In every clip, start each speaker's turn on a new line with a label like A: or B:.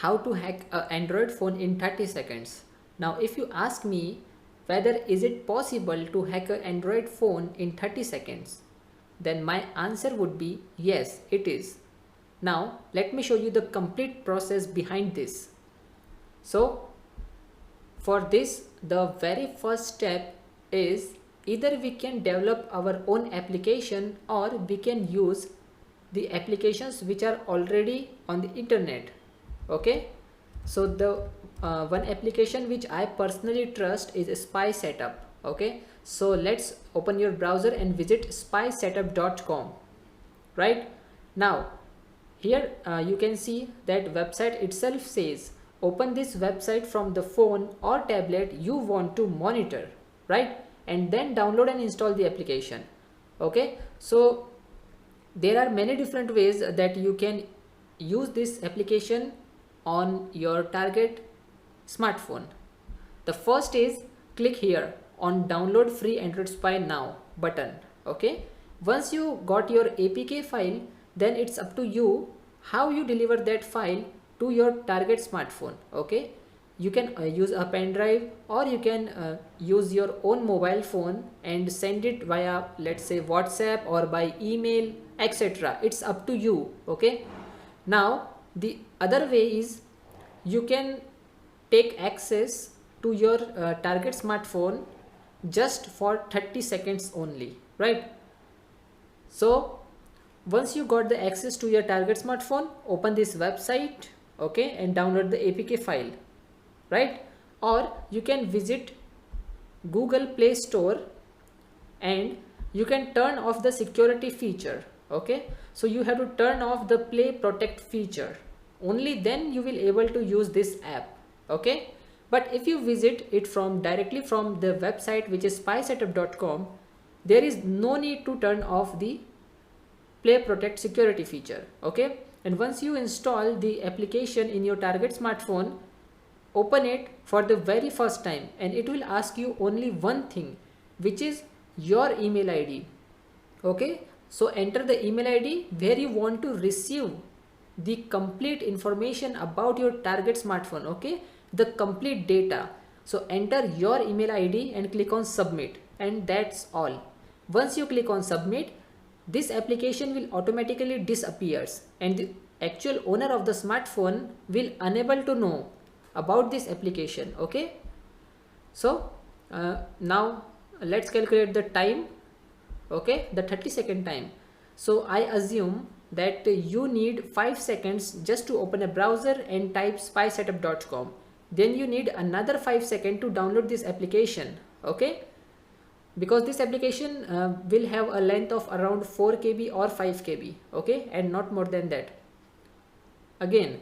A: how to hack an Android phone in 30 seconds. Now if you ask me whether is it possible to hack an Android phone in 30 seconds, then my answer would be yes, it is. Now let me show you the complete process behind this. So for this, the very first step is either we can develop our own application or we can use the applications which are already on the internet. Okay, so the one application which I personally trust is Spy Setup. Okay, so let's open your browser and visit spysetup.com. Right now here you can see that website itself says open this website from the phone or tablet you want to monitor, right? And then download and install the application. Okay, so there are many different ways that you can use this application on your target smartphone. The first is click here on download free Android Spy now button. Okay, once you got your APK file, then it's up to you how you deliver that file to your target smartphone. Okay, you can use a pen drive or you can use your own mobile phone and send it via, let's say, WhatsApp or by email, etc. It's up to you. Okay, now the other way is you can take access to your target smartphone just for 30 seconds only, right? So once you got the access to your target smartphone, open this website, okay, and download the APK file, right? Or you can visit Google Play Store and you can turn off the security feature. Okay, so you have to turn off the Play Protect feature. Only then you will able to use this app. Okay, but if you visit it from directly from the website, which is spysetup.com, there is no need to turn off the Play Protect security feature. Okay, and once you install the application in your target smartphone, open it for the very first time and it will ask you only one thing, which is your email ID. Okay, so enter the email ID where you want to receive the complete information about your target smartphone. Okay, the complete data. So enter your email ID and click on submit, and that's all. Once you click on submit, this application will automatically disappears and the actual owner of the smartphone will unable to know about this application. Okay, so now let's calculate the time. Okay, the 30-second time. So I assume that you need 5 seconds just to open a browser and type spysetup.com. Then you need another 5 seconds to download this application. Okay, because this application will have a length of around 4 KB or 5 KB. Okay, and not more than that. Again,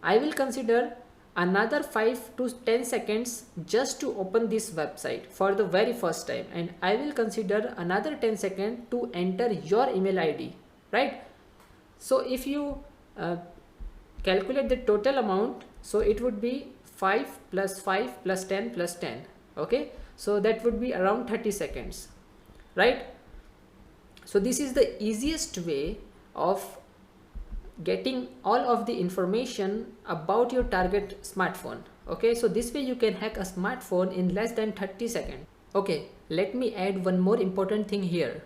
A: I will consider another 5 to 10 seconds just to open this website for the very first time, and I will consider another 10 seconds to enter your email ID, right? So if you calculate the total amount, so it would be 5 plus 5 plus 10 plus 10. Okay, so that would be around 30 seconds, right? So this is the easiest way of getting all of the information about your target smartphone. Okay, so this way you can hack a smartphone in less than 30 seconds. Okay, let me add one more important thing here.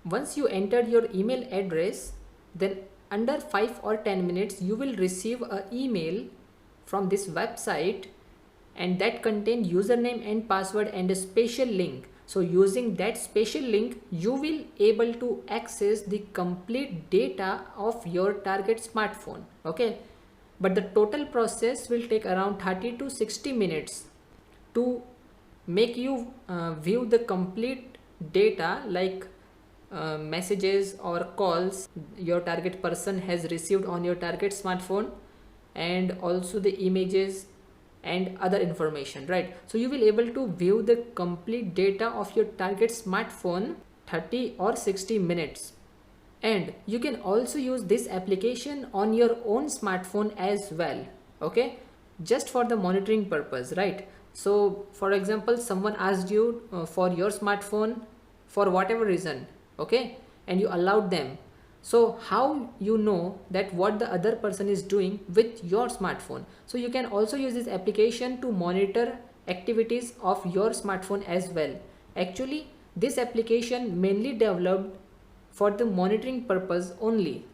A: Once you enter your email address, then under 5 or 10 minutes you will receive an email from this website, and that contain username and password and a special link. So using that special link, you will able to access the complete data of your target smartphone. Okay, but the total process will take around 30 to 60 minutes to make you view the complete data, like messages or calls your target person has received on your target smartphone, and also the images and other information, right? So you will able to view the complete data of your target smartphone 30 or 60 minutes. And you can also use this application on your own smartphone as well. Okay, just for the monitoring purpose, right? So for example, someone asked you for your smartphone for whatever reason, okay, and you allowed them. So how you know that what the other person is doing with your smartphone? So you can also use this application to monitor activities of your smartphone as well. Actually, this application mainly developed for the monitoring purpose only,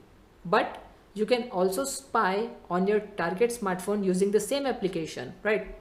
A: but you can also spy on your target smartphone using the same application, right?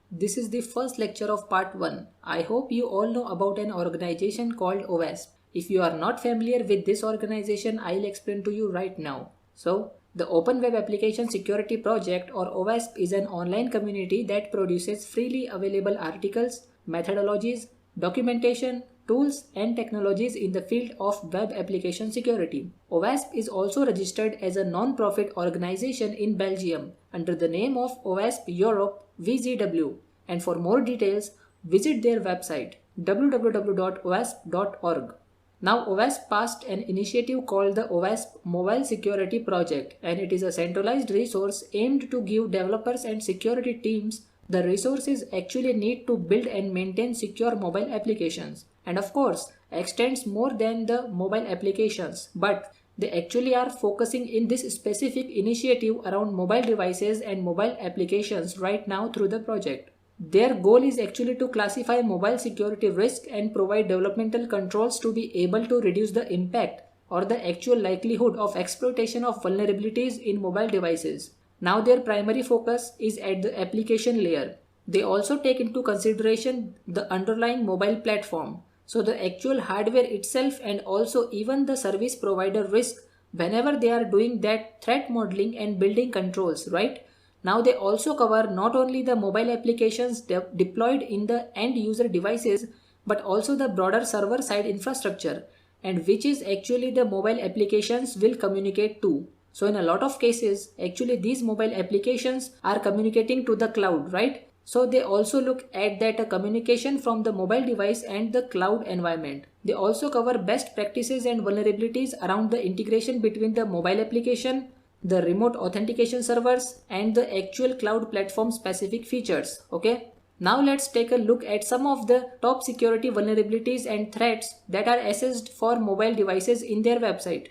A: This is the first lecture of part 1. I hope you all know about an organization called OWASP. If you are not familiar with this organization, I'll explain to you right now. So, the Open Web Application Security Project or OWASP is an online community that produces freely available articles, methodologies, documentation, tools and technologies in the field of web application security. OWASP is also registered as a non-profit organization in Belgium under the name of OWASP Europe VZW, and for more details visit their website www.owasp.org. Now OWASP passed an initiative called the OWASP Mobile Security Project, and it is a centralized resource aimed to give developers and security teams the resources actually need to build and maintain secure mobile applications. And of course, extends more than the mobile applications, but they actually are focusing in this specific initiative around mobile devices and mobile applications right now through the project. Their goal is actually to classify mobile security risk and provide developmental controls to be able to reduce the impact or the actual likelihood of exploitation of vulnerabilities in mobile devices. Now their primary focus is at the application layer. They also take into consideration the underlying mobile platform. So the actual hardware itself and also even the service provider risk whenever they are doing that threat modeling and building controls, right? Now they also cover not only the mobile applications deployed in the end user devices, but also the broader server side infrastructure, and which is actually the mobile applications will communicate to. So in a lot of cases, actually these mobile applications are communicating to the cloud, right? So they also look at that communication from the mobile device and the cloud environment. They also cover best practices and vulnerabilities around the integration between the mobile application, the remote authentication servers and the actual cloud platform specific features. Okay. Now let's take a look at some of the top security vulnerabilities and threats that are assessed for mobile devices in their website.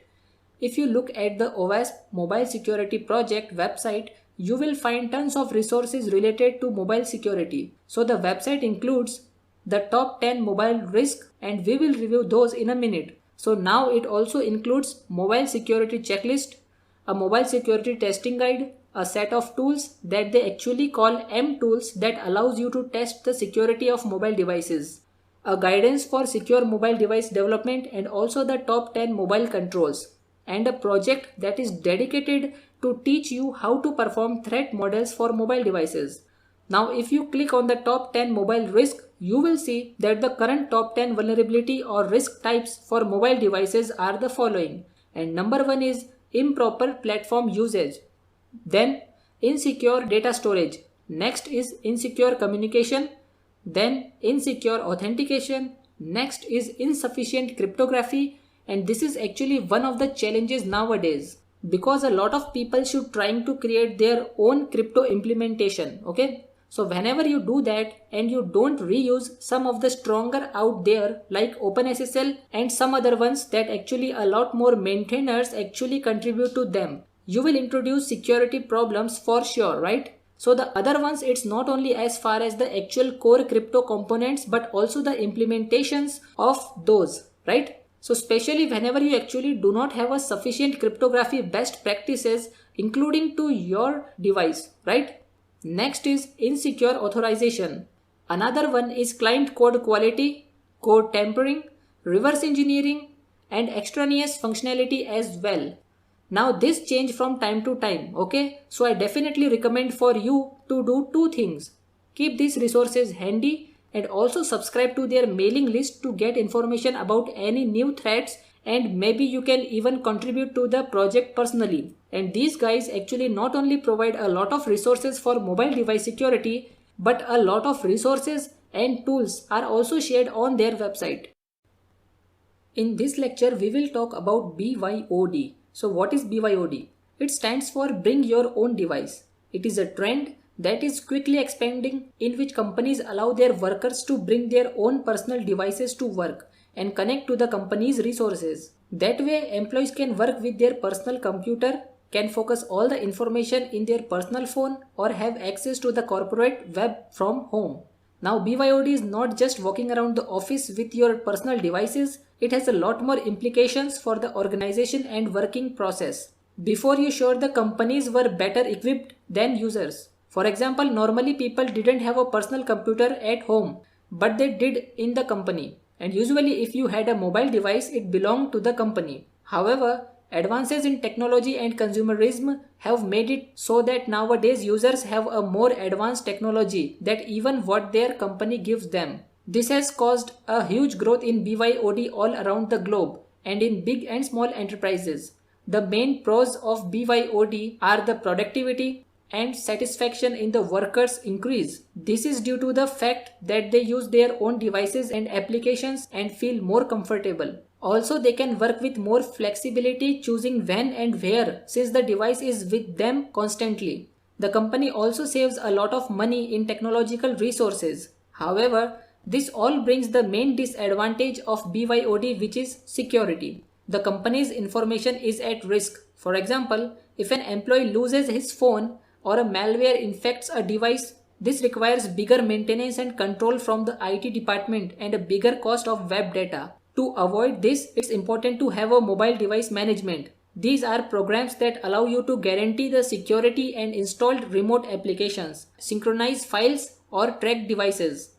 A: If you look at the OWASP Mobile Security Project website, you will find tons of resources related to mobile security. So the website includes the top 10 mobile risks and we will review those in a minute. So now it also includes mobile security checklist, a mobile security testing guide, a set of tools that they actually call M tools that allows you to test the security of mobile devices, a guidance for secure mobile device development and also the top 10 mobile controls, and a project that is dedicated to teach you how to perform threat models for mobile devices. Now if you click on the top 10 mobile risk, you will see that the current top 10 vulnerability or risk types for mobile devices are the following. And number 1 is improper platform usage. Then insecure data storage. Next is insecure communication. Then insecure authentication. Next is insufficient cryptography. And this is actually one of the challenges nowadays, because a lot of people should trying to create their own crypto implementation. Okay. So whenever you do that and you don't reuse some of the stronger out there like OpenSSL and some other ones that actually a lot more maintainers actually contribute to them, you will introduce security problems for sure, right? So the other ones, it's not only as far as the actual core crypto components but also the implementations of those, right? So especially whenever you actually do not have a sufficient cryptography best practices including to your device, right? Next is insecure authorization. Another one is client code quality, code tampering, reverse engineering and extraneous functionality as well. Now this change from time to time, okay? So I definitely recommend for you to do two things. Keep these resources handy and also subscribe to their mailing list to get information about any new threats, and maybe you can even contribute to the project personally. And these guys actually not only provide a lot of resources for mobile device security, but a lot of resources and tools are also shared on their website. In this lecture, we will talk about BYOD. So what is BYOD? It stands for Bring Your Own Device. It is a trend that is quickly expanding in which companies allow their workers to bring their own personal devices to work and connect to the company's resources. That way, employees can work with their personal computer, can focus all the information in their personal phone, or have access to the corporate web from home. Now, BYOD is not just walking around the office with your personal devices, it has a lot more implications for the organization and working process. Before you sure the companies were better equipped than users. For example, normally people didn't have a personal computer at home, but they did in the company. And usually if you had a mobile device, it belonged to the company. However, advances in technology and consumerism have made it so that nowadays users have a more advanced technology than even what their company gives them. This has caused a huge growth in BYOD all around the globe and in big and small enterprises. The main pros of BYOD are the productivity and satisfaction in the workers increase. This is due to the fact that they use their own devices and applications and feel more comfortable. Also, they can work with more flexibility choosing when and where since the device is with them constantly. The company also saves a lot of money in technological resources. However, this all brings the main disadvantage of BYOD, which is security. The company's information is at risk. For example, if an employee loses his phone or a malware infects a device, this requires bigger maintenance and control from the IT department and a bigger cost of web data. To avoid this, it's important to have a mobile device management. These are programs that allow you to guarantee the security and install remote applications, synchronize files, or track devices.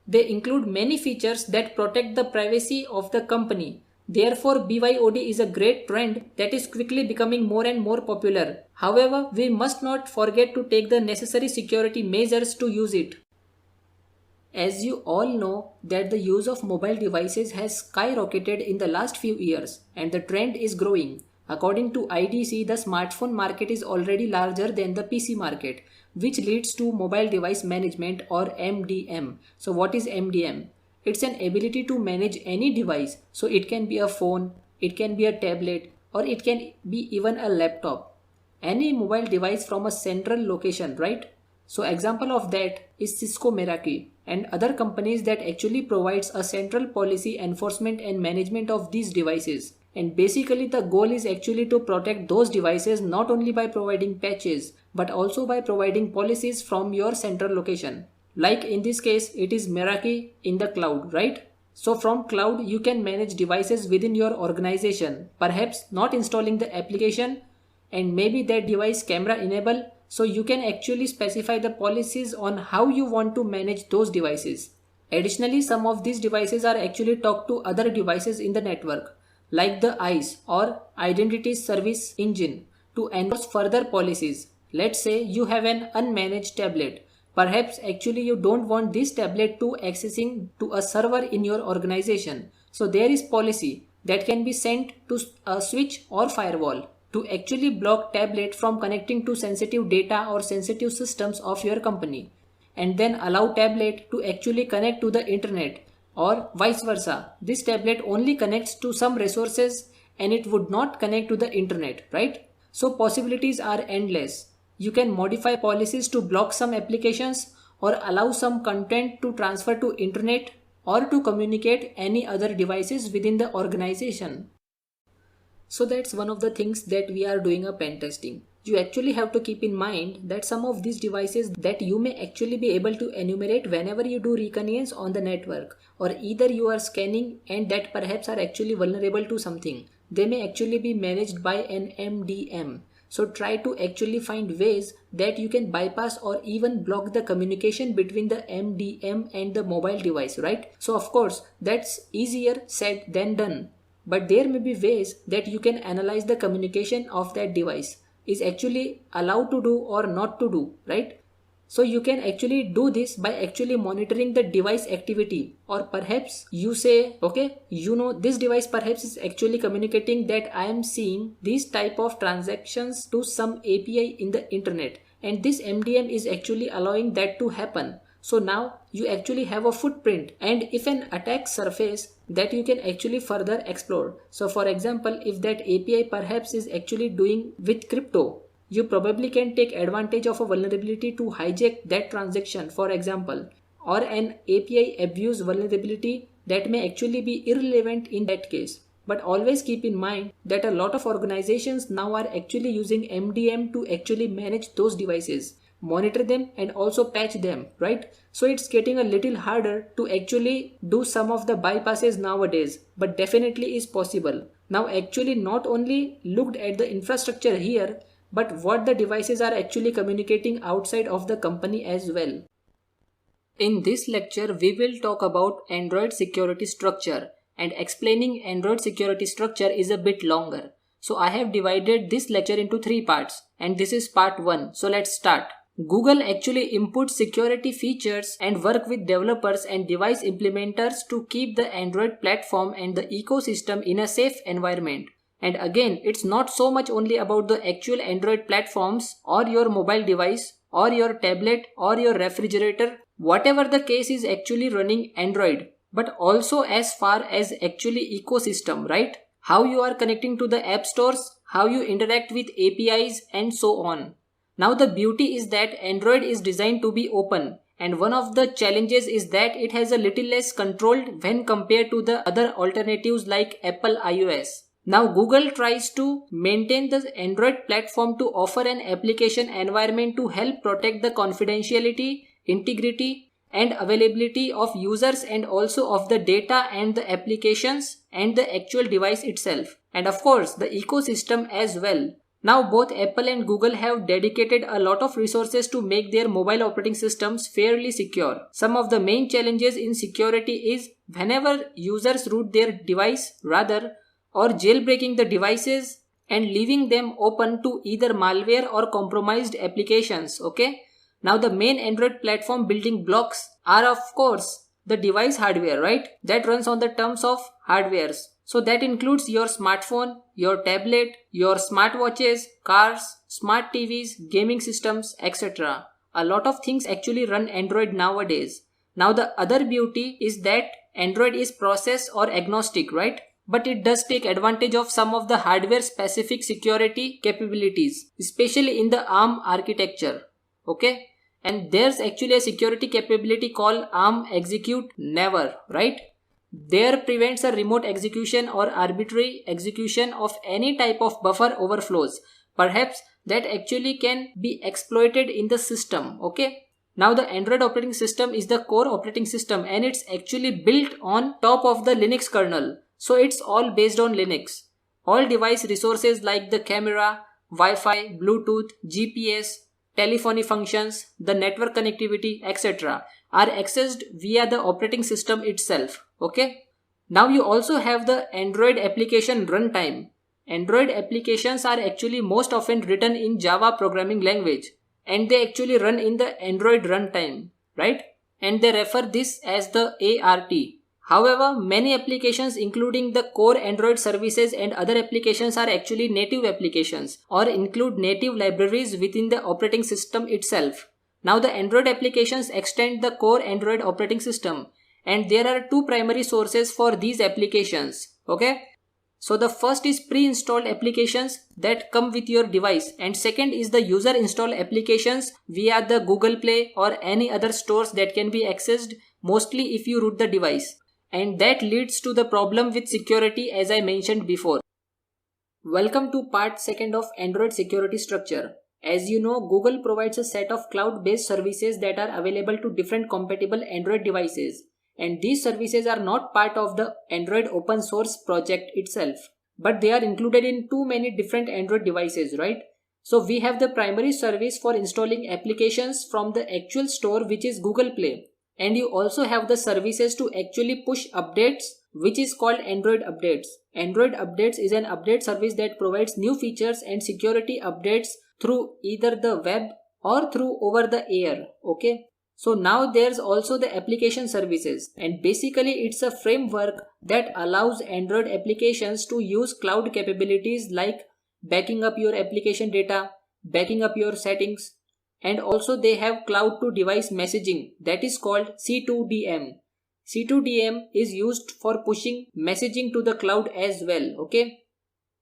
A: They include many features that protect the privacy of the company. Therefore, BYOD is a great trend that is quickly becoming more and more popular. However, we must not forget to take the necessary security measures to use it. As you all know that the use of mobile devices has skyrocketed in the last few years and the trend is growing. According to IDC, the smartphone market is already larger than the PC market, which leads to mobile device management or MDM. So what is MDM? It's an ability to manage any device. So it can be a phone, it can be a tablet, or it can be even a laptop. Any mobile device from a central location, right? So example of that is Cisco Meraki and other companies that actually provides a central policy enforcement and management of these devices. And basically the goal is actually to protect those devices not only by providing patches but also by providing policies from your central location. Like in this case, it is Meraki in the cloud, right? So from cloud, you can manage devices within your organization, perhaps not installing the application and maybe that device camera enable. So you can actually specify the policies on how you want to manage those devices. Additionally, some of these devices are actually talk to other devices in the network, like the ICE or Identity Service Engine to enforce further policies. Let's say you have an unmanaged tablet. Perhaps actually you don't want this tablet to accessing to a server in your organization. So there is policy that can be sent to a switch or firewall to actually block tablet from connecting to sensitive data or sensitive systems of your company and then allow tablet to actually connect to the internet or vice versa. This tablet only connects to some resources and it would not connect to the internet, right? So possibilities are endless. You can modify policies to block some applications or allow some content to transfer to internet or to communicate any other devices within the organization. So that's one of the things that we are doing a pen testing. You actually have to keep in mind that some of these devices that you may actually be able to enumerate whenever you do reconnaissance on the network, or either you are scanning and that perhaps are actually vulnerable to something. They may actually be managed by an MDM. So try to actually find ways that you can bypass or even block the communication between the MDM and the mobile device, right? So of course, that's easier said than done. But there may be ways that you can analyze the communication of that device is actually allowed to do or not to do, right? So you can actually do this by actually monitoring the device activity, or perhaps you say, okay, this device perhaps is actually communicating that I am seeing these type of transactions to some API in the internet and this MDM is actually allowing that to happen. So now you actually have a footprint and if an attack surface that you can actually further explore. So for example, if that API perhaps is actually doing with crypto, you probably can take advantage of a vulnerability to hijack that transaction, for example, or an API abuse vulnerability that may actually be irrelevant in that case. But always keep in mind that a lot of organizations now are actually using MDM to actually manage those devices, monitor them and also patch them, right? So it's getting a little harder to actually do some of the bypasses nowadays, but definitely is possible. Now actually not only looked at the infrastructure here, but what the devices are actually communicating outside of the company as well. In this lecture, we will talk about Android security structure, and explaining Android security structure is a bit longer. So I have divided this lecture into 3 parts, and this is part 1. So let's start. Google actually inputs security features and work with developers and device implementers to keep the Android platform and the ecosystem in a safe environment. And again, it's not so much only about the actual Android platforms or your mobile device or your tablet or your refrigerator, whatever the case is actually running Android, but also as far as actually ecosystem, right? How you are connecting to the app stores, how you interact with APIs and so on. Now the beauty is that Android is designed to be open, and one of the challenges is that it has a little less controlled when compared to the other alternatives like Apple iOS. Now Google tries to maintain the Android platform to offer an application environment to help protect the confidentiality, integrity and availability of users and also of the data and the applications and the actual device itself. And of course the ecosystem as well. Now both Apple and Google have dedicated a lot of resources to make their mobile operating systems fairly secure. Some of the main challenges in security is whenever users root their device or jailbreaking the devices and leaving them open to either malware or compromised applications, okay? Now the main Android platform building blocks are of course the device hardware, right? That runs on the terms of hardwares. So that includes your smartphone, your tablet, your smartwatches, cars, smart TVs, gaming systems, etc. A lot of things actually run Android nowadays. Now the other beauty is that Android is process or agnostic, right? But it does take advantage of some of the hardware specific security capabilities, especially in the ARM architecture. Okay? And there's actually a security capability called ARM execute never, right? There prevents a remote execution or arbitrary execution of any type of buffer overflows, perhaps that actually can be exploited in the system, okay? Now the Android operating system is the core operating system and it's actually built on top of the Linux kernel. So it's all based on Linux. All device resources like the camera, Wi-Fi, Bluetooth, GPS, telephony functions, the network connectivity, etc. are accessed via the operating system itself. Okay. Now you also have the Android application runtime. Android applications are actually most often written in Java programming language and they actually run in the Android runtime, right? And they refer this as the ART. However, many applications including the core Android services and other applications are actually native applications or include native libraries within the operating system itself. Now the Android applications extend the core Android operating system and there are two primary sources for these applications. Okay. So the first is pre-installed applications that come with your device and second is the user installed applications via the Google Play or any other stores that can be accessed mostly if you root the device. And that leads to the problem with security as I mentioned before. Welcome to part 2 of Android security structure. As you know, Google provides a set of cloud-based services that are available to different compatible Android devices. And these services are not part of the Android open source project itself, but they are included in too many different Android devices, right? So we have the primary service for installing applications from the actual store, which is Google Play. And you also have the services to actually push updates, which is called Android Updates. Android Updates is an update service that provides new features and security updates through either the web or through over the air, okay? So now there's also the application services and basically it's a framework that allows Android applications to use cloud capabilities like backing up your application data, backing up your settings, and also they have cloud to device messaging that is called C2DM. C2DM is used for pushing messaging to the cloud as well, okay?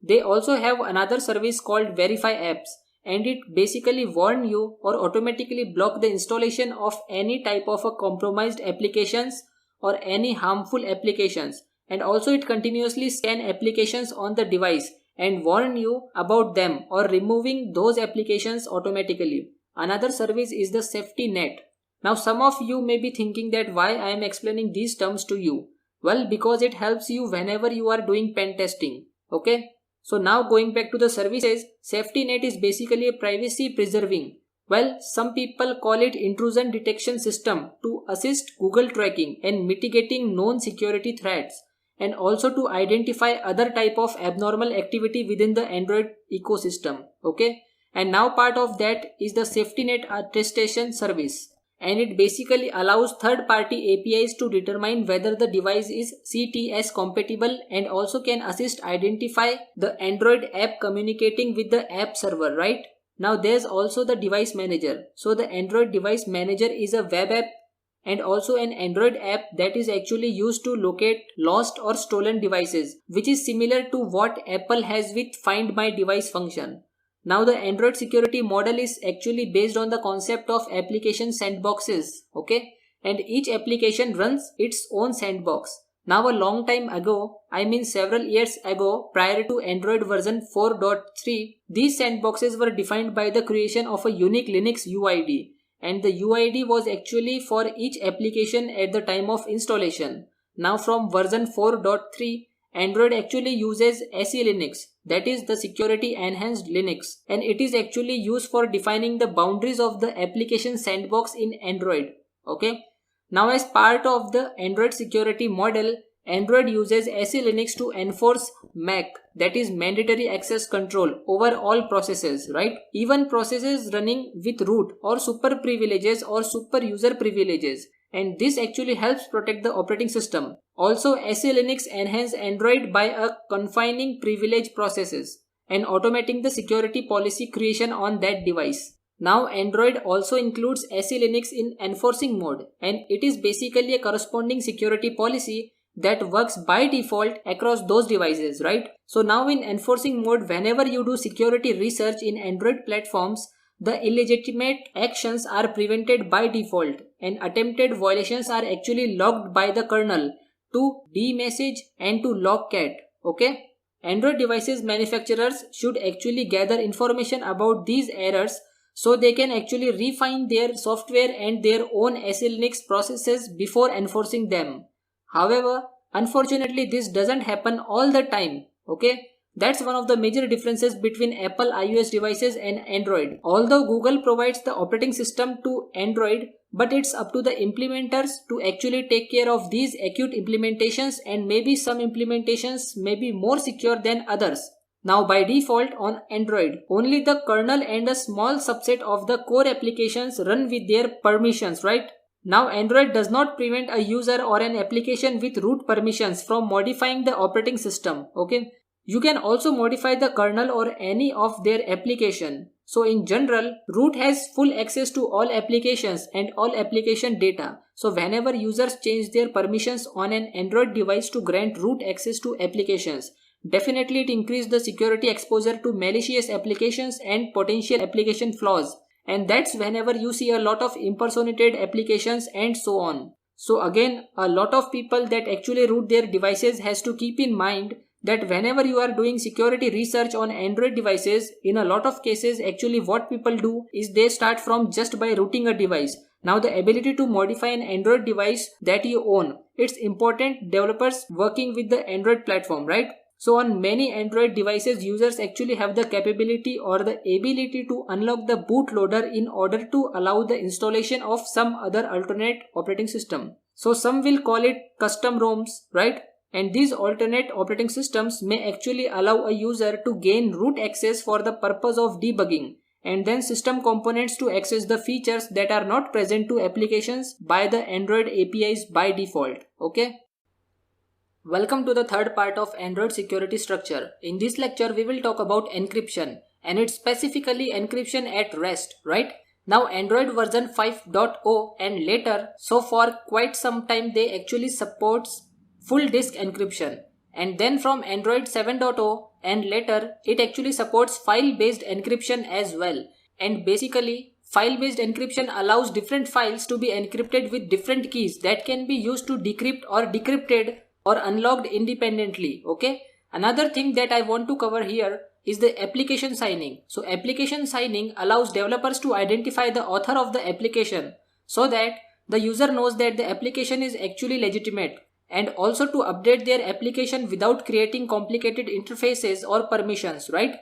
A: They also have another service called Verify Apps and it basically warn you or automatically block the installation of any type of a compromised applications or any harmful applications and also it continuously scan applications on the device and warn you about them or removing those applications automatically. Another service is the safety net. Now some of you may be thinking that why I am explaining these terms to you. Well, because it helps you whenever you are doing pen testing. Okay. So now going back to the services, safety net is basically a privacy preserving. Well, some people call it intrusion detection system to assist Google tracking and mitigating known security threats, and also to identify other type of abnormal activity within the Android ecosystem. Okay. And now part of that is the safety net attestation service. And it basically allows third-party APIs to determine whether the device is CTS compatible and also can assist identify the Android app communicating with the app server, right? Now there's also the device manager. So the Android device manager is a web app and also an Android app that is actually used to locate lost or stolen devices, which is similar to what Apple has with Find My Device function. Now the Android security model is actually based on the concept of application sandboxes, okay? And each application runs its own sandbox. Now a long time ago, I mean several years ago, prior to Android version 4.3, these sandboxes were defined by the creation of a unique Linux UID. And the UID was actually for each application at the time of installation. Now from version 4.3, Android actually uses SE Linux, that is the security enhanced Linux, and it is actually used for defining the boundaries of the application sandbox in Android. Okay. Now as part of the Android security model, Android uses SE Linux to enforce MAC, that is mandatory access control, over all processes, right? Even processes running with root or super privileges or super user privileges. And this actually helps protect the operating system. Also, SE Linux enhances Android by confining privilege processes and automating the security policy creation on that device. Now, Android also includes SE Linux in enforcing mode, and it is basically a corresponding security policy that works by default across those devices, right? So now in enforcing mode, whenever you do security research in Android platforms, the illegitimate actions are prevented by default and attempted violations are actually logged by the kernel to demessage and to logcat. Okay. Android devices manufacturers should actually gather information about these errors so they can actually refine their software and their own SE Linux processes before enforcing them. However, unfortunately this doesn't happen all the time. Okay. That's one of the major differences between Apple iOS devices and Android. Although Google provides the operating system to Android, but it's up to the implementers to actually take care of these acute implementations, and maybe some implementations may be more secure than others. Now by default on Android, only the kernel and a small subset of the core applications run with their permissions, right? Now Android does not prevent a user or an application with root permissions from modifying the operating system, okay? You can also modify the kernel or any of their application. So in general, root has full access to all applications and all application data. So whenever users change their permissions on an Android device to grant root access to applications, definitely it increases the security exposure to malicious applications and potential application flaws. And that's whenever you see a lot of impersonated applications and so on. So again, a lot of people that actually root their devices has to keep in mind that whenever you are doing security research on Android devices, in a lot of cases actually what people do is they start from just by rooting a device. Now the ability to modify an Android device that you own, it's important developers working with the Android platform, right? So on many Android devices, users actually have the capability or the ability to unlock the bootloader in order to allow the installation of some other alternate operating system. So some will call it custom ROMs, right? And these alternate operating systems may actually allow a user to gain root access for the purpose of debugging, and then system components to access the features that are not present to applications by the Android APIs by default. Okay. Welcome to the third part of Android security structure. In this lecture, we will talk about encryption, and it's specifically encryption at rest, right? Now Android version 5.0 and later, so for quite some time they actually supports full disk encryption, and then from Android 7.0 and later it actually supports file-based encryption as well. And basically file-based encryption allows different files to be encrypted with different keys that can be used to decrypt or decrypted or unlocked independently. Okay. Another thing that I want to cover here is the application signing. So application signing allows developers to identify the author of the application so that the user knows that the application is actually legitimate, and also to update their application without creating complicated interfaces or permissions, right?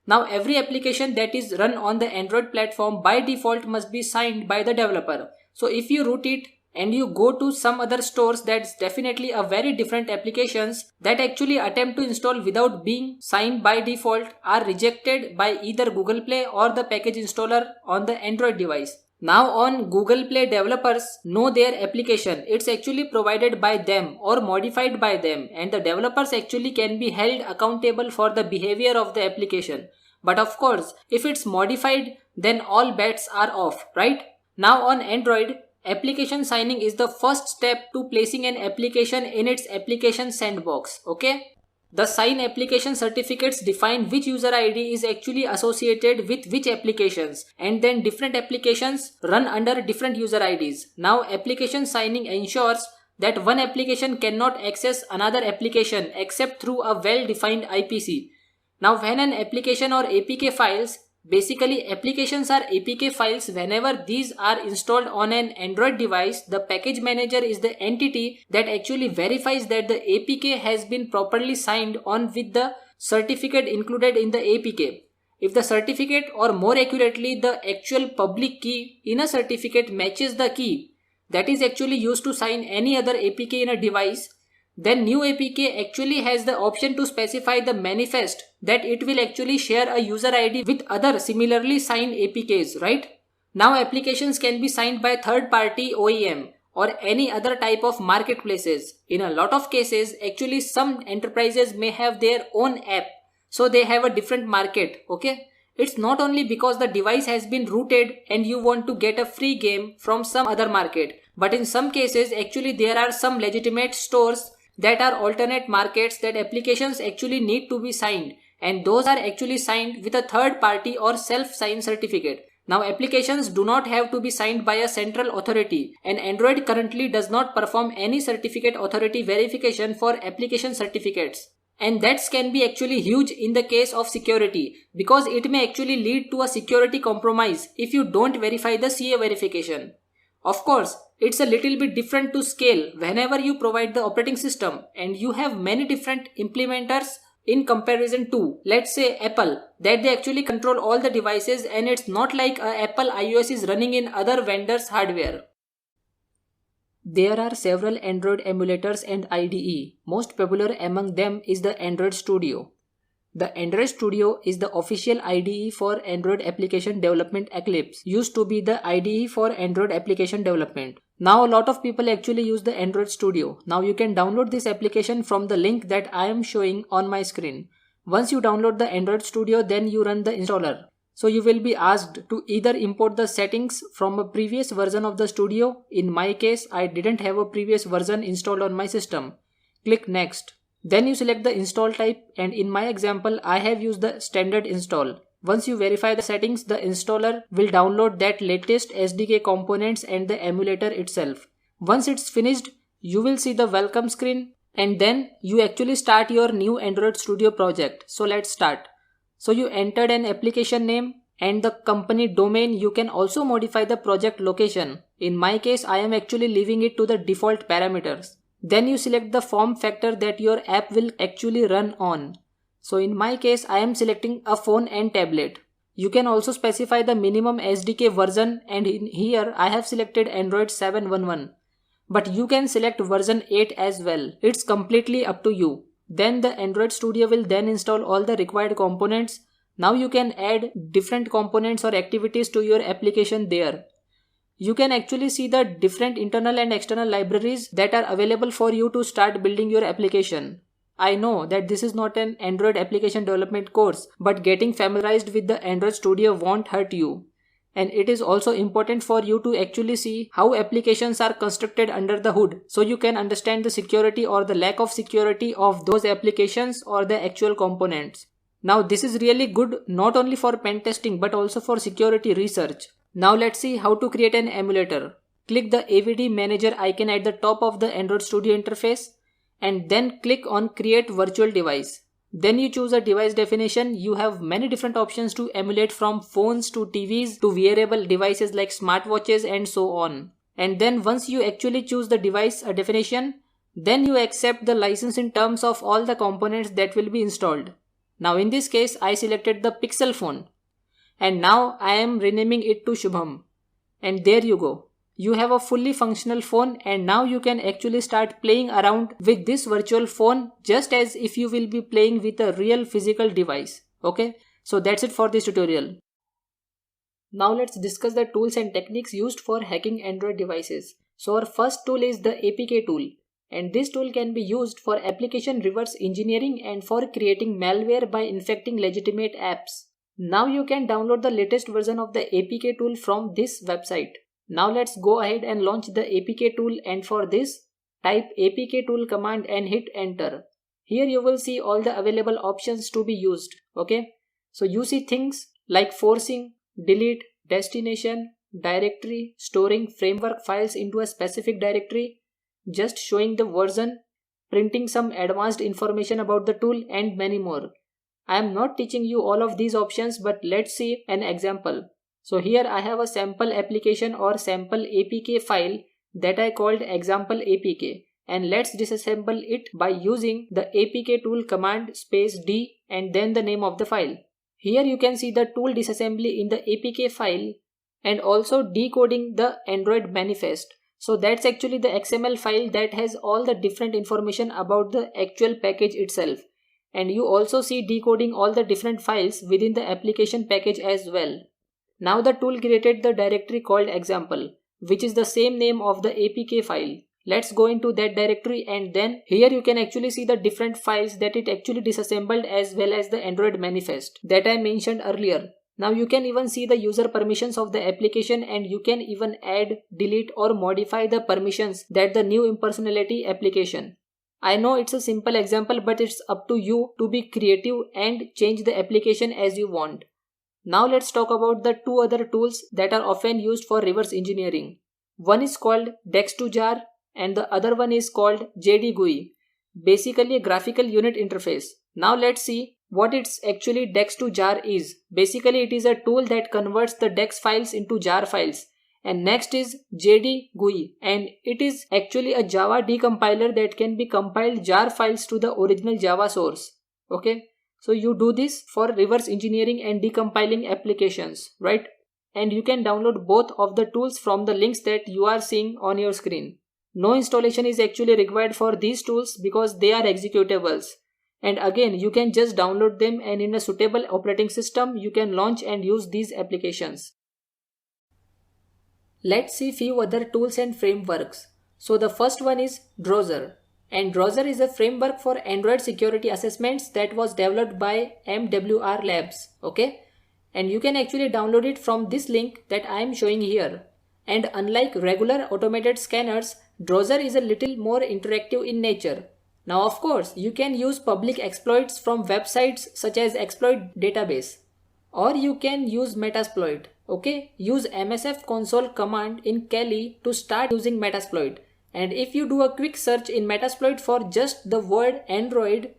A: Now every application that is run on the Android platform by default must be signed by the developer. So if you root it and you go to some other stores, that's definitely a very different applications that actually attempt to install without being signed by default are rejected by either Google Play or the package installer on the Android device. Now on Google Play, developers know their application. It's actually provided by them or modified by them, and the developers actually can be held accountable for the behavior of the application. But of course, if it's modified, then all bets are off, right? Now on Android, application signing is the first step to placing an application in its application sandbox, okay? The sign application certificates define which user ID is actually associated with which applications, and then different applications run under different user IDs. Now application signing ensures that one application cannot access another application except through a well-defined IPC. Now when an application or APK files, basically applications are APK files, whenever these are installed on an Android device, the package manager is the entity that actually verifies that the APK has been properly signed on with the certificate included in the APK. If the certificate, or more accurately the actual public key in a certificate, matches the key that is actually used to sign any other APK in a device, then new APK actually has the option to specify the manifest that it will actually share a user ID with other similarly signed APKs, right? Now applications can be signed by third-party OEM or any other type of marketplaces. In a lot of cases, actually some enterprises may have their own app, so they have a different market, okay? It's not only because the device has been rooted and you want to get a free game from some other market, but in some cases actually there are some legitimate stores that are alternate markets that applications actually need to be signed, and those are actually signed with a third party or self-signed certificate. Now applications do not have to be signed by a central authority, and Android currently does not perform any certificate authority verification for application certificates. And that can be actually huge in the case of security, because it may actually lead to a security compromise if you don't verify the CA verification. Of course, it's a little bit different to scale whenever you provide the operating system and you have many different implementers in comparison to, let's say, Apple, that they actually control all the devices, and it's not like Apple iOS is running in other vendors' hardware. There are several Android emulators and IDE. Most popular among them is the Android Studio. The Android Studio is the official IDE for Android application development. Eclipse used to be the IDE for Android application development. Now a lot of people actually use the Android Studio. Now you can download this application from the link that I am showing on my screen. Once you download the Android Studio, then you run the installer. So you will be asked to either import the settings from a previous version of the Studio. In my case, I didn't have a previous version installed on my system. Click Next. Then you select the install type, and in my example, I have used the standard install. Once you verify the settings, the installer will download that latest SDK components and the emulator itself. Once it's finished, you will see the welcome screen, and then you actually start your new Android Studio project. So let's start. So you entered an application name and the company domain. You can also modify the project location. In my case, I am actually leaving it to the default parameters. Then you select the form factor that your app will actually run on. So in my case, I am selecting a phone and tablet. You can also specify the minimum SDK version, and in here I have selected Android 7.1.1. But you can select version 8 as well. It's completely up to you. Then the Android Studio will then install all the required components. Now you can add different components or activities to your application there. You can actually see the different internal and external libraries that are available for you to start building your application. I know that this is not an Android application development course, but getting familiarized with the Android Studio won't hurt you. And it is also important for you to actually see how applications are constructed under the hood, so you can understand the security or the lack of security of those applications or the actual components. Now this is really good not only for pen testing but also for security research. Now let's see how to create an emulator. Click the AVD manager icon at the top of the Android Studio interface, and then click on create virtual device. Then you choose a device definition. You have many different options to emulate, from phones to TVs to wearable devices like smartwatches and so on. And then once you actually choose the device definition, then you accept the license in terms of all the components that will be installed. Now in this case I selected the Pixel phone, and now I am renaming it to Shubham. And there you go. You have a fully functional phone, and now you can actually start playing around with this virtual phone just as if you will be playing with a real physical device. Okay, so that's it for this tutorial. Now let's discuss the tools and techniques used for hacking Android devices. So our first tool is the APK tool, and this tool can be used for application reverse engineering and for creating malware by infecting legitimate apps. Now you can download the latest version of the APK tool from this website. Now let's go ahead and launch the APK tool, and for this type APK tool command and hit enter. Here you will see all the available options to be used. Okay, so you see things like forcing, delete, destination, directory, storing framework files into a specific directory, just showing the version, printing some advanced information about the tool, and many more. I am not teaching you all of these options, but let's see an example. So here I have a sample application or sample APK file that I called example APK, and let's disassemble it by using the APK tool command space D and then the name of the file. Here you can see the tool disassembly in the APK file and also decoding the Android manifest. So that's actually the XML file that has all the different information about the actual package itself. And you also see decoding all the different files within the application package as well. Now the tool created the directory called example, which is the same name of the APK file. Let's go into that directory, and then here you can actually see the different files that it actually disassembled as well as the Android manifest that I mentioned earlier. Now you can even see the user permissions of the application, and you can even add, delete or modify the permissions that the new impersonality application. I know it's a simple example, but it's up to you to be creative and change the application as you want. Now let's talk about the two other tools that are often used for reverse engineering. One is called Dex2Jar and the other one is called JDGUI, basically a graphical unit interface. Now let's see what it's actually Dex2Jar is. Basically it is a tool that converts the Dex files into jar files. And next is JDGUI, and it is actually a Java decompiler that can be compiled jar files to the original Java source. Okay, so you do this for reverse engineering and decompiling applications, right? And you can download both of the tools from the links that you are seeing on your screen. No installation is actually required for these tools because they are executables. And again, you can just download them, and in a suitable operating system you can launch and use these applications. Let's see few other tools and frameworks. So the first one is Drozr. And Drozr is a framework for Android security assessments that was developed by MWR Labs. Okay, and you can actually download it from this link that I am showing here. And unlike regular automated scanners, Drozr is a little more interactive in nature. Now of course, you can use public exploits from websites such as Exploit Database, or you can use Metasploit. Okay, use MSF console command in Kali to start using Metasploit. And if you do a quick search in Metasploit for just the word Android,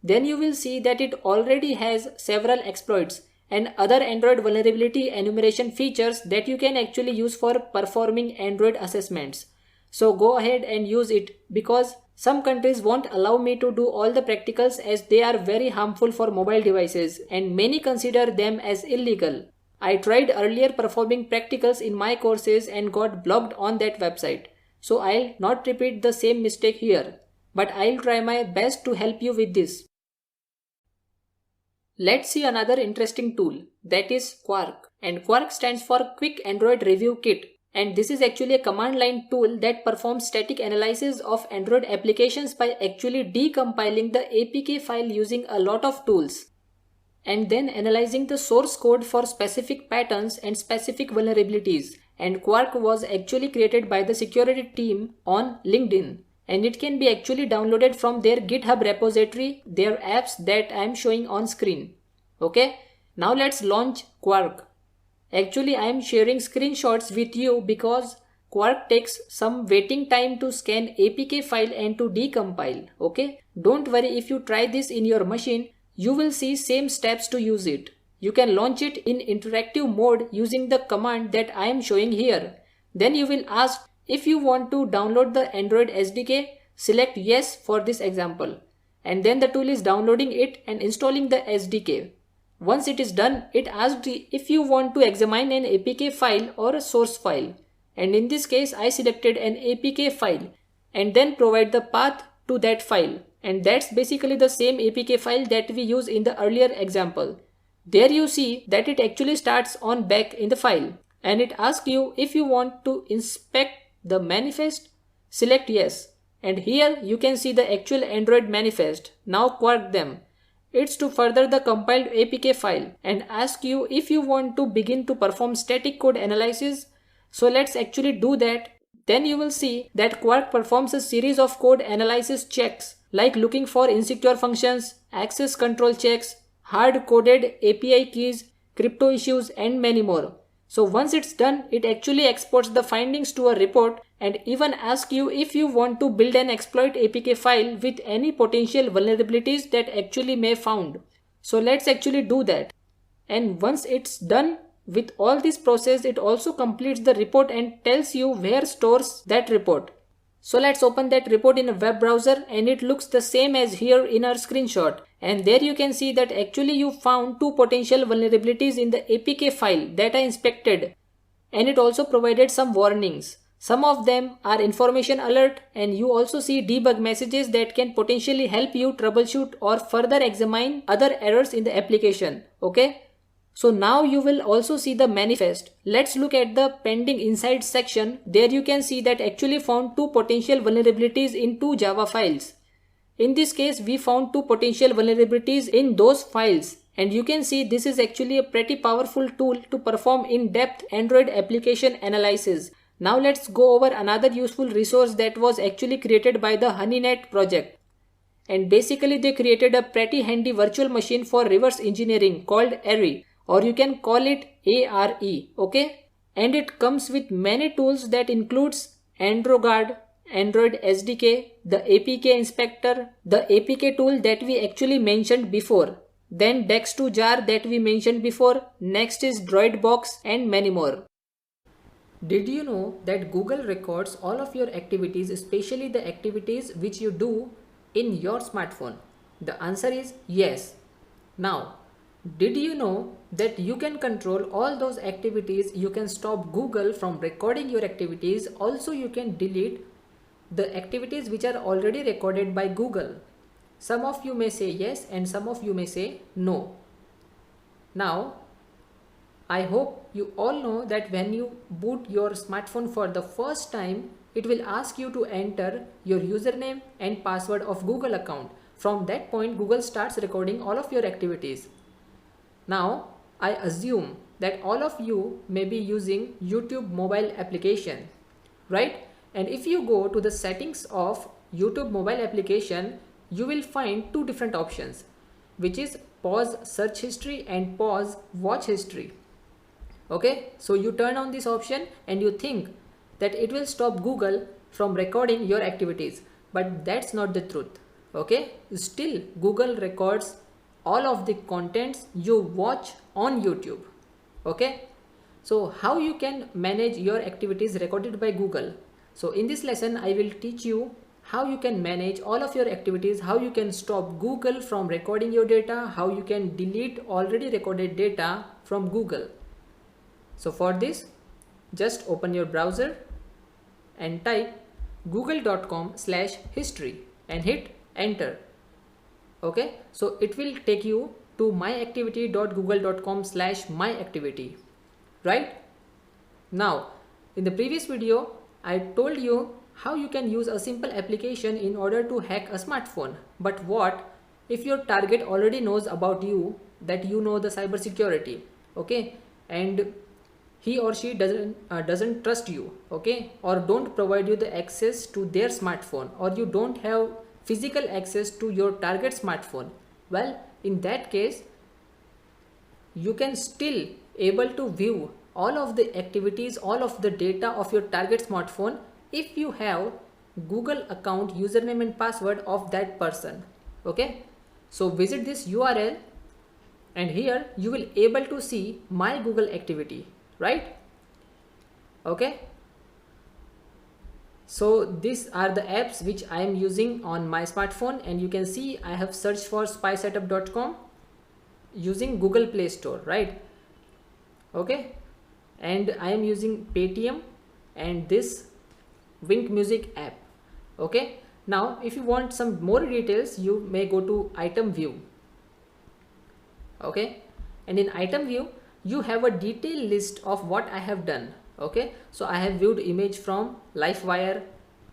A: then you will see that it already has several exploits and other Android vulnerability enumeration features that you can actually use for performing Android assessments. So go ahead and use it, because some countries won't allow me to do all the practicals as they are very harmful for mobile devices and many consider them as illegal. I tried earlier performing practicals in my courses and got blocked on that website. So I'll not repeat the same mistake here, but I'll try my best to help you with this. Let's see another interesting tool, that is Quark. And Quark stands for Quick Android Review Kit. And this is actually a command line tool that performs static analysis of Android applications by actually decompiling the APK file using a lot of tools, and then analyzing the source code for specific patterns and specific vulnerabilities. And Quark was actually created by the security team on LinkedIn, and it can be actually downloaded from their GitHub repository, their apps that I am showing on screen. Okay, now let's launch Quark. Actually, I am sharing screenshots with you because Quark takes some waiting time to scan APK file and to decompile. Okay, don't worry, if you try this in your machine, you will see same steps to use it. You can launch it in interactive mode using the command that I am showing here. Then you will ask if you want to download the Android SDK, select yes for this example. And then the tool is downloading it and installing the SDK. Once it is done, it asks if you want to examine an APK file or a source file. And in this case, I selected an APK file and then provide the path to that file. And that's basically the same APK file that we used in the earlier example. There you see that it actually starts on back in the file. And it asks you if you want to inspect the manifest, select yes. And here you can see the actual Android manifest. Now Quark them. It's to further the compiled APK file and ask you if you want to begin to perform static code analysis. So let's actually do that. Then you will see that Quark performs a series of code analysis checks like looking for insecure functions, access control checks, hard-coded API keys, crypto issues and many more. So once it's done, it actually exports the findings to a report and even asks you if you want to build an exploit APK file with any potential vulnerabilities that actually may found. So let's actually do that. And once it's done with all this process, it also completes the report and tells you where stores that report. So let's open that report in a web browser and it looks the same as here in our screenshot. And there you can see that actually you found two potential vulnerabilities in the APK file that I inspected. And it also provided some warnings. Some of them are information alert and you also see debug messages that can potentially help you troubleshoot or further examine other errors in the application. Okay? So now you will also see the manifest. Let's look at the pending insights section. There you can see that actually found two potential vulnerabilities in two Java files. In this case, we found two potential vulnerabilities in those files. And you can see this is actually a pretty powerful tool to perform in-depth Android application analysis. Now let's go over another useful resource that was actually created by the HoneyNet project. And basically they created a pretty handy virtual machine for reverse engineering called ARE. Or you can call it ARE, okay? And it comes with many tools that includes AndroGuard, Android SDK, the APK inspector, the APK tool that we actually mentioned before, then Dex2Jar that we mentioned before, next is Droidbox and many more. Did you know that Google records all of your activities, especially the activities which you do in your smartphone? The answer is yes. Now, did you know that you can control all those activities? You can stop Google from recording your activities. Also, you can delete the activities which are already recorded by Google. Some of you may say yes and some of you may say no. Now, I hope you all know that when you boot your smartphone for the first time, it will ask you to enter your username and password of Google account. From that point, Google starts recording all of your activities. Now, I assume that all of you may be using YouTube mobile application, right? And if you go to the settings of YouTube mobile application, you will find two different options, which is pause search history and pause watch history. Okay, so you turn on this option and you think that it will stop Google from recording your activities, but that's not the truth. Okay, still Google records all of the contents you watch on YouTube. Okay, so how you can manage your activities recorded by Google? So in this lesson, I will teach you how you can manage all of your activities, how you can stop Google from recording your data, how you can delete already recorded data from Google. So for this, just open your browser and type google.com/history and hit enter. Okay, so it will take you to myactivity.google.com/myactivity, right? Now, in the previous video, I told you how you can use a simple application in order to hack a smartphone. But what if your target already knows about you, that you know the cybersecurity, okay, and he or she doesn't trust you, okay, or don't provide you the access to their smartphone, or you don't have physical access to your target smartphone? Well, in that case, you can still able to view all of the activities, all of the data of your target smartphone if you have Google account username and password of that person. Okay, so visit this URL and here you will able to see my Google activity, right? Okay, so these are the apps which I am using on my smartphone, and you can see I have searched for spysetup.com using Google Play Store, right? Okay, and I am using Paytm and this Wink Music app. Okay, now if you want some more details, you may go to item view. Okay, and in item view you have a detailed list of what I have done. Okay, so I have viewed image from LiveWire.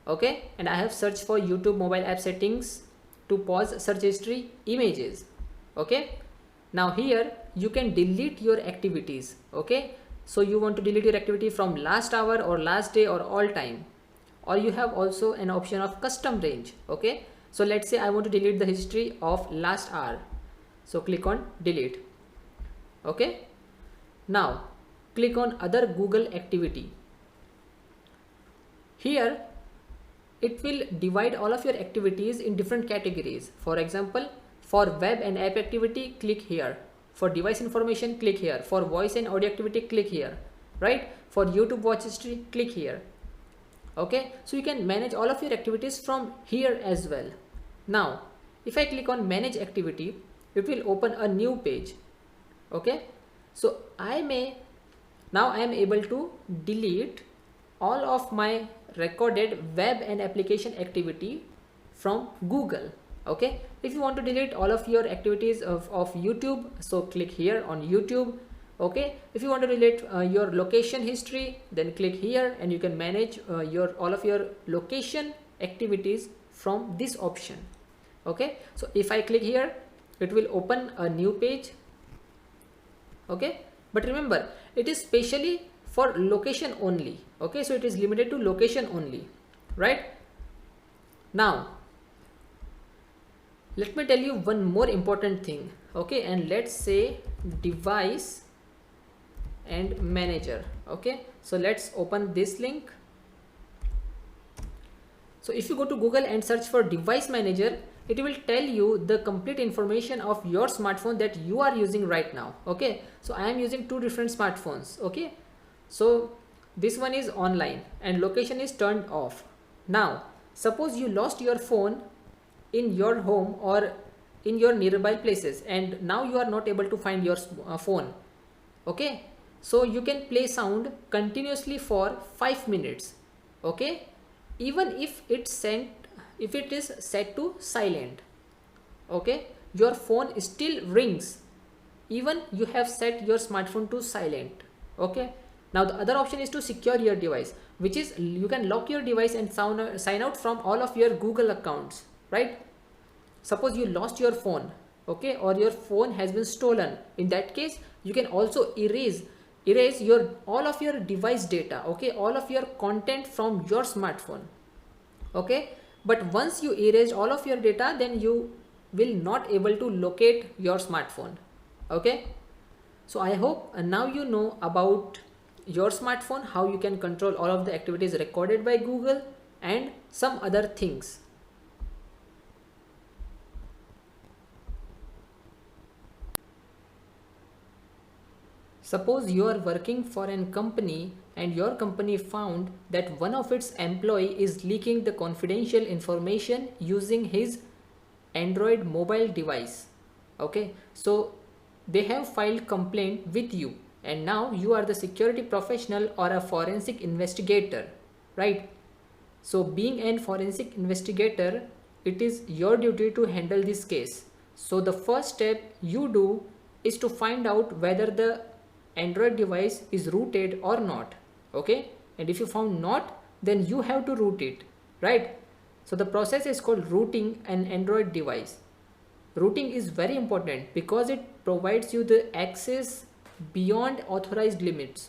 A: Okay, and I have searched for YouTube mobile app settings to pause search history images. Okay, now here you can delete your activities. Okay, so you want to delete your activity from last hour or last day or all time, or you have also an option of custom range. Okay, so let's say I want to delete the history of last hour, so click on delete. Okay, now click on other Google activity. Here it will divide all of your activities in different categories. For example, for web and app activity, click here. For device information, click here. For voice and audio activity, click here, right? For YouTube watch history, click here. Okay, so you can manage all of your activities from here as well. Now if I click on manage activity, it will open a new page. Okay, so I am able to delete all of my recorded web and application activity from Google. Okay, if you want to delete all of your activities of YouTube, so click here on YouTube. Okay, if you want to delete your location history, then click here and you can manage all of your location activities from this option. Okay, so if I click here, it will open a new page. Okay, but remember it is specially for location only. Okay, so it is limited to location only, right? Now let me tell you one more important thing. Okay, and let's say device and manager. Okay, so let's open this link. So if you go to Google and search for device manager, it will tell you the complete information of your smartphone that you are using right now. Okay, so I am using two different smartphones. Okay, so this one is online and location is turned off. Now suppose you lost your phone in your home or in your nearby places, and now you are not able to find your phone. Okay, so you can play sound continuously for 5 minutes. Okay, even if it is set to silent. Okay, your phone still rings even you have set your smartphone to silent. Okay, now the other option is to secure your device, which is you can lock your device and sign out from all of your Google accounts, right? Suppose you lost your phone, okay, or your phone has been stolen. In that case you can also erase your all of your device data. Okay, all of your content from your smartphone. Okay, but once you erase all of your data, then you will not able to locate your smartphone. Okay, so I hope now you know about your smartphone, how you can control all of the activities recorded by Google and some other things. Suppose you are working for a company and your company found that one of its employee is leaking the confidential information using his Android mobile device. Okay, so they have filed complaint with you, and now you are the security professional or a forensic investigator, right? So being a forensic investigator, it is your duty to handle this case. So the first step you do is to find out whether the Android device is rooted or not. Okay, and if you found not, then you have to root it, right? So the process is called rooting an Android device. Rooting is very important because it provides you the access beyond authorized limits,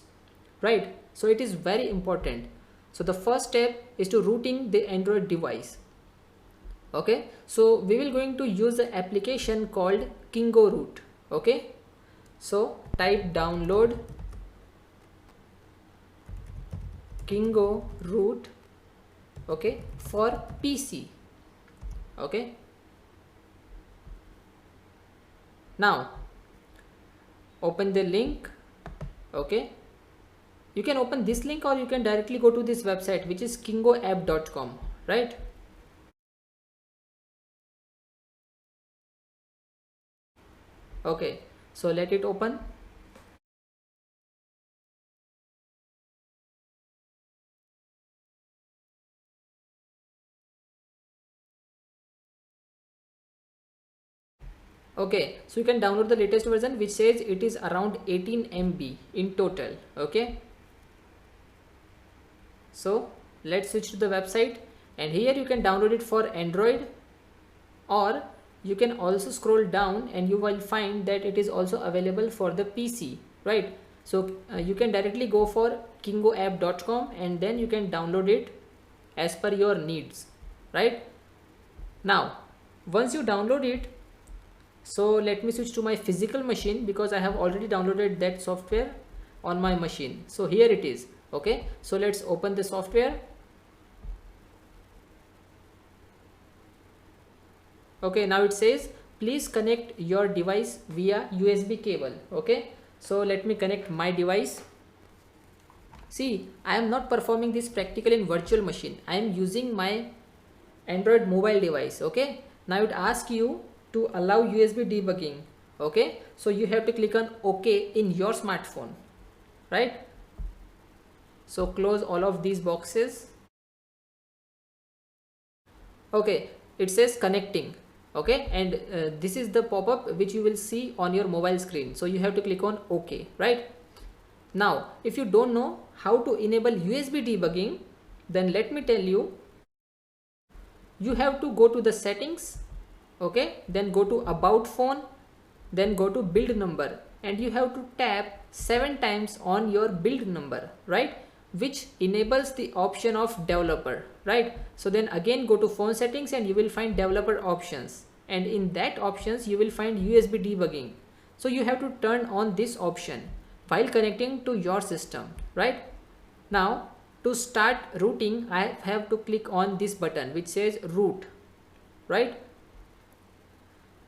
A: right? So it is very important. So the first step is to rooting the Android device. Okay, so we will going to use the application called Kingo Root. Okay, so type download Kingo root, okay, for PC. Okay, now open the link. Okay, you can open this link or you can directly go to this website, which is kingoapp.com, right? Okay, so let it open. Okay, so you can download the latest version, which says it is around 18 MB in total. Okay, so let's switch to the website, and here you can download it for Android, or you can also scroll down and you will find that it is also available for the PC, right? So you can directly go for kingoapp.com and then you can download it as per your needs, right? Now once you download it, so let me switch to my physical machine because I have already downloaded that software on my machine. So here it is. Okay, so let's open the software. Okay, now it says please connect your device via USB cable. Okay, so let me connect my device. See, I am not performing this practical in virtual machine. I am using my Android mobile device. Okay, now it asks you to allow USB debugging. Okay, so you have to click on OK in your smartphone, right? So close all of these boxes. Okay, it says connecting. Okay, and this is the pop-up which you will see on your mobile screen, so you have to click on OK, right? Now if you don't know how to enable USB debugging, then let me tell you, you have to go to the settings. Okay, then go to about phone, then go to build number, and you have to tap 7 times on your build number, right, which enables the option of developer, right? So then again go to phone settings and you will find developer options, and in that options you will find USB debugging. So you have to turn on this option while connecting to your system, right? Now to start rooting, I have to click on this button which says root, right?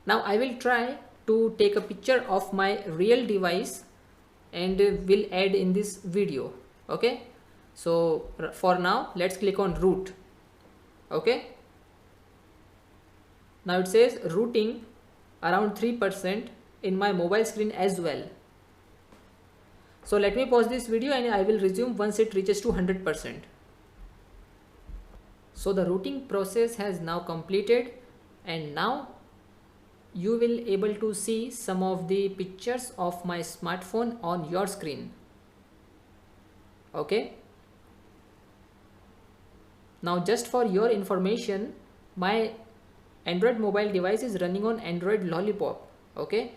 A: Now I will try to take a picture of my real device and will add in this video. Okay, so for now let's click on root. Okay, now it says rooting around 3% in my mobile screen as well. So let me pause this video and I will resume once it reaches to 100%. So the rooting process has now completed, and now you will able to see some of the pictures of my smartphone on your screen. Okay, now just for your information, my Android mobile device is running on Android Lollipop. Okay,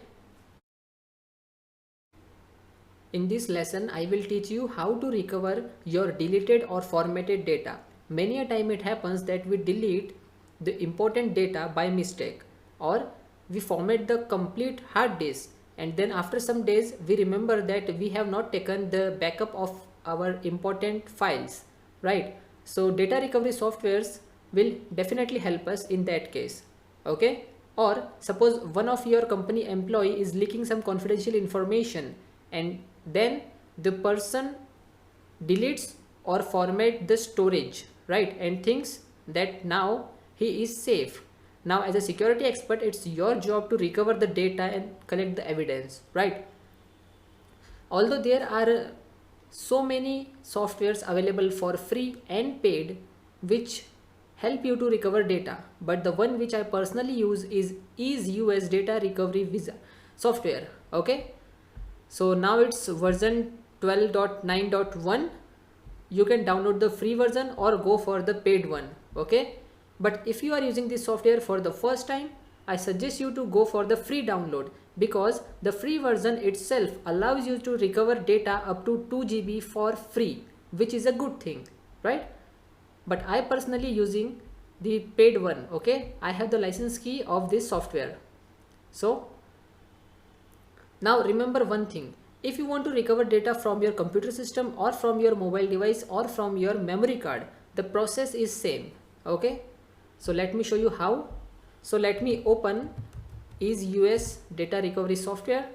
A: in this lesson I will teach you how to recover your deleted or formatted data. Many a time it happens that we delete the important data by mistake, or we format the complete hard disk, and then after some days we remember that we have not taken the backup of our important files, right? So data recovery softwares will definitely help us in that case. Okay, or suppose one of your company employee is leaking some confidential information, and then the person deletes or format the storage, right, and thinks that now he is safe. Now as a security expert, it's your job to recover the data and collect the evidence, right? Although there are so many softwares available for free and paid which help you to recover data, but the one which I personally use is EaseUS Data Recovery Visa software. Okay, so now it's version 12.9.1. you can download the free version or go for the paid one. Okay, but if you are using this software for the first time, I suggest you to go for the free download, because the free version itself allows you to recover data up to 2 GB for free, which is a good thing, right? But I personally using the paid one. Okay, I have the license key of this software. So now remember one thing, if you want to recover data from your computer system or from your mobile device or from your memory card, the process is same. Okay, so let me show you how. So let me open is US data recovery software.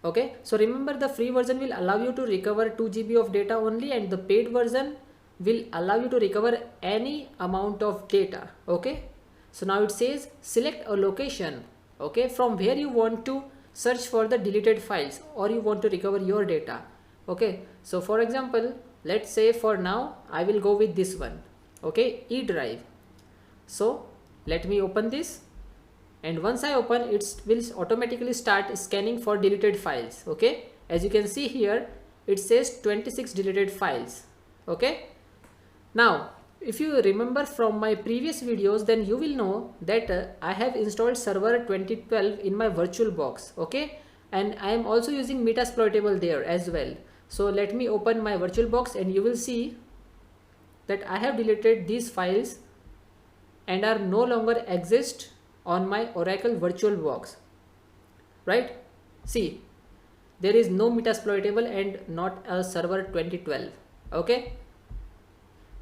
A: Okay, so remember, the free version will allow you to recover 2 GB of data only, and the paid version will allow you to recover any amount of data. Okay, so now it says select a location, okay, from where you want to search for the deleted files or you want to recover your data. Okay, so for example, let's say for now I will go with this one. Okay, E drive. So let me open this, and once I open, it will automatically start scanning for deleted files. Okay, as you can see here, it says 26 deleted files. Okay, now if you remember from my previous videos, then you will know that I have installed server 2012 in my virtual box. Okay, and I am also using Metasploitable there as well. So let me open my virtual box, and you will see that I have deleted these files and are no longer exist on my Oracle virtual box, right? See, there is no Metasploitable and not a server 2012. Okay,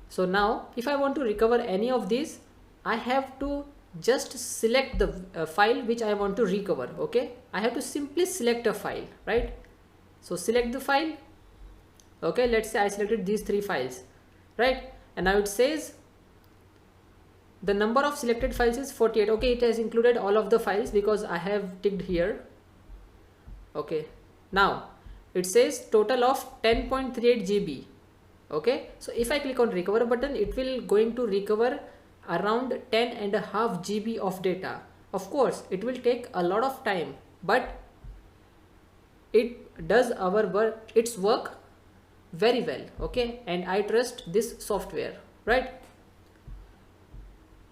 A: so now if I want to recover any of these, I have to just select the file which I want to recover. Okay, I have to simply select a file, right? So select the file. Okay, let's say I selected these 3 files, right? And now it says the number of selected files is 48. Okay, it has included all of the files because I have ticked here. Okay, now it says total of 10.38 GB. Okay, so if I click on recover button, it will going to recover around 10.5 GB of data. Of course, it will take a lot of time, but it does its work very well. Okay, and I trust this software, right?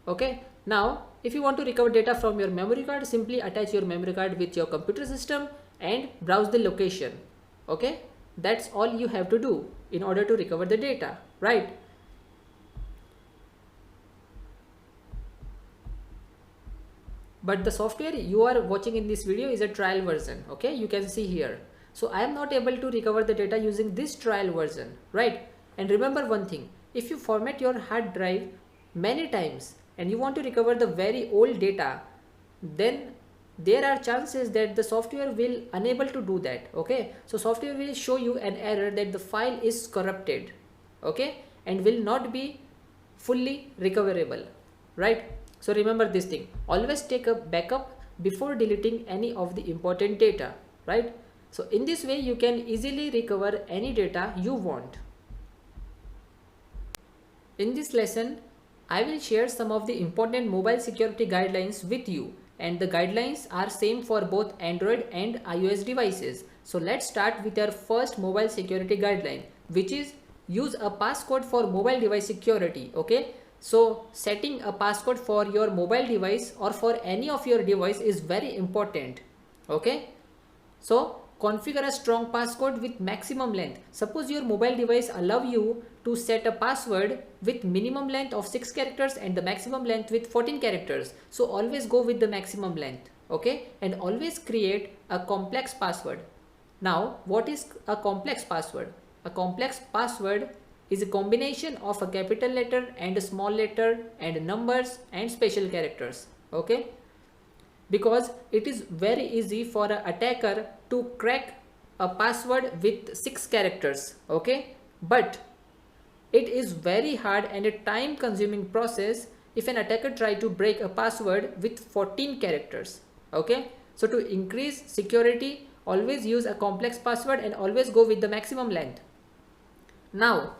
A: Okay, now if you want to recover data from your memory card, simply attach your memory card with your computer system and browse the location. Okay, that's all you have to do in order to recover the data, right? But the software you are watching in this video is a trial version. Okay, you can see here. So I am not able to recover the data using this trial version, right? And remember one thing, if you format your hard drive many times and you want to recover the very old data, then there are chances that the software will unable to do that. Okay, so software will show you an error that the file is corrupted, okay, and will not be fully recoverable, right? So remember this thing, always take a backup before deleting any of the important data, right? So in this way you can easily recover any data you want. In this lesson, I will share some of the important mobile security guidelines with you, and the guidelines are same for both Android and iOS devices. So let's start with our first mobile security guideline, which is use a passcode for mobile device security. Okay, so setting a passcode for your mobile device or for any of your device is very important. Okay, so configure a strong passcode with maximum length. Suppose your mobile device allow you to set a password with minimum length of 6 characters and the maximum length with 14 characters. So always go with the maximum length. Okay, and always create a complex password. Now, what is a complex password? A complex password is a combination of a capital letter and a small letter and numbers and special characters. Okay, because it is very easy for an attacker to crack a password with 6 characters. Okay, but it is very hard and a time consuming process if an attacker try to break a password with 14 characters. Okay, so to increase security, always use a complex password and always go with the maximum length. Now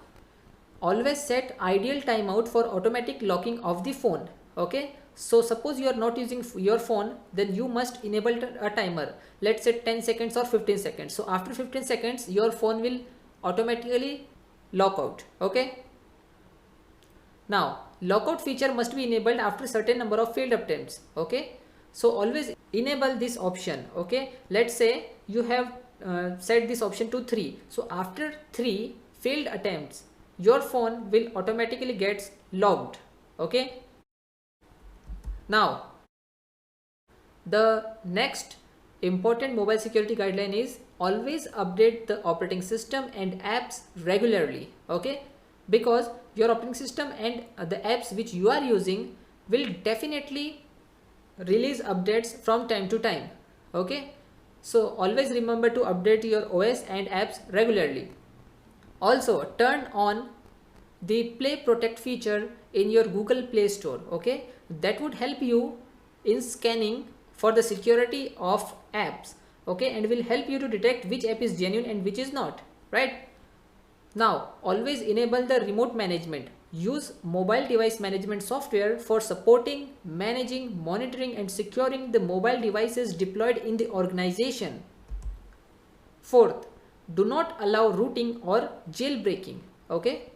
A: always set ideal timeout for automatic locking of the phone. Okay, so suppose you are not using your phone, then you must enable a timer. Let's say 10 seconds or 15 seconds. So after 15 seconds your phone will automatically lock out. Okay, now lockout feature must be enabled after certain number of failed attempts. Okay, so always enable this option. Okay, let's say you have set this option to 3. So after 3 failed attempts your phone will automatically get locked. Okay, now The next important mobile security guideline is always update the operating system and apps regularly. Okay, because your operating system and the apps which you are using will definitely release updates from time to time. Okay, so always remember to update your OS and apps regularly. Also turn on the Play Protect feature in your Google Play Store. Okay, that would help you in scanning for the security of apps. Okay, and will help you to detect which app is genuine and which is not, right? Now always enable the remote management. Use mobile device management software for supporting, managing, monitoring and securing the mobile devices deployed in the organization. Fourth, do not allow rooting or jailbreaking. Okay,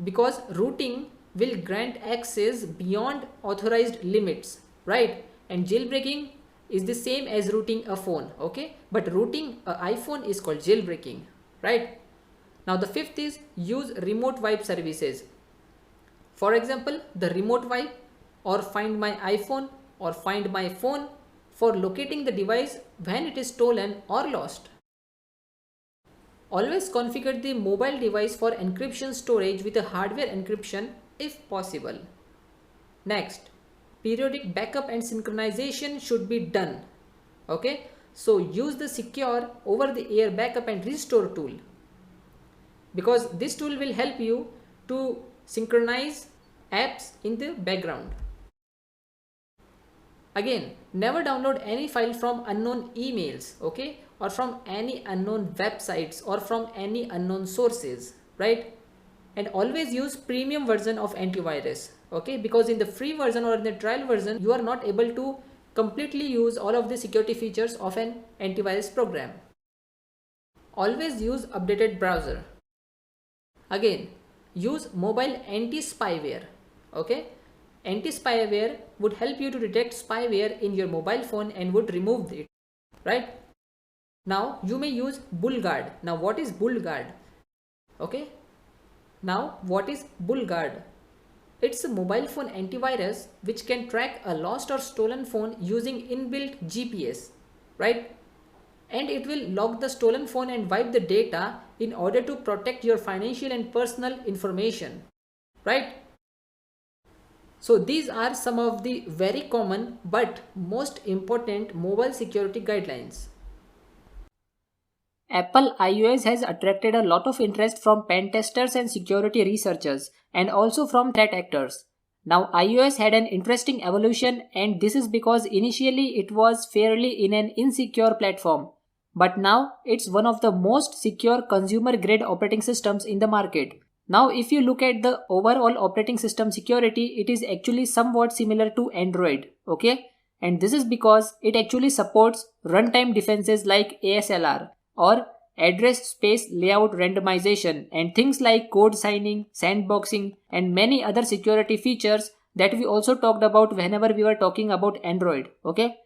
A: because rooting will grant access beyond authorized limits, right? And jailbreaking is the same as rooting a phone. Okay, but rooting an iPhone is called jailbreaking, right? Now the fifth is use remote wipe services. For example, the remote wipe or find my iPhone or find my phone for locating the device when it is stolen or lost. Always configure the mobile device for encryption storage with a hardware encryption if possible. Next, periodic backup and synchronization should be done. Okay, so use the secure over the air backup and restore tool, because this tool will help you to synchronize apps in the background. Again, never download any file from unknown emails, okay, or from any unknown websites or from any unknown sources, right? And always use premium version of antivirus, okay, because in the free version or in the trial version you are not able to completely use all of the security features of an antivirus program. Always use updated browser. Again, use mobile anti-spyware. Okay, anti-spyware would help you to detect spyware in your mobile phone and would remove it, right? Now you may use BullGuard. Now what is BullGuard? Okay, now what is BullGuard? It's a mobile phone antivirus which can track a lost or stolen phone using inbuilt GPS, right? And it will log the stolen phone and wipe the data in order to protect your financial and personal information, right? So these are some of the very common but most important mobile security guidelines. Apple iOS has attracted a lot of interest from pen testers and security researchers, and also from threat actors. Now iOS had an interesting evolution, and this is because initially it was fairly in an insecure platform. But now it's one of the most secure consumer grade operating systems in the market. Now if you look at the overall operating system security, it is actually somewhat similar to Android, okay? And this is because it actually supports runtime defenses like ASLR or address space layout randomization and things like code signing, sandboxing and many other security features that we also talked about whenever we were talking about Android, okay?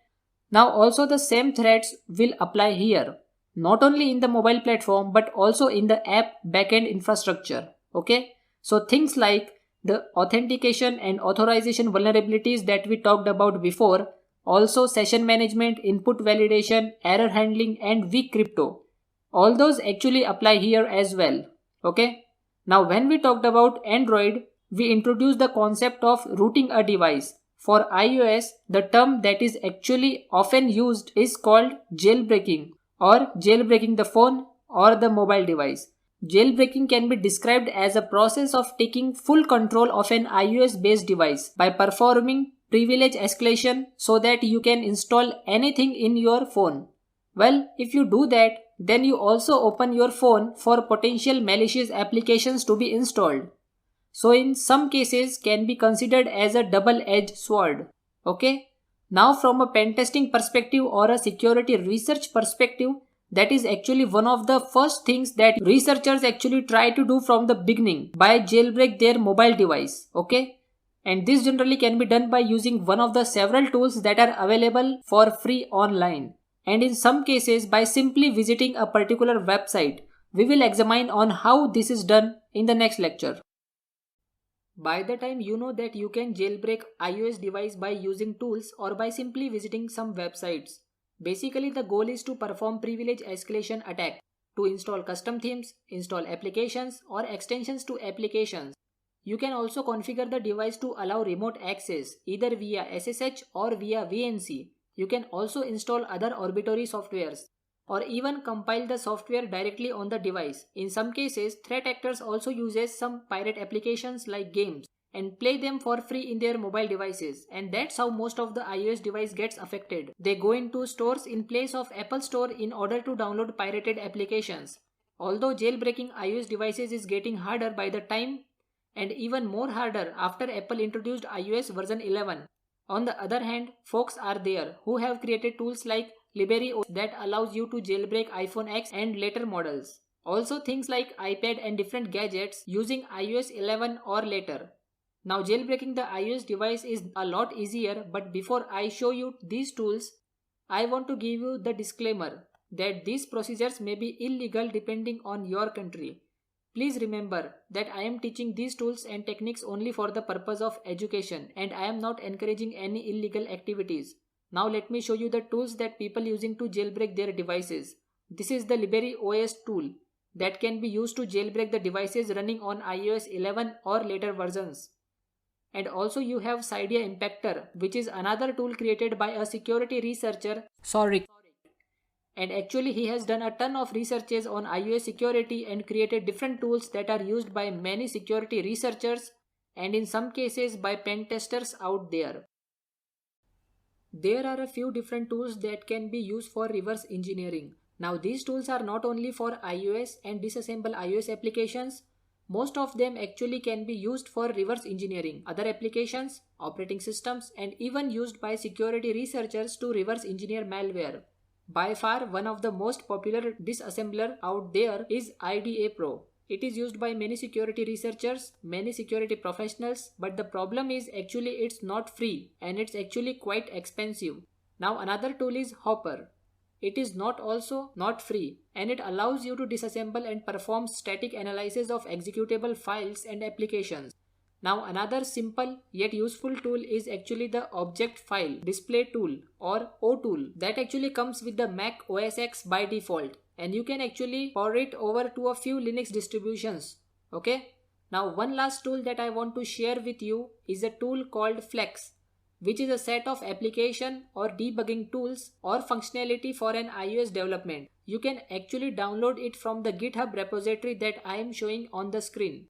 A: Now also the same threats will apply here, not only in the mobile platform but also in the app backend infrastructure, okay? So things like the authentication and authorization vulnerabilities that we talked about before, also session management, input validation, error handling and weak crypto. All those actually apply here as well, okay? Now when we talked about Android, we introduced the concept of rooting a device. For iOS, the term that is actually often used is called jailbreaking or jailbreaking the phone or the mobile device. Jailbreaking can be described as a process of taking full control of an iOS based device by performing privilege escalation so that you can install anything in your phone. Well, if you do that, then you also open your phone for potential malicious applications to be installed. So in some cases can be considered as a double-edged sword. Okay. Now from a pen testing perspective or a security research perspective, that is actually one of the first things that researchers actually try to do from the beginning by jailbreak their mobile device. Okay. And this generally can be done by using one of the several tools that are available for free online. And in some cases by simply visiting a particular website. We will examine on how this is done in the next lecture. By the time you know that you can jailbreak iOS device by using tools or by simply visiting some websites. Basically the goal is to perform privilege escalation attack, to install custom themes, install applications or extensions to applications. You can also configure the device to allow remote access either via SSH or via VNC. You can also install other arbitrary softwares or even compile the software directly on the device. In some cases, threat actors also uses some pirate applications like games and play them for free in their mobile devices, and that's how most of the iOS device gets affected. They go into stores in place of Apple Store in order to download pirated applications. Although jailbreaking iOS devices is getting harder by the time and even more harder after Apple introduced iOS version 11. On the other hand, folks are there who have created tools like LibreOS that allows you to jailbreak iPhone X and later models. Also things like iPad and different gadgets using iOS 11 or later. Now jailbreaking the iOS device is a lot easier, but before I show you these tools, I want to give you the disclaimer that these procedures may be illegal depending on your country. Please remember that I am teaching these tools and techniques only for the purpose of education, and I am not encouraging any illegal activities. Now let me show you the tools that people using to jailbreak their devices. This is the LibreOS tool that can be used to jailbreak the devices running on iOS 11 or later versions. And also you have Cydia Impactor, which is another tool created by a security researcher, Sorry. And actually he has done a ton of researches on iOS security and created different tools that are used by many security researchers and in some cases by pen testers out there. There are a few different tools that can be used for reverse engineering. Now these tools are not only for iOS and disassemble iOS applications. Most of them actually can be used for reverse engineering other applications, operating systems, and even used by security researchers to reverse engineer malware. By far, one of the most popular disassembler out there is CyberPro. It is used by many security researchers, many security professionals, but the problem is actually it's not free and it's actually quite expensive. Now another tool is Hopper. It is not free and it allows you to disassemble and perform static analysis of executable files and applications. Now another simple yet useful tool is actually the Object File Display Tool or O tool that actually comes with the Mac OS X by default, and you can actually port it over to a few Linux distributions. Okay. Now one last tool that I want to share with you is a tool called Flex, which is a set of application or debugging tools or functionality for an iOS development. You can actually download it from the GitHub repository that I am showing on the screen.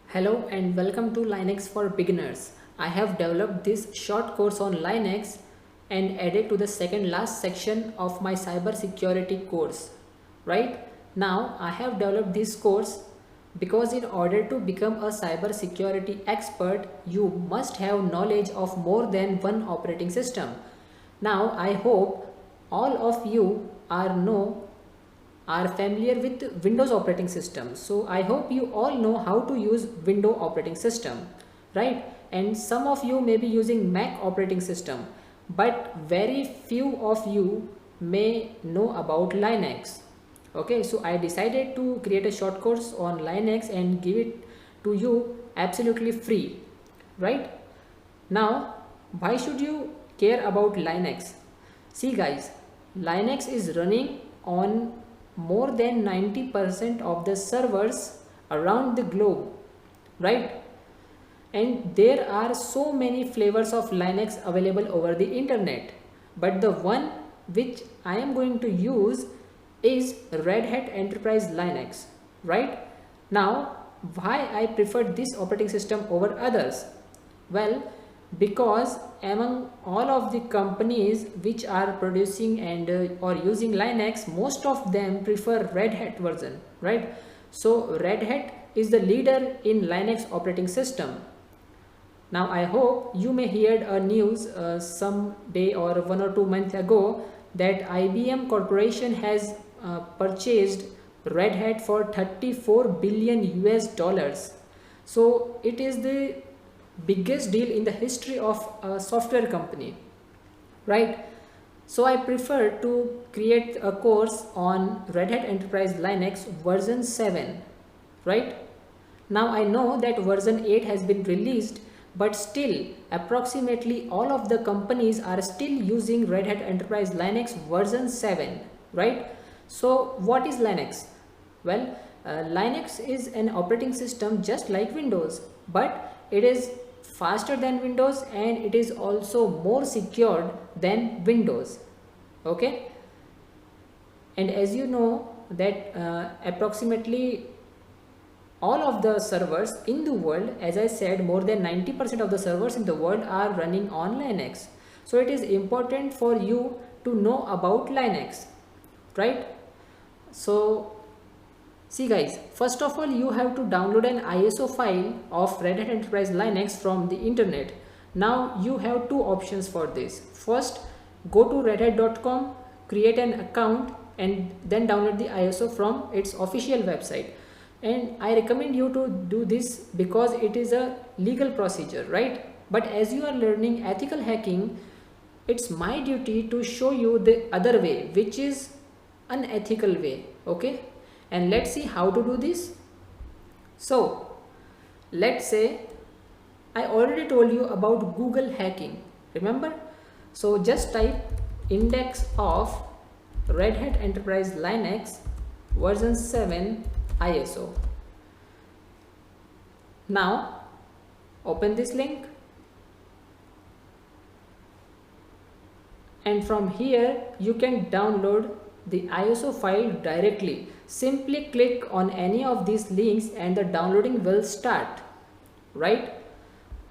A: Hello and welcome to Linux for Beginners. I have developed this short course on Linux and added to the second last section of my cybersecurity course. Right now I have developed this course because in order to become a cybersecurity expert, you must have knowledge of more than one operating system. Now I hope all of you are familiar with Windows operating system. So I hope you all know how to use Windows operating system, right? And some of you may be using Mac operating system, but very few of you may know about Linux. Okay, so I decided to create a short course on Linux and give it to you absolutely free, right? Now, why should you care about Linux? See guys, Linux is running on more than 90% of the servers around the globe, right? And there are so many flavors of Linux available over the internet, but the one which I am going to use is Red Hat Enterprise Linux, right? Now why I prefer this operating system over others? Well, because among all of the companies which are producing and or using Linux, most of them prefer Red Hat version, right? So Red Hat is the leader in Linux operating system. Now I hope you may heard a news some day or 1 or 2 months ago that IBM Corporation has purchased Red Hat for 34 billion US dollars. So it is the biggest deal in the history of a software company, right? So I prefer to create a course on Red Hat Enterprise Linux version 7, right? Now I know that version 8 has been released, but still approximately all of the companies are still using Red Hat Enterprise Linux version 7, right? So what is Linux? Well, Linux is an operating system just like Windows, but it is faster than Windows and it is also more secured than Windows. Okay, and as you know that approximately all of the servers in the world, as I said, more than 90% of the servers in the world are running on Linux. So it is important for you to know about Linux, right? So see guys, first of all you have to download an ISO file of Red Hat Enterprise Linux from the internet. Now you have two options for this. First, go to redhat.com, create an account and then download the ISO from its official website. And I recommend you to do this because it is a legal procedure, right? But as you are learning ethical hacking, it's my duty to show you the other way, which is unethical way. Okay, and let's see how to do this. So let's say I already told you about Google hacking, remember? So just type index of Red Hat Enterprise Linux version 7 ISO. Now open this link and from here you can download the ISO file directly. Simply click on any of these links and the downloading will start, right?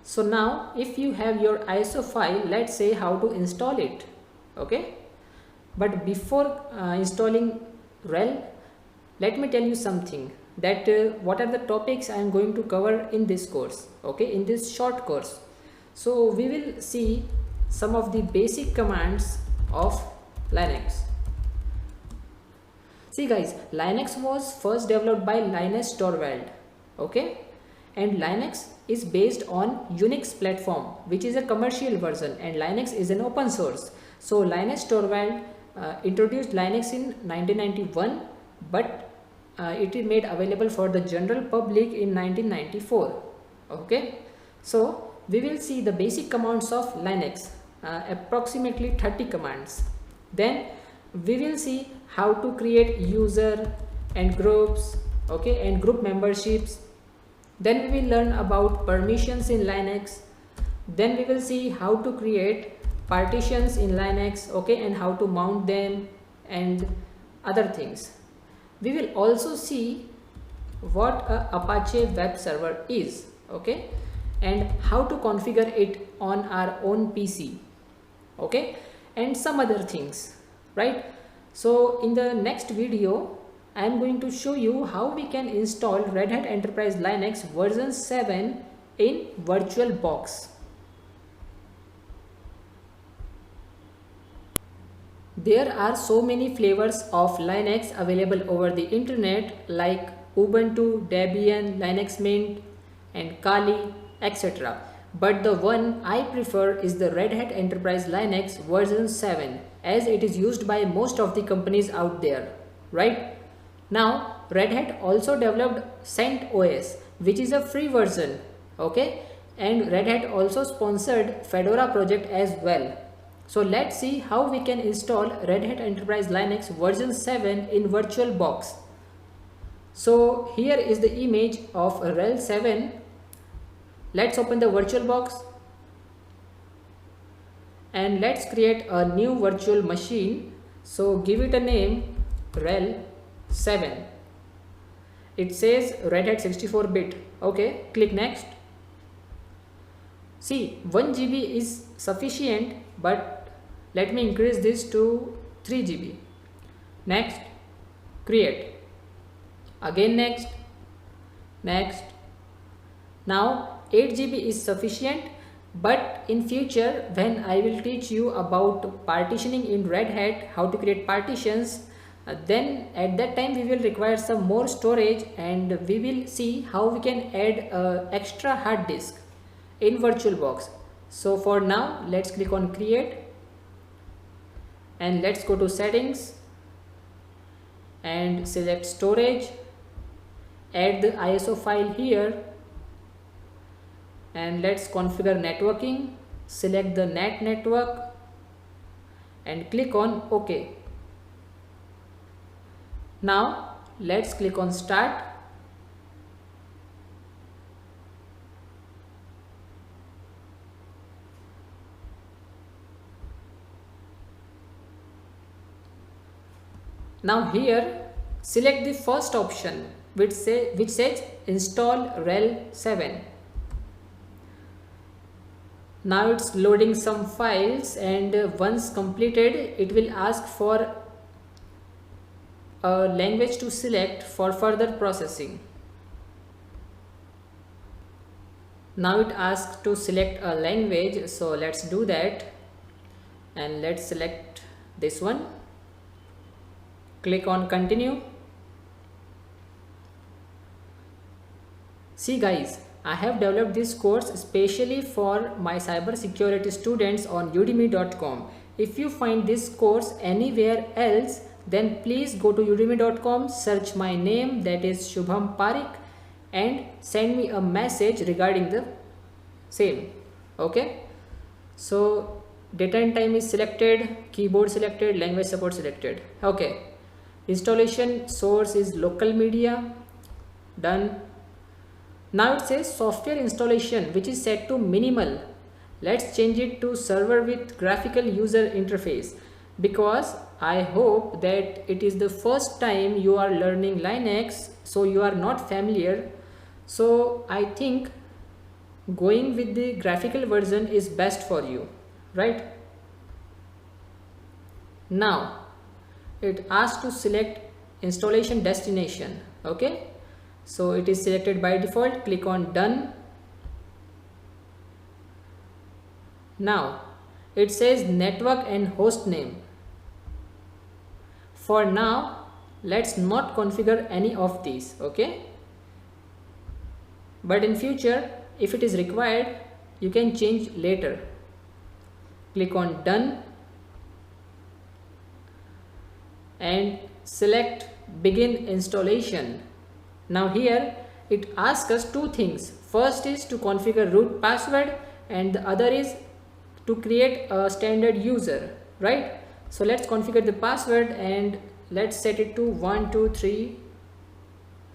A: So now if you have your ISO file, let's say how to install it. Okay, but before installing RHEL, let me tell you something that what are the topics I am going to cover in this course, okay, in this short course. So we will see some of the basic commands of Linux. See guys, Linux was first developed by Linus Torvald, okay, and Linux is based on Unix platform, which is a commercial version, and Linux is an open source. So Linus Torvald introduced Linux in 1991, but it is made available for the general public in 1994. Okay, so we will see the basic commands of Linux, approximately 30 commands. Then we will see how to create user and groups, okay, and group memberships. Then we will learn about permissions in Linux. Then we will see how to create partitions in Linux, okay, and how to mount them and other things. We will also see what a Apache web server is, okay, and how to configure it on our own PC, okay, and some other things, right? So in the next video I am going to show you how we can install Red Hat Enterprise Linux version 7 in VirtualBox. There are so many flavors of Linux available over the internet like Ubuntu, Debian, Linux Mint and Kali, etc. But the one I prefer is the Red Hat Enterprise Linux version 7, as it is used by most of the companies out there, right? Now Red Hat also developed CentOS, which is a free version, okay, and Red Hat also sponsored Fedora project as well. So let's see how we can install Red Hat Enterprise Linux version 7 in VirtualBox. So here is the image of RHEL 7. Let's open the VirtualBox and let's create a new virtual machine. So give it a name RHEL 7. It says Red Hat 64-bit. Okay, click next. See, 1 GB is sufficient, but let me increase this to 3 GB. Next, create. Again next, next. Now 8 GB is sufficient, but in future when I will teach you about partitioning in Red Hat, how to create partitions, then at that time we will require some more storage and we will see how we can add extra hard disk in VirtualBox. So for now let's click on create and let's go to settings and select storage add the ISO file here, and let's configure networking. Select the NAT network and click on OK. Now let's click on start. Now here select the first option which says install rel 7. Now it's loading some files, and once completed it will ask for a language to select for further processing. Now it asks to select a language, so let's do that, and let's select this one. Click on continue. See guys, I have developed this course especially for my cybersecurity students on udemy.com. If you find this course anywhere else, then please go to udemy.com, search my name, that is Shubham Parik, and send me a message regarding the same. Okay, so data and time is selected, keyboard selected, language support selected. Okay, installation source is local media, done. Now it says software installation, which is set to minimal. Let's change it to server with graphical user interface, because I hope that it is the first time you are learning Linux, so you are not familiar. So I think going with the graphical version is best for you, right? Now it asks to select installation destination. Okay, so it is selected by default. Click on done. Now it says network and host name. For now let's not configure any of these, okay, but in future if it is required you can change later. Click on done and select begin installation. Now here it asks us two things. First is to configure root password, and the other is to create a standard user, right? So let's configure the password and let's set it to 123.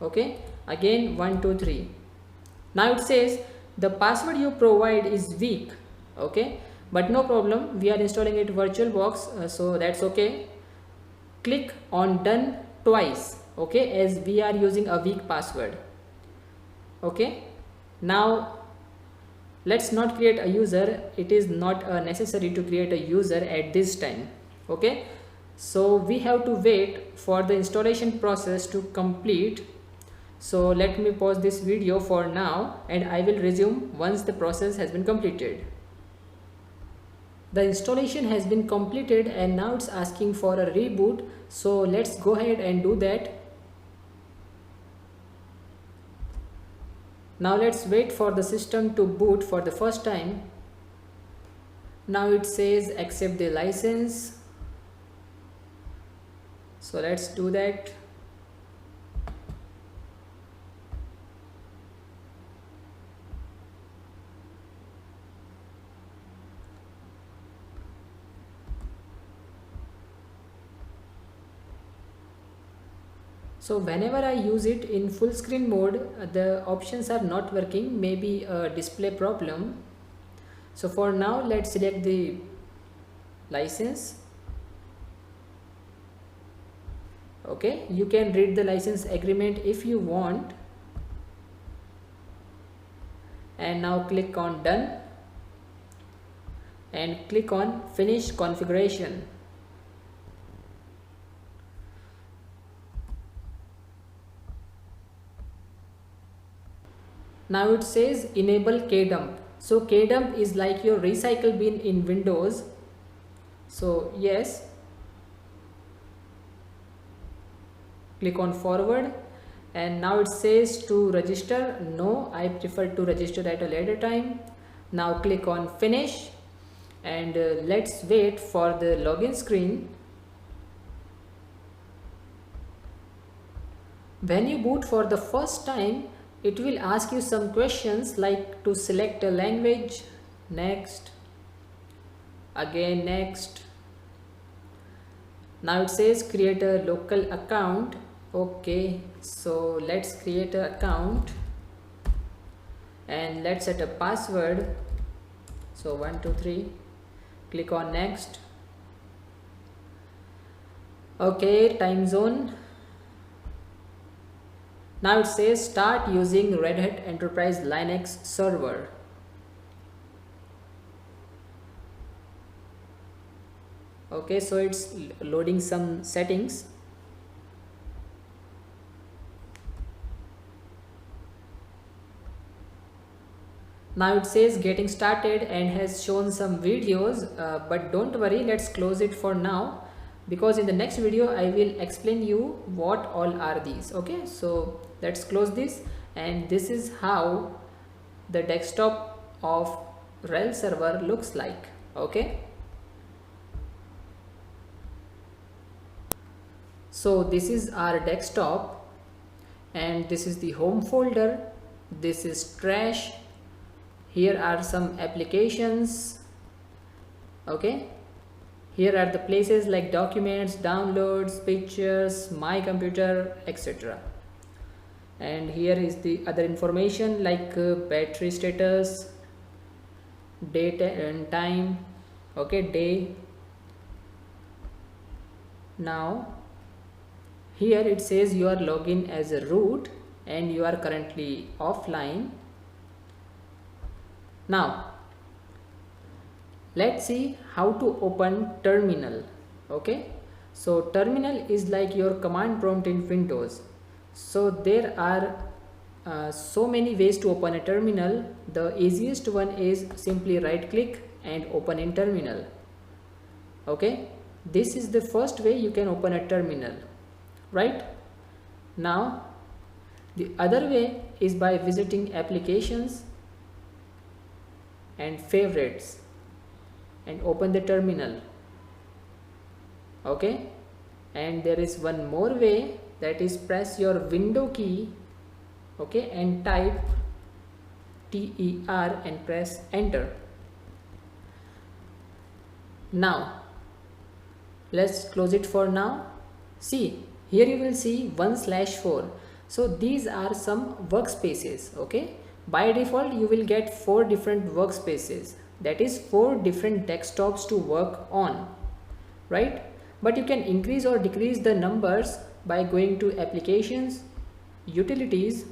A: Okay, again 123. Now it says the password you provide is weak. Okay, but no problem, we are installing it VirtualBox, so that's okay. Click on done twice, okay, as we are using a weak password. Okay, now let's not create a user. It is not necessary to create a user at this time. Okay, so we have to wait for the installation process to complete. So let me pause this video for now and I will resume once the process has been completed. The installation has been completed and now it's asking for a reboot, so let's go ahead and do that. Now let's wait for the system to boot for the first time. Now it says accept the license, so let's do that. So whenever I use it in full screen mode, the options are not working, maybe a display problem. So for now let's select the license. Okay, you can read the license agreement if you want, and now click on done and click on finish configuration. Now it says enable kdump. So kdump is like your recycle bin in Windows. So yes, click on forward, and now it says to register. No, I prefer to register at a later time. Now click on finish and let's wait for the login screen. When you boot for the first time, it will ask you some questions like to select a language, next, again next. Now it says create a local account. Okay, so let's create an account and let's set a password. So 123, click on next. Okay, time zone. Now it says start using Red Hat Enterprise Linux server. Okay, so it's loading some settings. Now it says getting started and has shown some videos, but don't worry, let's close it for now, because in the next video I will explain you what all are these. Okay, so let's close this, and this is how the desktop of RHEL server looks like. Okay, so this is our desktop and this is the home folder, this is trash, here are some applications. Okay, here are the places like documents, downloads, pictures, my computer, etc. And here is the other information like battery status, date and time. Okay, day. Now here it says you are logged in as a root and you are currently offline. Now let's see how to open terminal. Okay, so terminal is like your command prompt in Windows. So there are so many ways to open a terminal. The easiest one is simply right click and open in terminal. Okay, this is the first way you can open a terminal, right? Now the other way is by visiting applications and favorites and open the terminal. Okay, and there is one more way, that is press your window key, okay, and type TER and press enter. Now let's close it for now. See, here you will see 1/4. So these are some workspaces. Okay, by default you will get 4 different workspaces, that is 4 different desktops to work on, right? But you can increase or decrease the numbers by going to applications, utilities,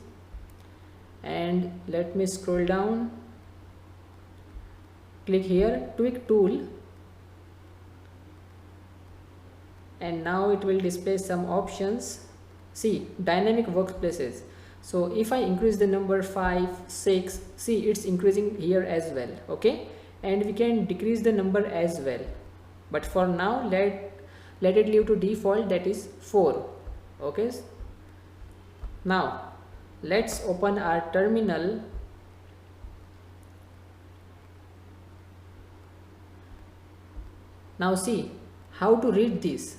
A: and let me scroll down, click here tweak tool, and now it will display some options. See, dynamic workplaces. So if I increase the number 5, 6, see it's increasing here as well. Okay, and we can decrease the number as well, but for now let it leave to default, that is 4. Okay, now let's open our terminal. Now see how to read this.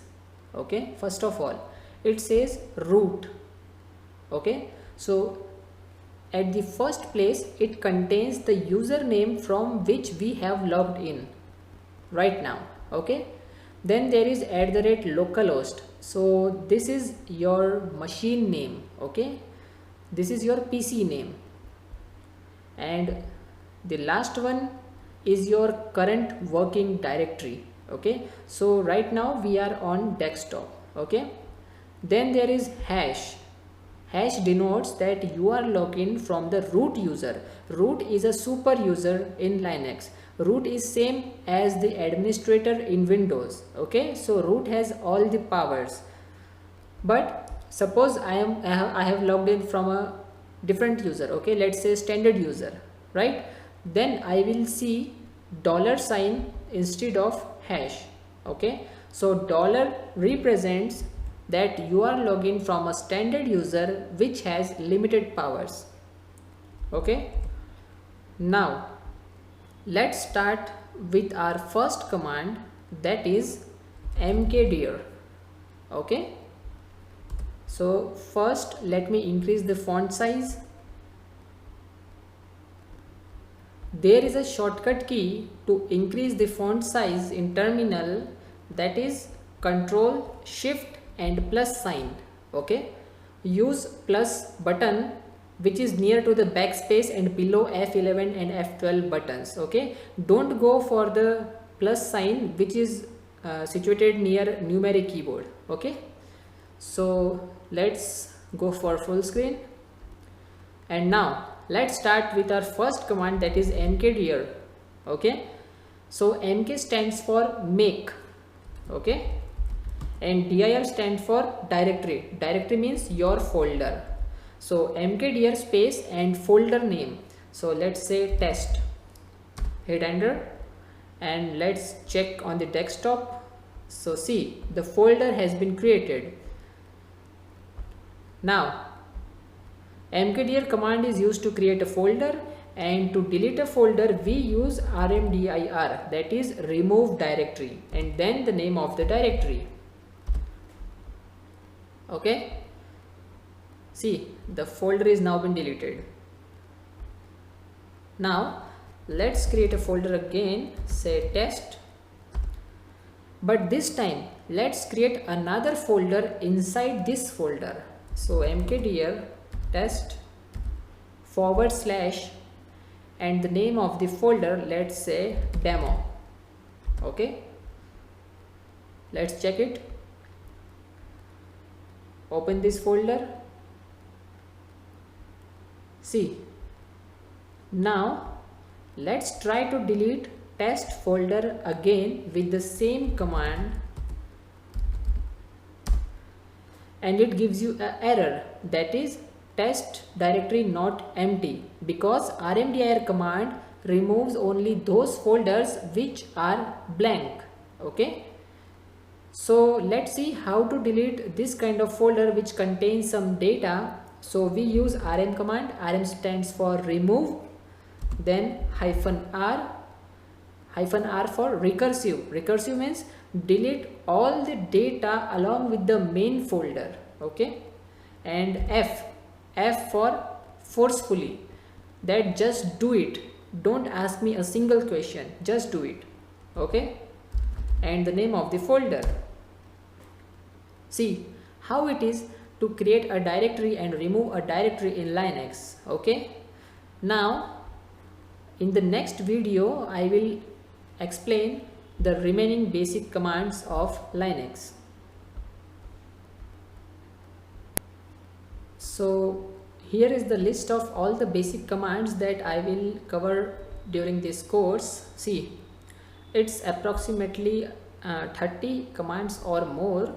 A: Okay, first of all it says root. Okay, so at the first place it contains the username from which we have logged in right now. Okay, then there is @localhost. So this is your machine name. Okay, this is your PC name, and the last one is your current working directory. Okay, so right now we are on desktop. Okay, then there is hash. Hash denotes that you are logged in from the root user. Root is a super user in Linux. Root is same as the administrator in Windows. Okay, so root has all the powers. But suppose I have logged in from a different user. Okay, let's say standard user, right? Then I will see $sign instead of hash. Okay, so dollar represents that you are logged in from a standard user which has limited powers. Okay, now let's start with our first command, that is mkdir. Okay, So first let me increase the font size. There is a shortcut key to increase the font size in terminal, that is Control Shift and plus sign. Okay, use plus button which is near to the backspace and below F11 and F12 buttons. Okay, don't go for the plus sign which is situated near numeric keyboard. Okay, so let's go for full screen. And now let's start with our first command, that is mkdir. Okay, so mk stands for make. Okay, and dir stands for directory. Directory means your folder. So mkdir space and folder name. So let's say test. Hit enter and let's check on the desktop. So see, the folder has been created. Now mkdir command is used to create a folder, and to delete a folder we use rmdir, that is remove directory, and then the name of the directory. Okay, see, the folder is now been deleted. Now let's create a folder again, say test, but this time let's create another folder inside this folder. So mkdir test / and the name of the folder, let's say demo. Okay, let's check it. Open this folder. See, now let's try to delete test folder again with the same command, and it gives you an error, that is test directory not empty, because rmdir command removes only those folders which are blank. Okay, so let's see how to delete this kind of folder which contains some data. So we use rm command. Rm stands for remove, then -r for recursive. Recursive means delete all the data along with the main folder. Okay, and F for forcefully, that just do it, don't ask me a single question, just do it. Okay, and the name of the folder. See how it is to create a directory and remove a directory in Linux. Okay, now in the next video I will explain the remaining basic commands of Linux. So here is the list of all the basic commands that I will cover during this course. See, it's approximately 30 commands or more.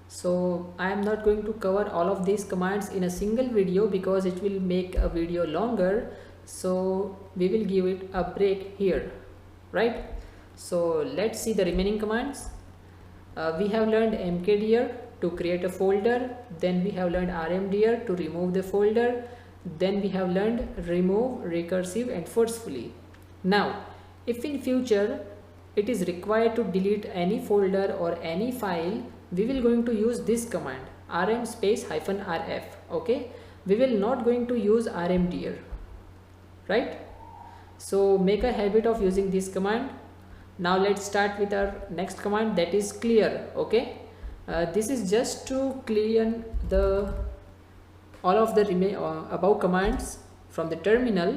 A: So I am not going to cover all of these commands in a single video because it will make a video longer. So we will give it a break here, right? So let's see the remaining commands. We have learned mkdir to create a folder, then we have learned rmdir to remove the folder, then we have learned remove, recursive and forcefully. Now if in future it is required to delete any folder or any file, we will going to use this command, rm space -rf. Okay, we will not going to use rmdir, right? So make a habit of using this command. Now let's start with our next command, that is clear. Okay, this is just to clear the all of the above commands from the terminal.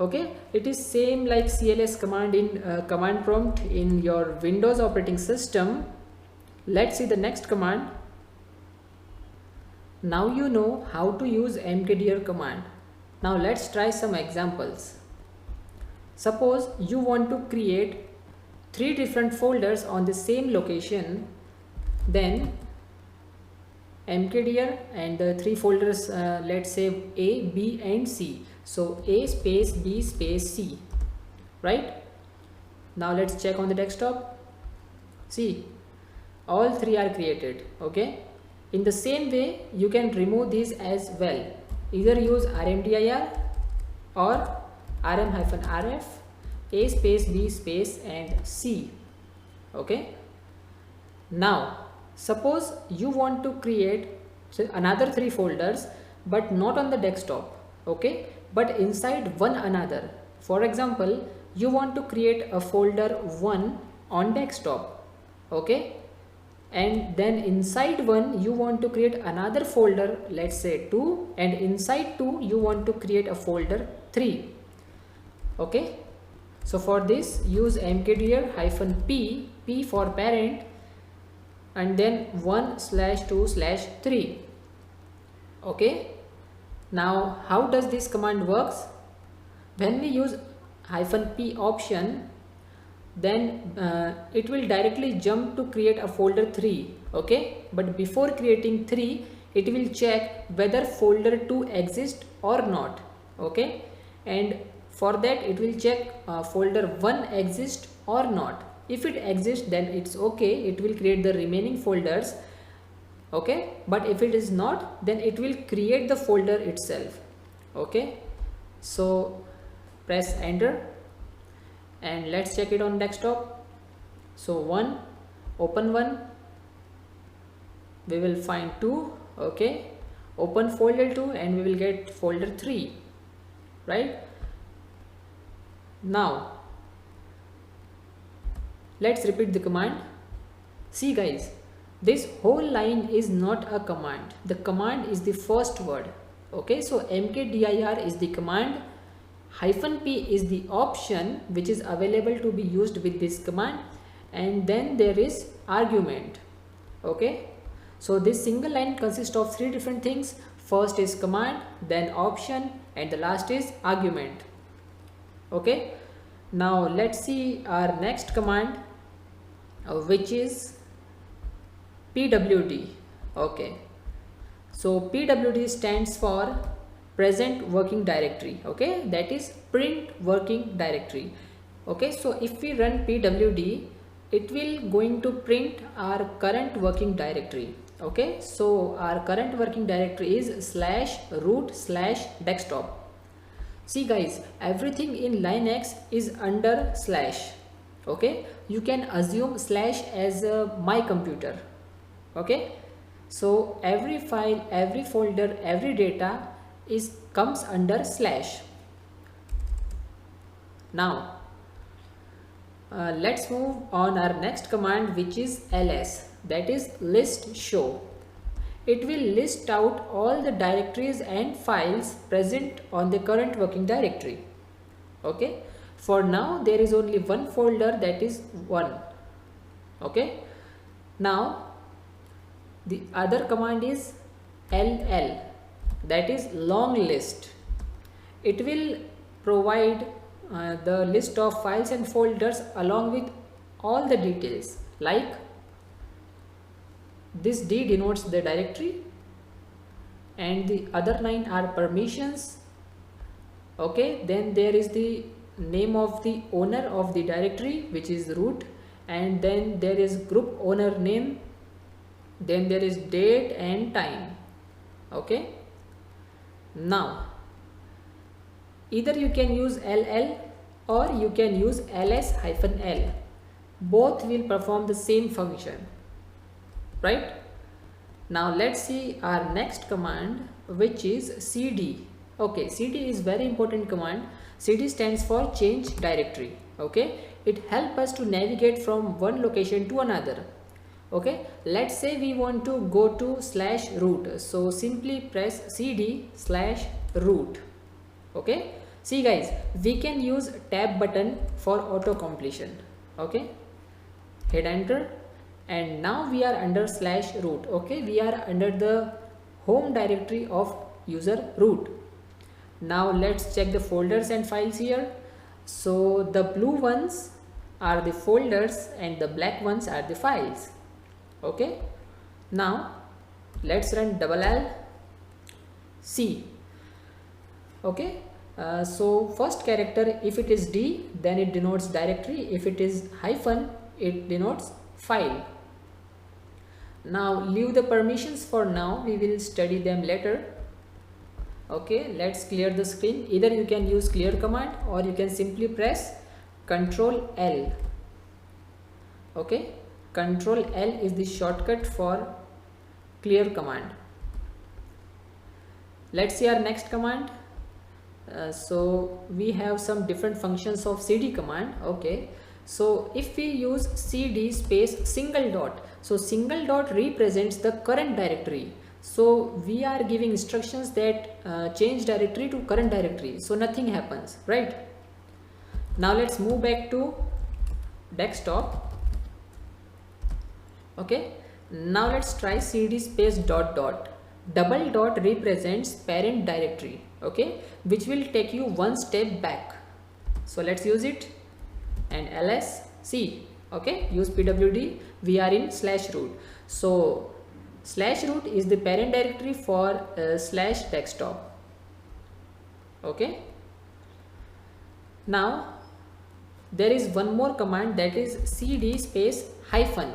A: Okay, it is same like cls command in command prompt in your Windows operating system. Let's see the next command. Now you know how to use mkdir command. Now let's try some examples. Suppose you want to create 3 different folders on the same location, then mkdir and the 3 folders, let's say A, B and C. So A space B space C, right? Now let's check on the desktop. See, all 3 are created. Okay, in the same way you can remove these as well. Either use rmdir or rm-rf, A space B space and C. Okay, now suppose you want to create another 3 folders but not on the desktop, okay, but inside one another. For example, you want to create a folder 1 on desktop, okay, and then inside 1 you want to create another folder, let's say 2, and inside 2 you want to create a folder 3, okay. So for this, use mkdir-p, p for parent, and then 1/2/3, okay. Now how does this command works? When we use -p option, then it will directly jump to create a folder 3, okay, but before creating 3 it will check whether folder 2 exists or not, okay, and for that it will check folder 1 exists or not. If it exists, then it's okay, it will create the remaining folders, okay, but if it is not, then it will create the folder itself, okay. So press enter and let's check it on desktop. So 1, open 1, we will find 2, okay, open folder 2 and we will get folder 3, right. Now let's repeat the command. See guys, this whole line is not a command, the command is the first word, okay. So mkdir is the command, -p is the option which is available to be used with this command, and then there is argument, okay. So this single line consists of 3 different things. First is command, then option, and the last is argument, okay. Now let's see our next command, which is pwd, okay. So pwd stands for present working directory, okay, that is print working directory, okay. So if we run pwd, it will going to print our current working directory, okay. So our current working directory is /root/desktop. See guys, everything in Linux is under slash, okay. You can assume slash as my computer, okay. So every file, every folder, every data comes under slash. Now let's move on our next command, which is ls, that is list show. It will list out all the directories and files present on the current working directory, okay. For now there is only one folder, that is 1, okay. Now the other command is ll, that is long list. It will provide the list of files and folders along with all the details, like this D denotes the directory and the other 9 are permissions, okay. Then there is the name of the owner of the directory, which is root, and then there is group owner name, then there is date and time, okay. Now either you can use ll or you can use ls-l, both will perform the same function, right. Now let's see our next command, which is cd, okay. Cd is very important command. Cd stands for change directory, okay. It helps us to navigate from one location to another, okay. Let's say we want to go to /root, so simply press cd/root, okay. See guys, we can use tab button for auto completion, okay. Hit enter and now we are under /root, okay. We are under the home directory of user root. Now let's check the folders and files here. So the blue ones are the folders and the black ones are the files, okay. Now let's run ll c, okay. So first character, if it is D, then it denotes directory. If it is hyphen, it denotes file. Now leave the permissions for now, we will study them later, okay. Let's clear the screen. Either you can use clear command or you can simply press Ctrl L, okay. Control L is the shortcut for clear command. Let's see our next command. So we have some different functions of cd command. Okay, so if we use cd space single dot, so single dot represents the current directory. So we are giving instructions that change directory to current directory, so nothing happens, right? Now let's move back to desktop. Okay, now let's try cd space dot dot. Double dot represents parent directory, okay, which will take you one step back. So let's use it, and ls c, okay, use pwd. We are in /root, so /root is the parent directory for /desktop. Okay, now there is one more command, that is cd space hyphen.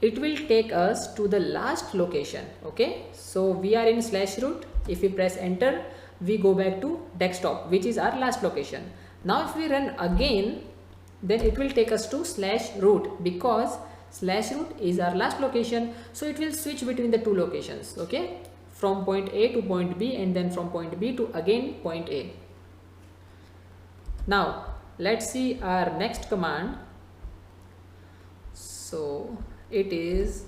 A: It will take us to the last location. Okay, so we are in /root. If we press enter, we go back to desktop, which is our last location. Now if we run again, then it will take us to /root, because /root is our last location, so it will switch between the two locations, okay, from point A to point B, and then from point B to again point A. Now let's see our next command. So it is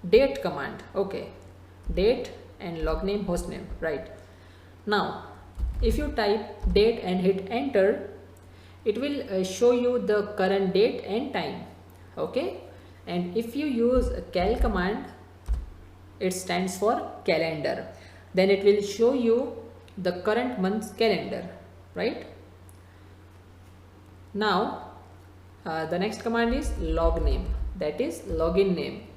A: date command. Okay, date and log name, host name, right? Now if you type date and hit enter, it will show you the current date and time. Okay, and if you use cal command, it stands for calendar, then it will show you the current month's calendar, right? Now the next command is log name, that is login name.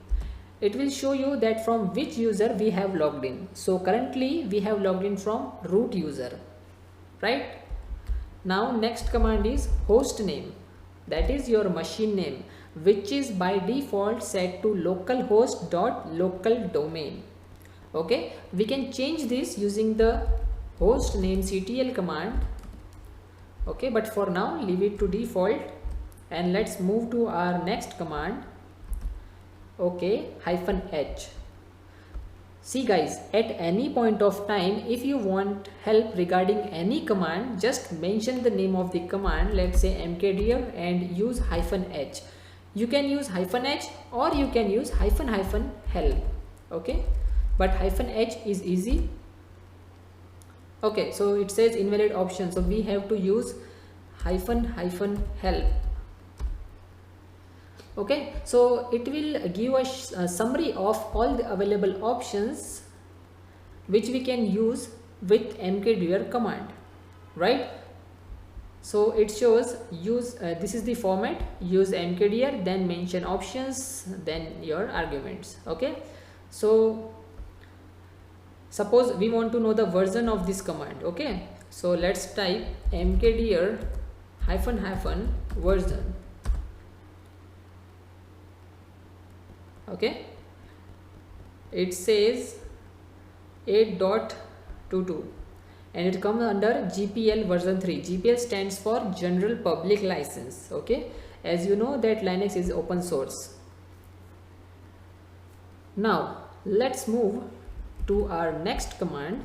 A: It will show you that from which user we have logged in. So currently we have logged in from root user, right? Now next command is host name, that is your machine name, which is by default set to localhost.local domain. Okay, we can change this using the host name ctl command. Okay, but for now leave it to default, and let's move to our next command. Okay, -h. See guys, at any point of time, if you want help regarding any command, just mention the name of the command, let's say mkdir, and use -h. You can use -h or you can use --help. Okay, but -h is easy. Okay, so it says invalid option, so we have to use -help. Okay, so it will give us a summary of all the available options which we can use with mkdir command, right? So it shows use this is the format, use mkdir, then mention options, then your arguments. Okay, so suppose we want to know the version of this command. Okay, so let's type mkdir -version. Okay, it says 8.22 and it comes under GPL version 3. GPL stands for General Public License. Okay, as you know that Linux is open source. Now let's move to our next command.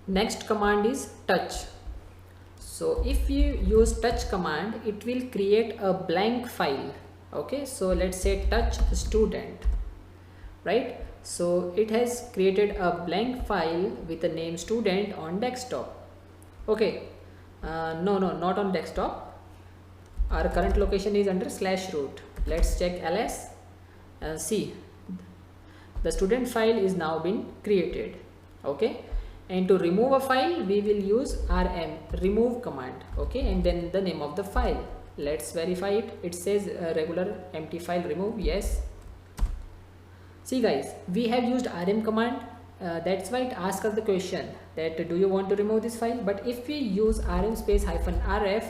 A: Next command is touch. So if you use touch command, it will create a blank file. Okay, so let's say touch student, right? So it has created a blank file with the name student on desktop. Okay, no, not on desktop. Our current location is under /root. Let's check ls. See, the student file is now been created. Okay, and to remove a file, we will use rm remove command. Okay, and then the name of the file. Let's verify it. It says regular empty file remove. Yes. See guys, we have used rm command. That's why it asks us the question that do you want to remove this file. But if we use rm space -rf,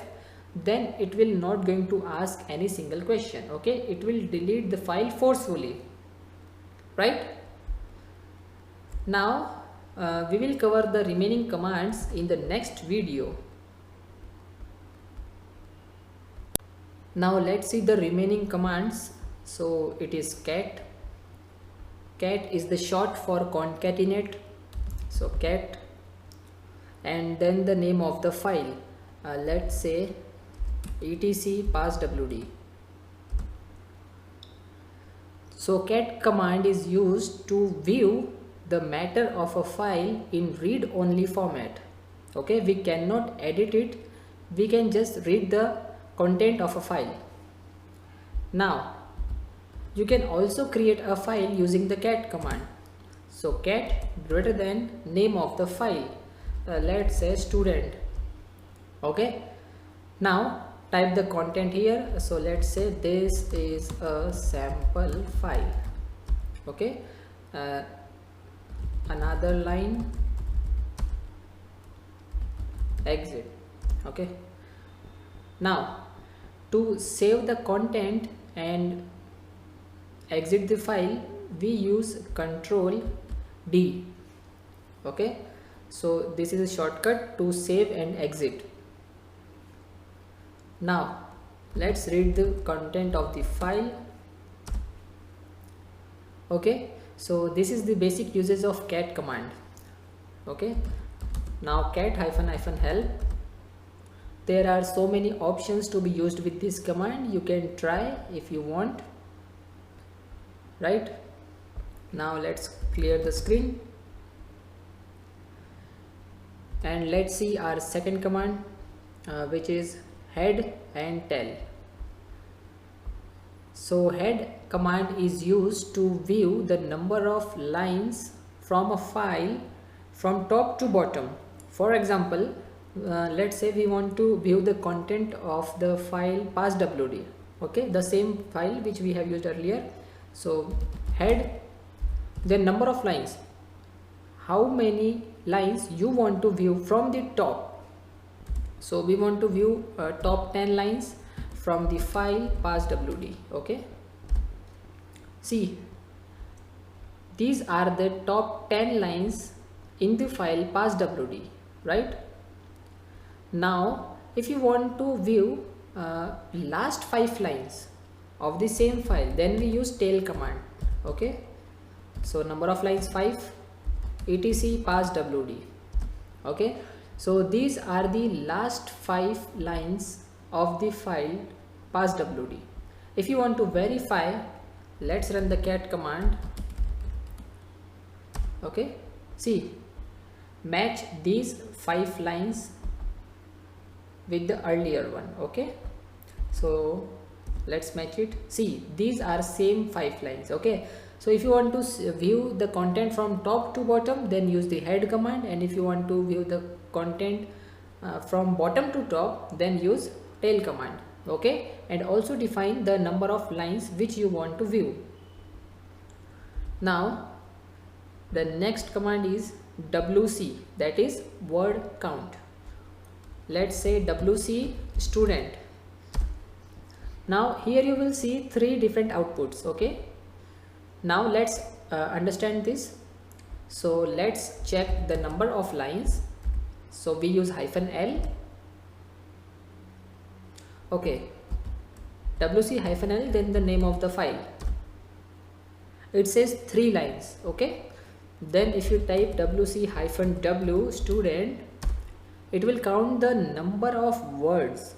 A: then it will not going to ask any single question. Okay, it will delete the file forcefully, right? Now we will cover the remaining commands in the next video. Now let's see the remaining commands. So it is cat. Cat is the short for concatenate. So cat, and then the name of the file. Let's say etc passwd. So cat command is used to view the matter of a file in read only format. Okay, we cannot edit it, we can just read the content of a file. Now you can also create a file using the cat command. So cat greater than name of the file, let's say student. Okay, now type the content here. So let's say this is a sample file. Okay, another line, exit. Okay, now to save the content and exit the file, we use Control D. Okay, so this is a shortcut to save and exit. Now let's read the content of the file. Okay, so this is the basic uses of cat command. Okay, now cat --help. There are so many options to be used with this command. You can try if you want. Right, now let's clear the screen and let's see our second command, which is head and tail. So head command is used to view the number of lines from a file from top to bottom. For example, let's say we want to view the content of the file passwd. Okay, the same file which we have used earlier. So head, the number of lines, how many lines you want to view from the top. So we want to view top 10 lines from the file passwd. Okay, see, these are the top 10 lines in the file passwd, right? Now if you want to view last 5 lines of the same file, then we use tail command. Okay, so number of lines 5, etc passwd. Okay, so these are the last 5 lines of the file passwd. If you want to verify, let's run the cat command. Okay, see, match these 5 lines with the earlier one. Okay, so let's match it. See, these are same 5 lines. Okay, so if you want to view the content from top to bottom, then use the head command, and if you want to view the content from bottom to top, then use tail command. Okay, and also define the number of lines which you want to view. Now the next command is wc, that is word count. Let's say wc student. Now here you will see 3 different outputs. Okay, now let's understand this. So let's check the number of lines. So we use -l. Okay, wc -l, then the name of the file. It says 3 lines. Okay, then if you type wc-w student, it will count the number of words.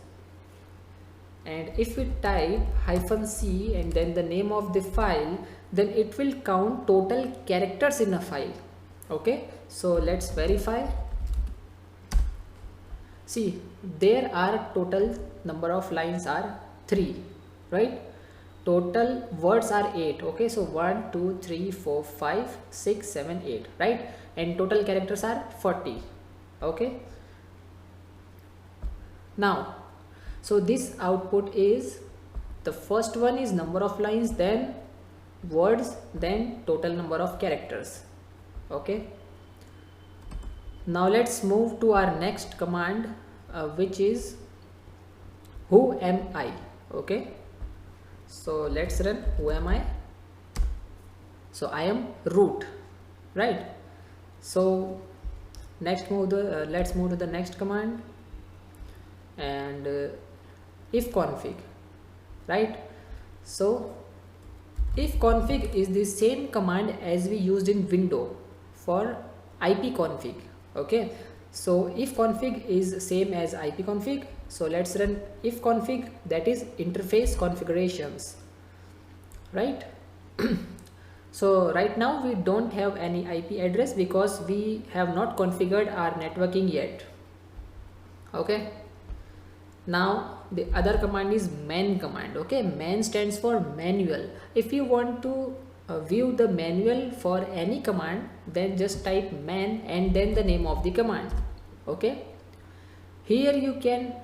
A: And if we type -c and then the name of the file, then it will count total characters in a file. Okay, so let's verify. See, there are total number of lines are 3, right? Total words are 8. Okay, so 1 2 3 4 5 6 7 8, right? And total characters are 40. Okay, now so this output is, the first one is number of lines, then words, then total number of characters. Okay, now let's move to our next command, which is who am I. Okay, so let's run who am I. So I am root, right? So next let's move to the next command, and if config. right? So if config is the same command as we used in window for ipconfig. Okay, so if config is same as ipconfig, so let's run if config, that is interface configurations, right? So right now we don't have any IP address because we have not configured our networking yet. Okay, now the other command is man command. Okay, man stands for manual. If you want to view the manual for any command, then just type man and then the name of the command. Okay, here you can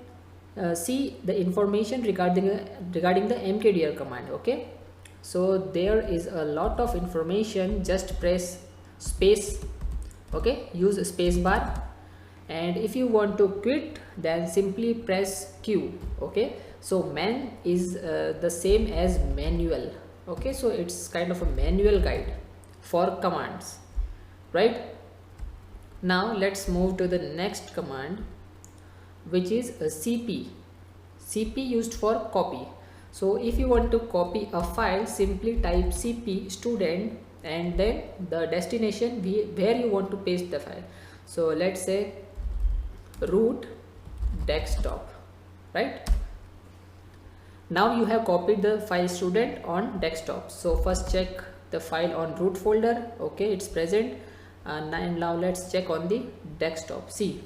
A: see the information regarding the mkdir command. Okay, so there is a lot of information. Just press space. Okay, use space bar, and if you want to quit, then simply press q. Okay, so man is the same as manual. Okay, so it's kind of a manual guide for commands, right? Now let's move to the next command, which is a cp used for copy. So if you want to copy a file, simply type cp student and then the destination where you want to paste the file. So let's say root desktop, right? Now you have copied the file student on desktop. So first check the file on root folder. Okay, it's present. And now let's check on the desktop. See.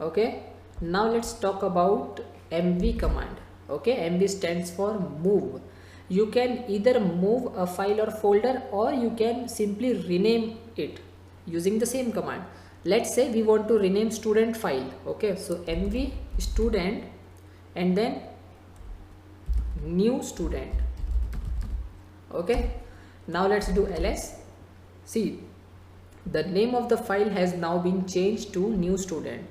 A: Okay, now let's talk about mv command. Okay, mv stands for move. You can either move a file or folder, or you can simply rename it using the same command. Let's say we want to rename student file. Okay, so mv student and then new student. Okay, now let's do ls. See, the name of the file has now been changed to new student.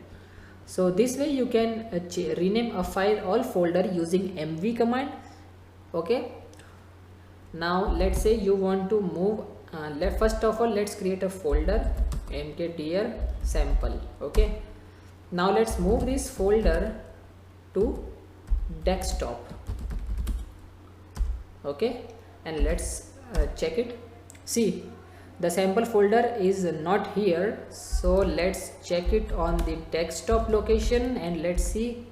A: So this way you can rename a file or folder using mv command. Okay, now let's say you want to move first of all let's create a folder mkdir sample. Okay, now let's move this folder to desktop. Okay, and let's check it. See, the sample folder is not here, so let's check it on the desktop location and let's see.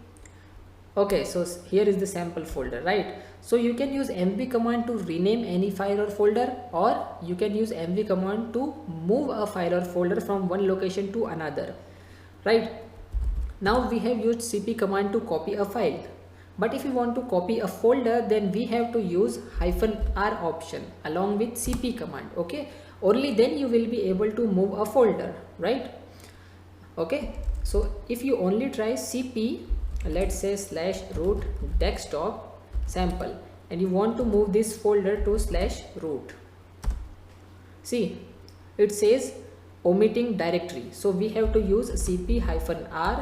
A: Okay, so here is the sample folder, right? So you can use mv command to rename any file or folder, or you can use mv command to move a file or folder from one location to another, right? Now we have used cp command to copy a file, but if you want to copy a folder, then we have to use -r option along with cp command. Okay, only then you will be able to move a folder, right? Okay, so if you only try cp, let's say /root desktop sample, and you want to move this folder to /root, see, it says omitting directory. So we have to use cp-r,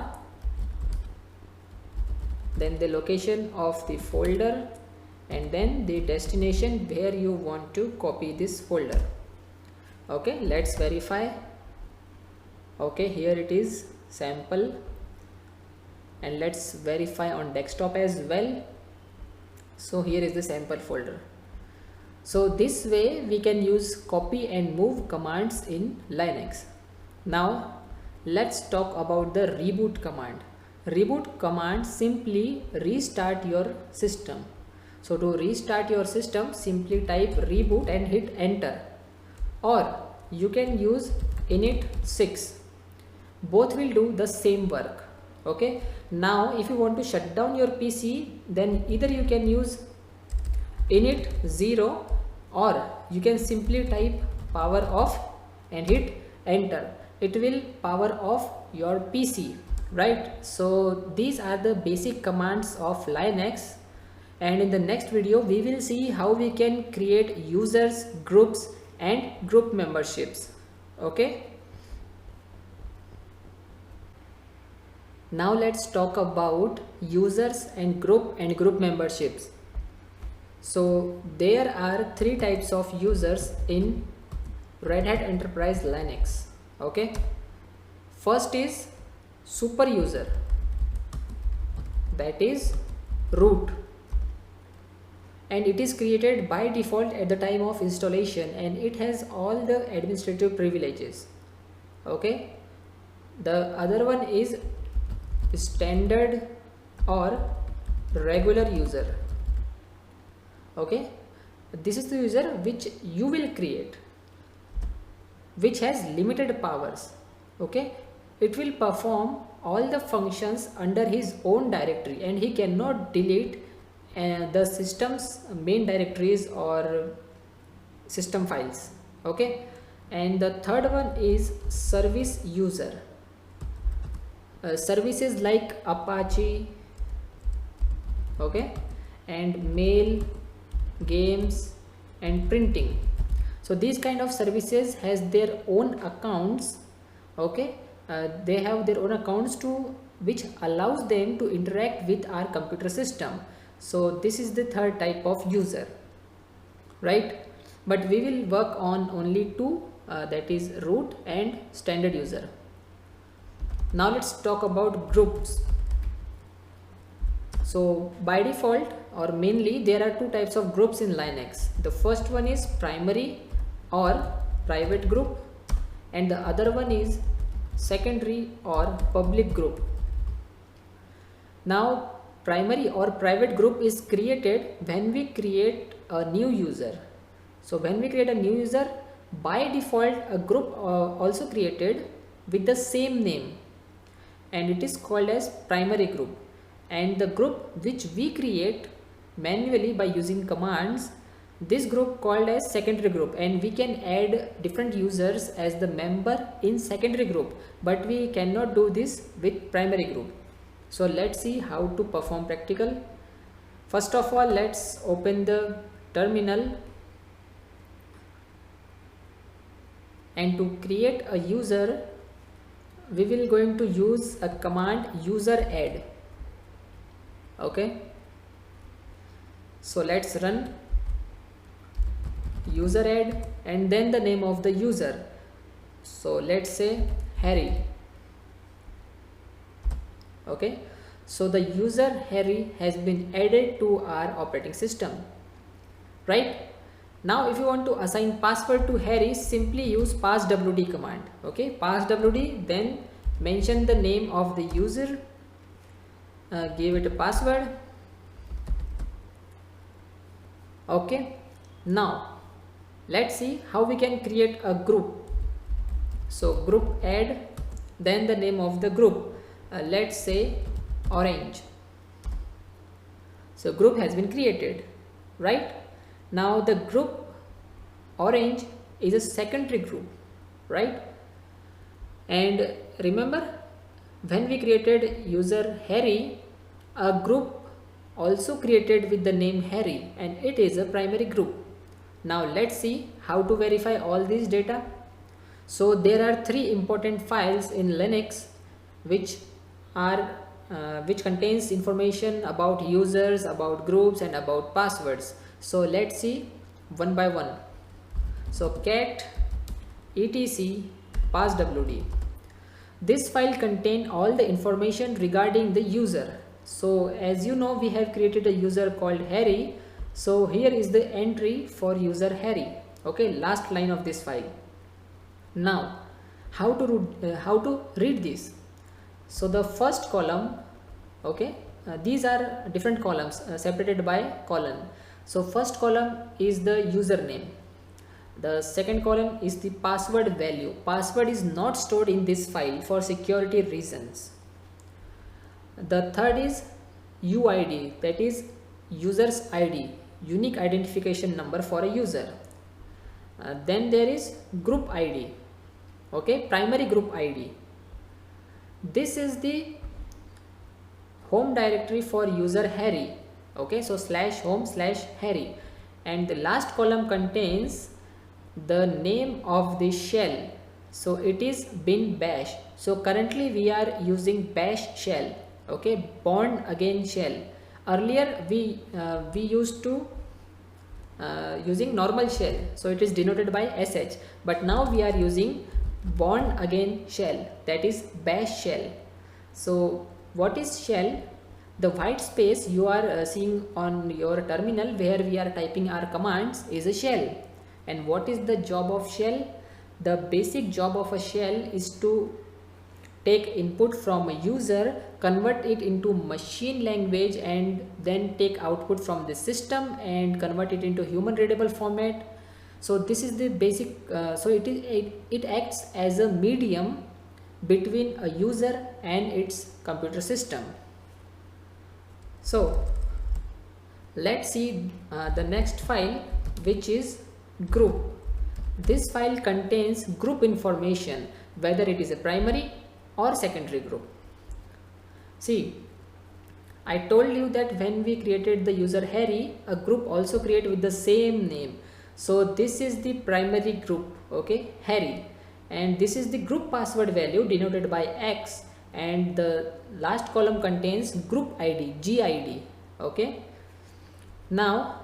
A: then the location of the folder, and then the destination where you want to copy this folder. Okay, let's verify. Okay, here it is sample, and let's verify on desktop as well. So here is the sample folder. So this way we can use copy and move commands in Linux. Now let's talk about the reboot command. Reboot command simply restart your system. So to restart your system, simply type reboot and hit enter, or you can use init 6. Both will do the same work. Okay, now if you want to shut down your PC, then either you can use init 0, or you can simply type power off and hit enter. It will power off your PC, right? So these are the basic commands of Linux, and in the next video we will see how we can create users, groups and group memberships. Okay, now let's talk about users and group memberships. So there are 3 types of users in Red Hat Enterprise Linux. Okay, first is super user, that is root. and it is created by default at the time of installation, and it has all the administrative privileges. Okay, the other one is standard or regular user. Okay, this is the user which you will create, which has limited powers. Okay, it will perform all the functions under his own directory, and he cannot delete the system's main directories or system files. Okay, and the third one is service user. Services like Apache, okay, and mail, games, and printing. So these kind of services has their own accounts. Okay, they have their own accounts to which allows them to interact with our computer system. So this is the third type of user, right? But we will work on only two, that is root and standard user. Now let's talk about groups. So by default or mainly there are two types of groups in Linux. The first one is primary or private group, and the other one is secondary or public group. Now primary or private group is created when we create a new user. So when we create a new user, by default a group also created with the same name, and it is called as primary group. And the group which we create manually by using commands, this group called as secondary group, and we can add different users as the member in secondary group, but we cannot do this with primary group. So let's see how to perform practical. First of all, let's open the terminal, and to create a user we will going to use a command user add. Okay, so let's run user add and then the name of the user. So let's say Harry. Okay, so the user Harry has been added to our operating system, right? Now if you want to assign password to Harry, simply use passwd command. Okay, passwd, then mention the name of the user, give it a password. Okay, now let's see how we can create a group. So group add, then the name of the group, let's say orange. So group has been created, right? Now the group orange is a secondary group, right? And remember, when we created user Harry, a group also created with the name Harry, and it is a primary group. Now let's see how to verify all these data. So there are three important files in Linux which contains information about users, about groups, and about passwords. So let's see one by one. So cat etc passwd. This file contains all the information regarding the user. So as you know, we have created a user called Harry. So here is the entry for user Harry. Okay, last line of this file. Now how to read this? So the first column, okay, these are different columns separated by colon. So first column is the username. The second column is the password value. Password is not stored in this file for security reasons. The third is UID, that is user's ID, unique identification number for a user. Then there is group ID, okay, primary group ID. This is the home directory for user Harry. Okay, so /home/Harry, and the last column contains the name of the shell. So it is bin bash. So currently we are using bash shell. Okay, born again shell. Earlier we used to using normal shell, so it is denoted by sh, but now we are using born again shell, that is bash shell. So what is shell? The white space you are seeing on your terminal where we are typing our commands is a shell. And what is the job of shell? The basic job of a shell is to take input from a user, convert it into machine language, and then take output from the system and convert it into human readable format. So this is the basic, it acts as a medium between a user and its computer system. So let's see the next file, which is group. This file contains group information, whether it is a primary or secondary group. See, I told you that when we created the user Harry, a group also created with the same name. So this is the primary group, okay, Harry, and this is the group password value denoted by X, and the last column contains group ID, GID, okay. Now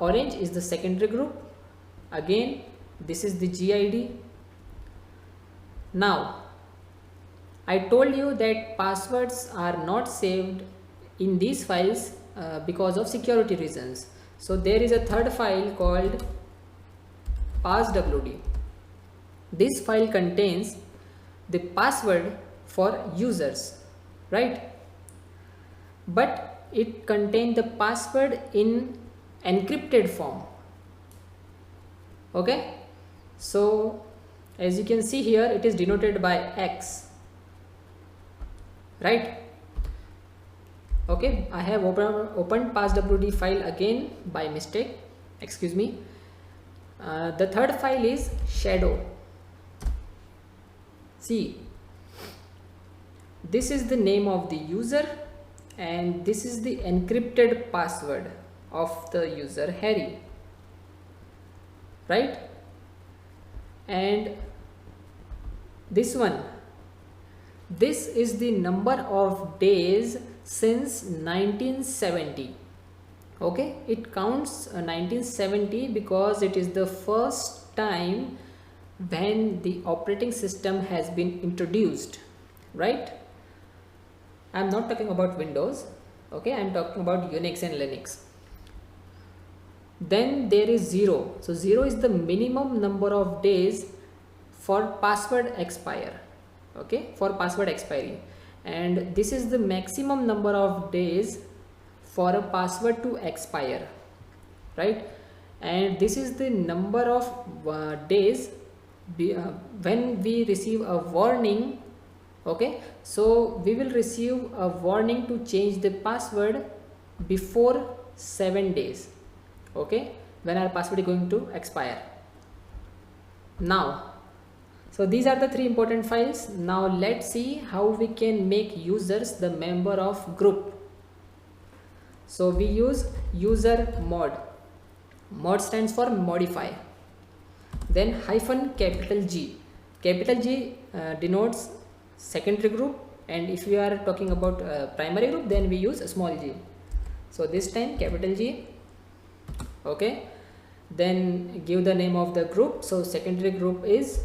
A: orange is the secondary group, again this is the GID. Now I told you that passwords are not saved in these files because of security reasons. So there is a third file called passwd. This file contains the password for users, right? But it contains the password in encrypted form, okay. So as you can see here, it is denoted by X, right? Okay, I have opened passwd file again by mistake, excuse me. The third file is shadow. See, this is the name of the user and this is the encrypted password of the user Harry, right? And this one, this is the number of days since 1970, okay. It counts 1970 because it is the first time when the operating system has been introduced, right? I am not talking about Windows, okay, I am talking about Unix and Linux. Then there is 0. So 0 is the minimum number of days for password expire, okay, for password expiry, and this is the maximum number of days for a password to expire, right? And this is the number of days when we receive a warning, okay. So we will receive a warning to change the password before 7 days, okay, when our password is going to expire. Now, so these are the three important files. Now let's see how we can make users the member of group. So we use user mod. Mod stands for modify. Then hyphen capital G. Capital G denotes secondary group, and if we are talking about primary group, then we use a small g. So this time capital G, okay. Then give the name of the group. So secondary group is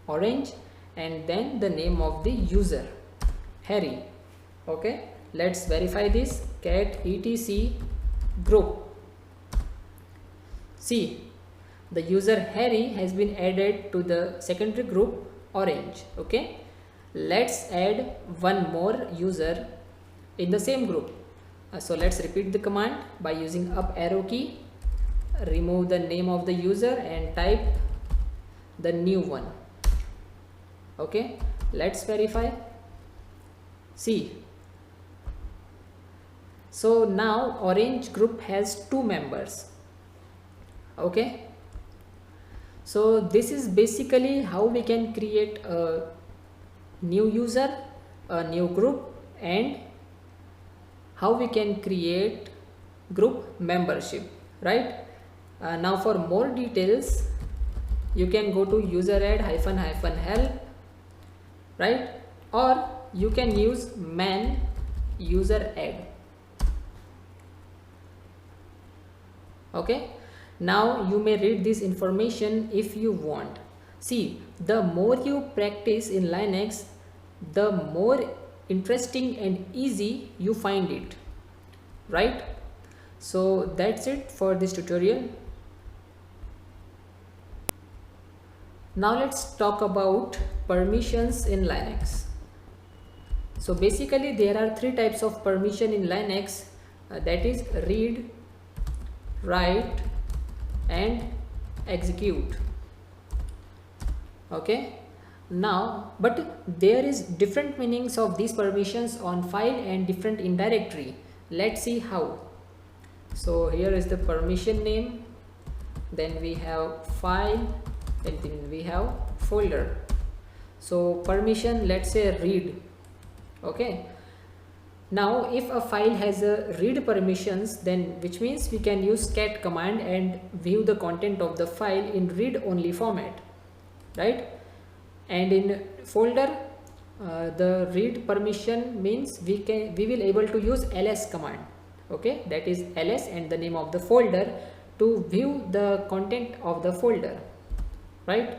A: orange, and then the name of the user Harry, okay. Let's verify this. Cat etc group. See, the user Harry has been added to the secondary group orange, okay. Let's add one more user in the same group. So let's repeat the command by using up arrow key. Remove the name of the user and type the new one, okay. Let's verify. See, so now orange group has 2 members, okay. So this is basically how we can create a new user, a new group, and how we can create group membership, right? Now for more details, you can go to user add --help, right? Or you can use man user add, okay. Now you may read this information if you want. See, the more you practice in Linux, the more interesting and easy, you find it, right? So that's it for this tutorial. Now let's talk about permissions in Linux. So basically there are three types of permission in Linux, that is read, write and execute. Okay, now but there is different meanings of these permissions on file and different in directory. Let's see how. So here is the permission name, then we have file, and then we have folder. So permission, let's say read. Okay, now if a file has a read permissions, then which means we can use cat command and view the content of the file in read only format, right? And in folder, the read permission means we will able to use ls command. Okay, that is ls and the name of the folder to view the content of the folder, right?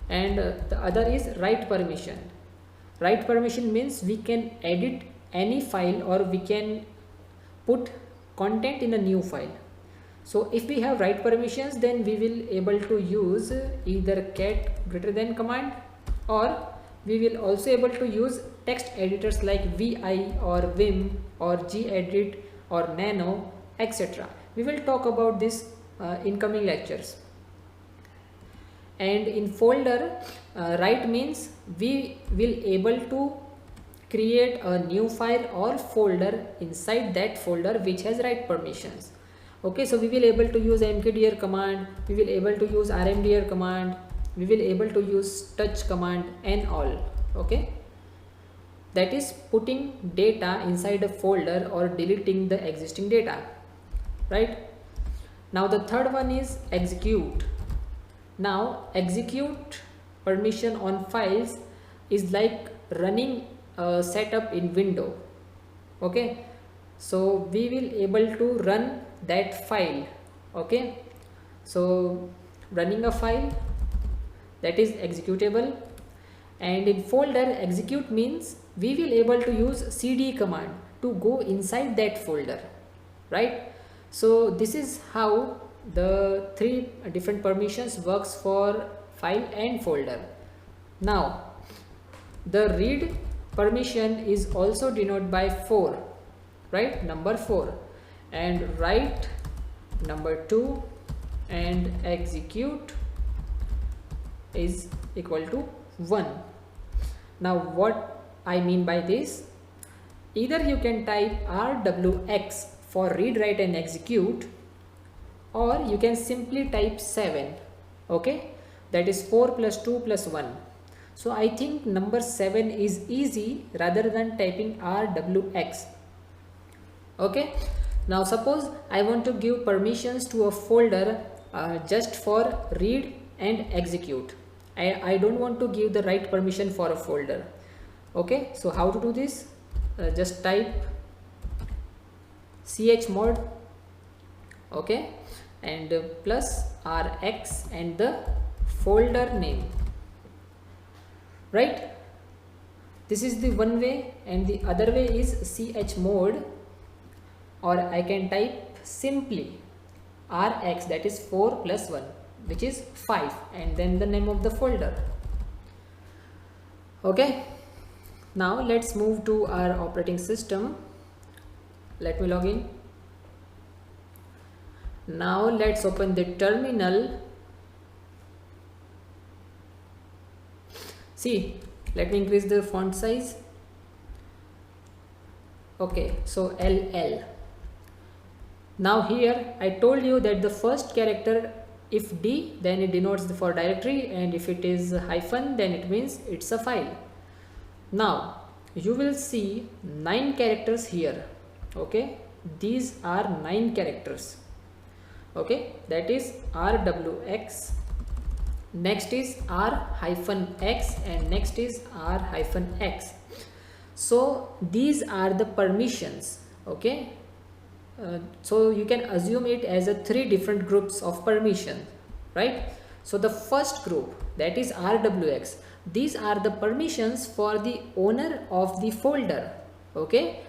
A: And the other is write permission. Write permission means we can edit any file or we can put content in a new file. So if we have write permissions, then we will able to use either cat greater than command, or we will also able to use text editors like vi or vim or gedit or nano, etc. We will talk about this in coming lectures. And in folder, write means we will able to create a new file or folder inside that folder which has write permissions. Okay, so we will able to use mkdir command, we will able to use rmdir command, we will able to use touch command and all. Okay, that is putting data inside a folder or deleting the existing data, right? Now the third one is execute. Now execute permission on files is like running a setup in window. Okay, so we will able to run that file. Okay, so running a file, that is executable. And in folder, execute means we will able to use cd command to go inside that folder, right? So this is how the three different permissions works for file and folder. Now the read permission is also denoted by 4, right? Number 4, and write number 2, and execute is equal to 1. Now what I mean by this, either you can type rwx for read, write and execute, or you can simply type 7. Okay, that is 4 plus 2 plus 1. So I think number 7 is easy rather than typing rwx. Okay, now suppose I want to give permissions to a folder just for read and execute. I don't want to give the write permission for a folder. Okay, so how to do this? Just type chmod, okay, and plus rx and the folder name, right? This is the one way, and the other way is chmod, or I can type simply rx, that is 4 plus 1, which is 5, and then the name of the folder. Okay, now let's move to our operating system. Let me log in. Now let's open the terminal. See, let me increase the font size. Okay, so LL. Now here I told you that the first character, if D, then it denotes the for directory, and if it is hyphen, then it means it's a file. Now you will see 9 characters here. Okay, these are 9 characters. Okay, that is rwx, next is r-x, and next is r-x. So these are the permissions. Okay, so you can assume it as a 3 different groups of permission, right? So the first group, that is rwx, These are the permissions for the owner of the folder. Okay,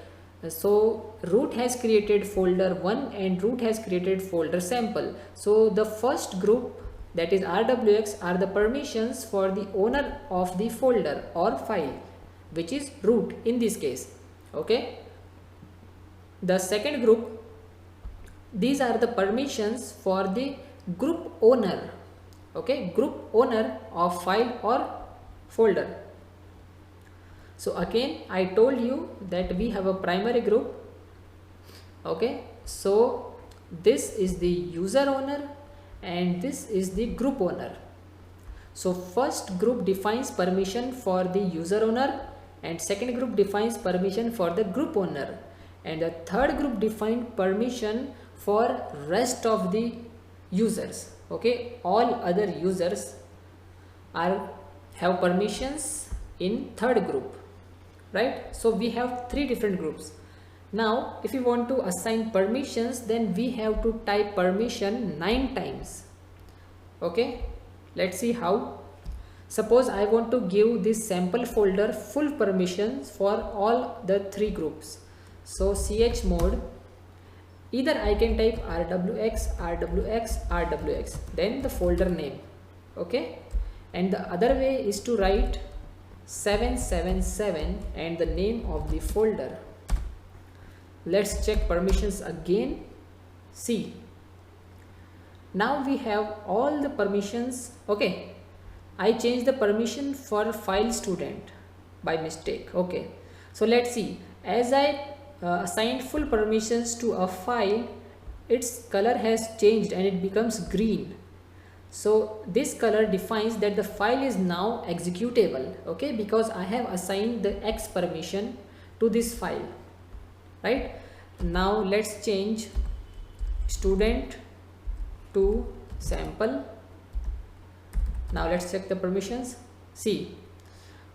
A: so root has created folder 1 and root has created folder sample. So the first group, that is RWX, are the permissions for the owner of the folder or file, which is root in this case. Okay, the second group, these are the permissions for the group owner. Okay, group owner of file or folder. So again I told you that we have a primary group. Okay, so this is the user owner and this is the group owner. So first group defines permission for the user owner and second group defines permission for the group owner, and the third group defines permission for rest of the users. Okay, all other users are have permissions in third group, right? So we have three different groups. Now if you want to assign permissions, then we have to type permission 9 times. Okay, let's see how. Suppose I want to give this sample folder full permissions for all the three groups. So chmod, either I can type rwx, rwx, rwx, then the folder name. Okay, and the other way is to write 777 and the name of the folder. Let's check permissions again. See, now we have all the permissions. Okay, I changed the permission for file student by mistake. Okay, so let's see. As I assigned full permissions to a file, its color has changed and it becomes green. So this color defines that the file is now executable. Okay, because I have assigned the X permission to this file, right? Now let's change student to sample. Now let's check the permissions. See,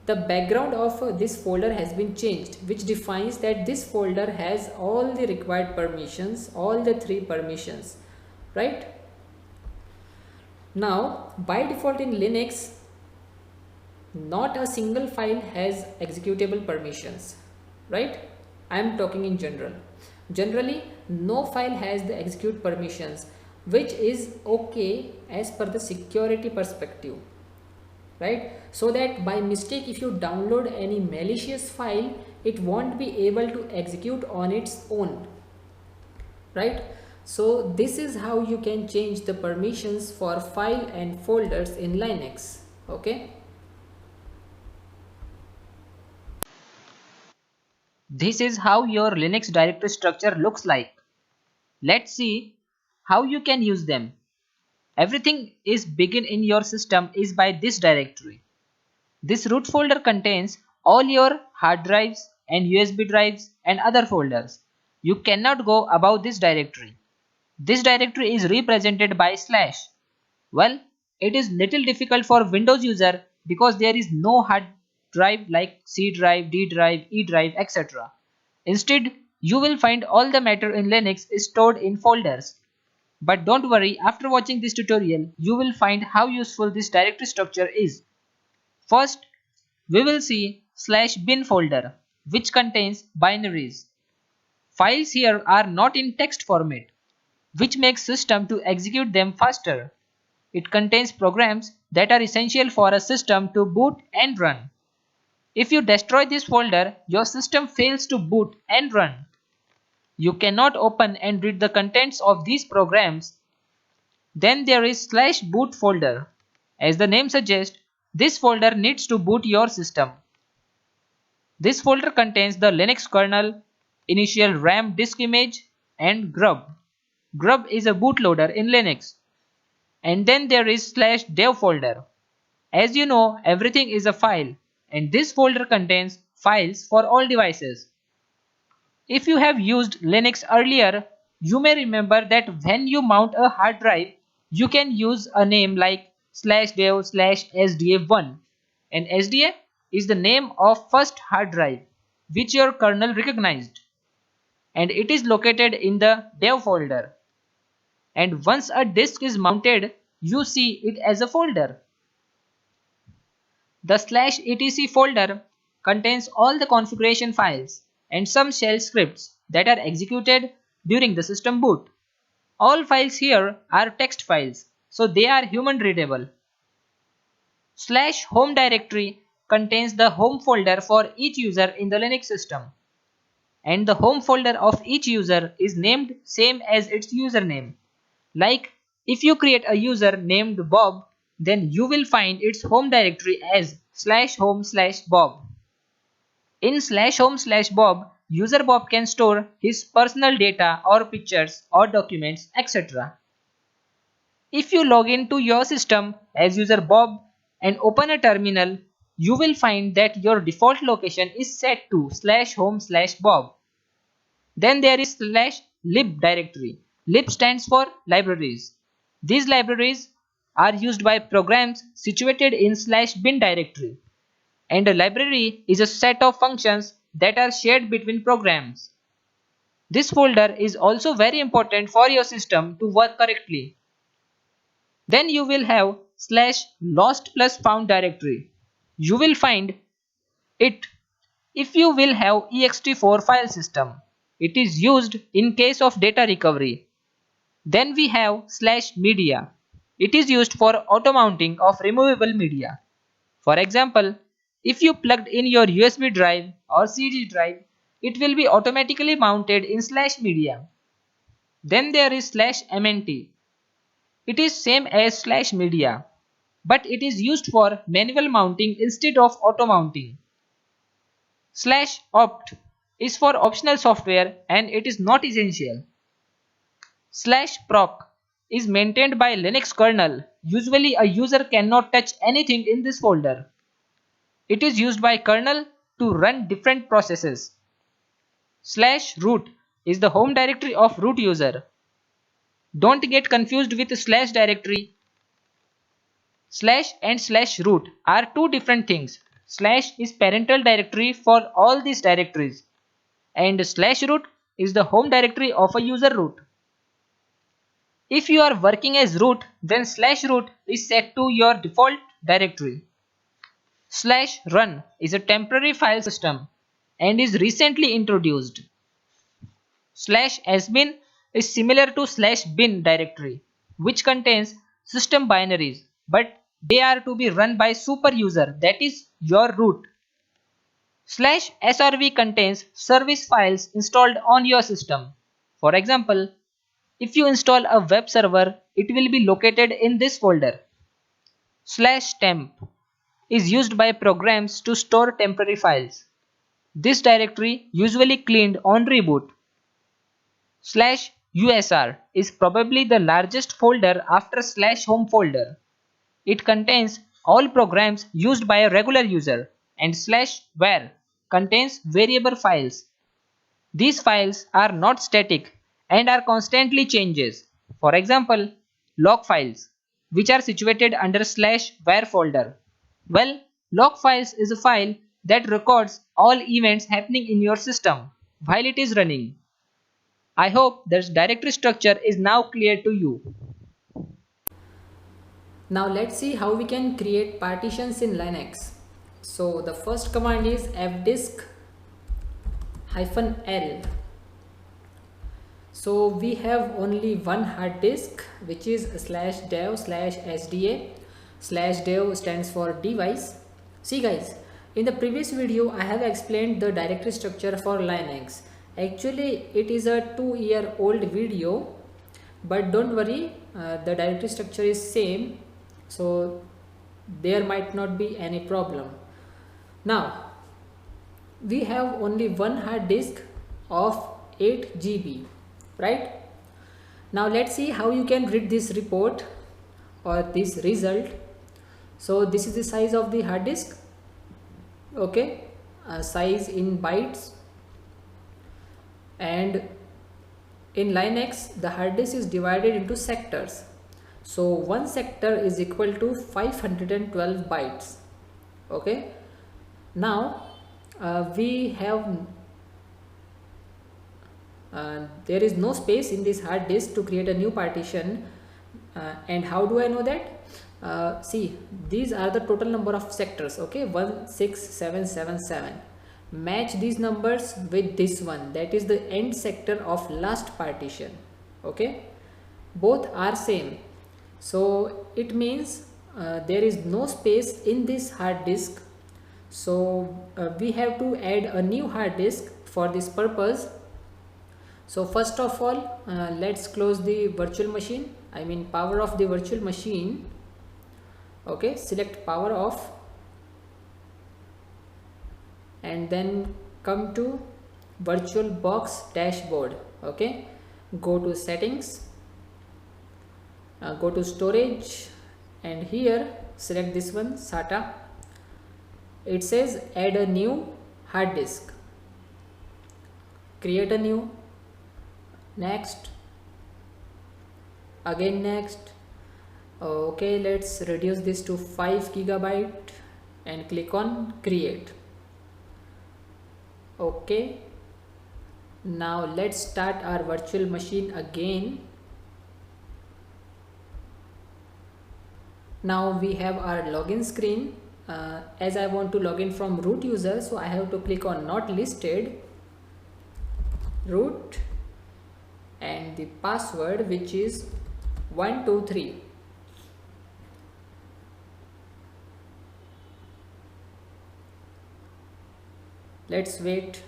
A: the background of this folder has been changed, which defines that this folder has all the required permissions, all the three permissions, right? Now by default in Linux, not a single file has executable permissions, right? I am talking in general. Generally no file has the execute permissions, which is okay as per the security perspective, right? So that by mistake if you download any malicious file, it won't be able to execute on its own, right? So this is how you can change the permissions for file and folders in Linux. Okay,
B: This is how your Linux directory structure looks like. Let's see how you can use them. Everything is begin in your system is by this directory. This root folder contains all your hard drives and USB drives and other folders. You cannot go above this directory. This directory is represented by slash. Well, it is little difficult for Windows user because there is no hard drive like C drive, D drive, E drive, etc. Instead, you will find all the matter in Linux is stored in folders. But don't worry, after watching this tutorial, you will find how useful this directory structure is. First, we will see slash bin folder, which contains binaries. Files here are not in text format, which makes system to execute them faster. It contains programs that are essential for a system to boot and run. If you destroy this folder, your system fails to boot and run. You cannot open and read the contents of these programs. Then there is slash boot folder. As the name suggests, this folder needs to boot your system. This folder contains the Linux kernel, initial RAM disk image, and grub. Grub is a bootloader in Linux. And then there is slash dev folder. As you know, everything is a file, and this folder contains files for all devices. If you have used Linux earlier, you may remember that when you mount a hard drive, you can use a name like slash dev slash sda1, and sda is the name of first hard drive which your kernel recognized, and it is located in the dev folder. And once a disk is mounted, you see it as a folder. The /etc folder contains all the configuration files and some shell scripts that are executed during the system boot. All files here are text files, so they are human readable. /home directory contains the home folder for each user in the Linux system. And the home folder of each user is named same as its username. Like if you create a user named Bob, then you will find its home directory as /home/Bob. In /home/Bob, user Bob can store his personal data or pictures or documents, etc. If you log into your system as user Bob and open a terminal, you will find that your default location is set to /home/Bob. Then there is /lib directory. Lib stands for libraries. These libraries are used by programs situated in /bin directory. And a library is a set of functions that are shared between programs. This folder is also very important for your system to work correctly. Then you will have /lost+found directory. You will find it if you will have ext4 file system. It is used in case of data recovery. Then we have /media. It is used for auto mounting of removable media. For example, if you plugged in your USB drive or CD drive, it will be automatically mounted in /media. Then there is /mnt. It is same as /media, but it is used for manual mounting instead of auto mounting. /opt is for optional software and it is not essential. /proc is maintained by Linux kernel. Usually a user cannot touch anything in this folder. It is used by kernel to run different processes. /root is the home directory of root user. Don't get confused with / directory. / and /root are two different things. / is parental directory for all these directories and /root is the home directory of a user root. If you are working as root, then /root is set to your default directory. /run is a temporary file system and is recently introduced. /sbin is similar to /bin directory, which contains system binaries, but they are to be run by super user, that is your root. /srv contains service files installed on your system. For example, if you install a web server, it will be located in this folder. /temp is used by programs to store temporary files. This directory usually cleaned on reboot. /usr is probably the largest folder after /home folder. It contains all programs used by a regular user, and /var contains variable files. These files are not static and are constantly changes. For example, log files, which are situated under /var folder. Well, log files is a file that records all events happening in your system while it is running. I hope this directory structure is now clear to you.
A: Now let's see how we can create partitions in Linux. So the first command is fdisk -l. So we have only one hard disk, which is /dev/sda. /dev stands for device. See guys, in the previous video I have explained the directory structure for Linux. Actually it is a 2-year-old video, but don't worry, the directory structure is same, so there might not be any problem. Now we have only one hard disk of 8 GB, right? Now let's see how you can read this report or this result. So this is the size of the hard disk, okay, size in bytes. And in Linux the hard disk is divided into sectors. So one sector is equal to 512 bytes. Okay, now we have there is no space in this hard disk to create a new partition. And how do I know that? See, these are the total number of sectors. Okay, 16777. Match these numbers with this one, that is the end sector of last partition. Okay, both are same, so it means there is no space in this hard disk. So we have to add a new hard disk for this purpose. So first of all, let's close the virtual machine, I mean power off the virtual machine. Okay, select power off and then come to VirtualBox dashboard. Okay, go to settings, go to storage, and here select this one, SATA. It says add a new hard disk, create a new, next, again next. Okay, let's reduce this to 5 GB and click on create. Okay, now let's start our virtual machine again. Now we have our login screen. As I want to log in from root user, so I have to click on not listed, root, and the password, which is 123. Let's wait.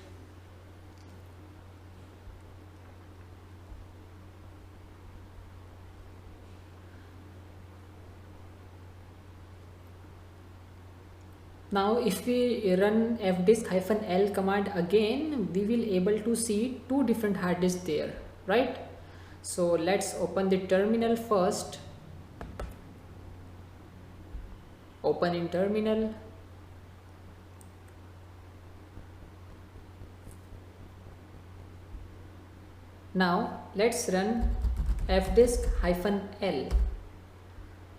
A: Now if we run fdisk-l command again, we will able to see two different hard disks there, right? So let's open the terminal first. Open in terminal. Now let's run fdisk-l.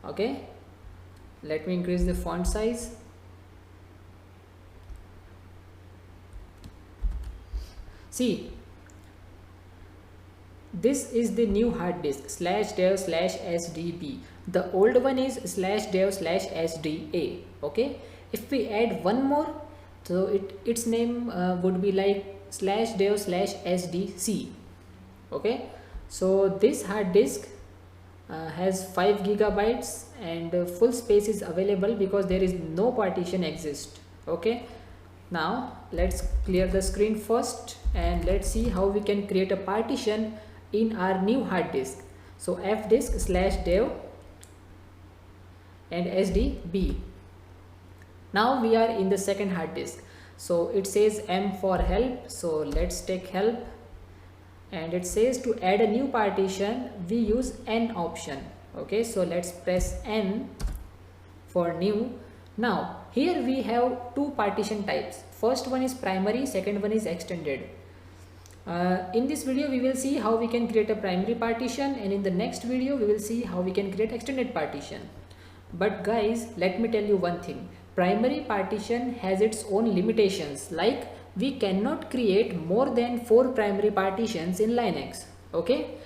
A: Okay, let me increase the font size. See, this is the new hard disk /dev/sdb. The old one is /dev/sda. Okay, if we add one more, so its name would be like /dev/sdc. Okay, so this hard disk has 5 GB and full space is available because there is no partition exist. Okay, now let's clear the screen first and let's see how we can create a partition in our new hard disk. So fdisk/dev and sdb. Now we are in the second hard disk. So it says M for help, so let's take help, and it says to add a new partition we use N option. Okay, so let's press N for new. Now here we have two partition types. First one is primary, second one is extended. In this video we will see how we can create a primary partition, and in the next video we will see how we can create extended partition. But guys, let me tell you one thing. Primary partition has its own limitations, like we cannot create more than 4 primary partitions in Linux. Okay,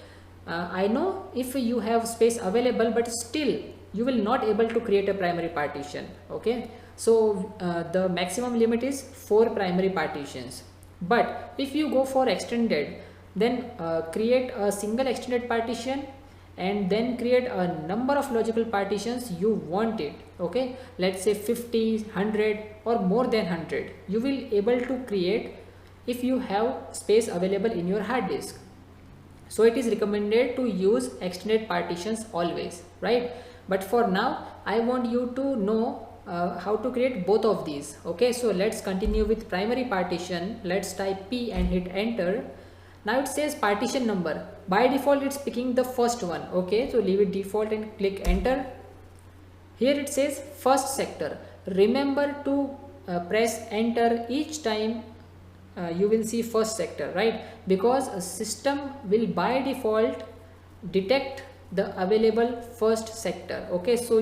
A: I know if you have space available, but still you will not able to create a primary partition. Okay, so the maximum limit is 4 primary partitions. But if you go for extended, then create a single extended partition and then create a number of logical partitions you want it. Okay, let's say 50, 100 or more than 100 you will able to create if you have space available in your hard disk. So it is recommended to use extended partitions always, right? But for now I want you to know how to create both of these. Okay, so let's continue with primary partition. Let's type P and hit enter. Now it says partition number. By default it's picking the first one. Okay, so leave it default and click enter. Here it says first sector. Remember to press enter each time you will see first sector, right? Because a system will by default detect the available first sector. Okay, so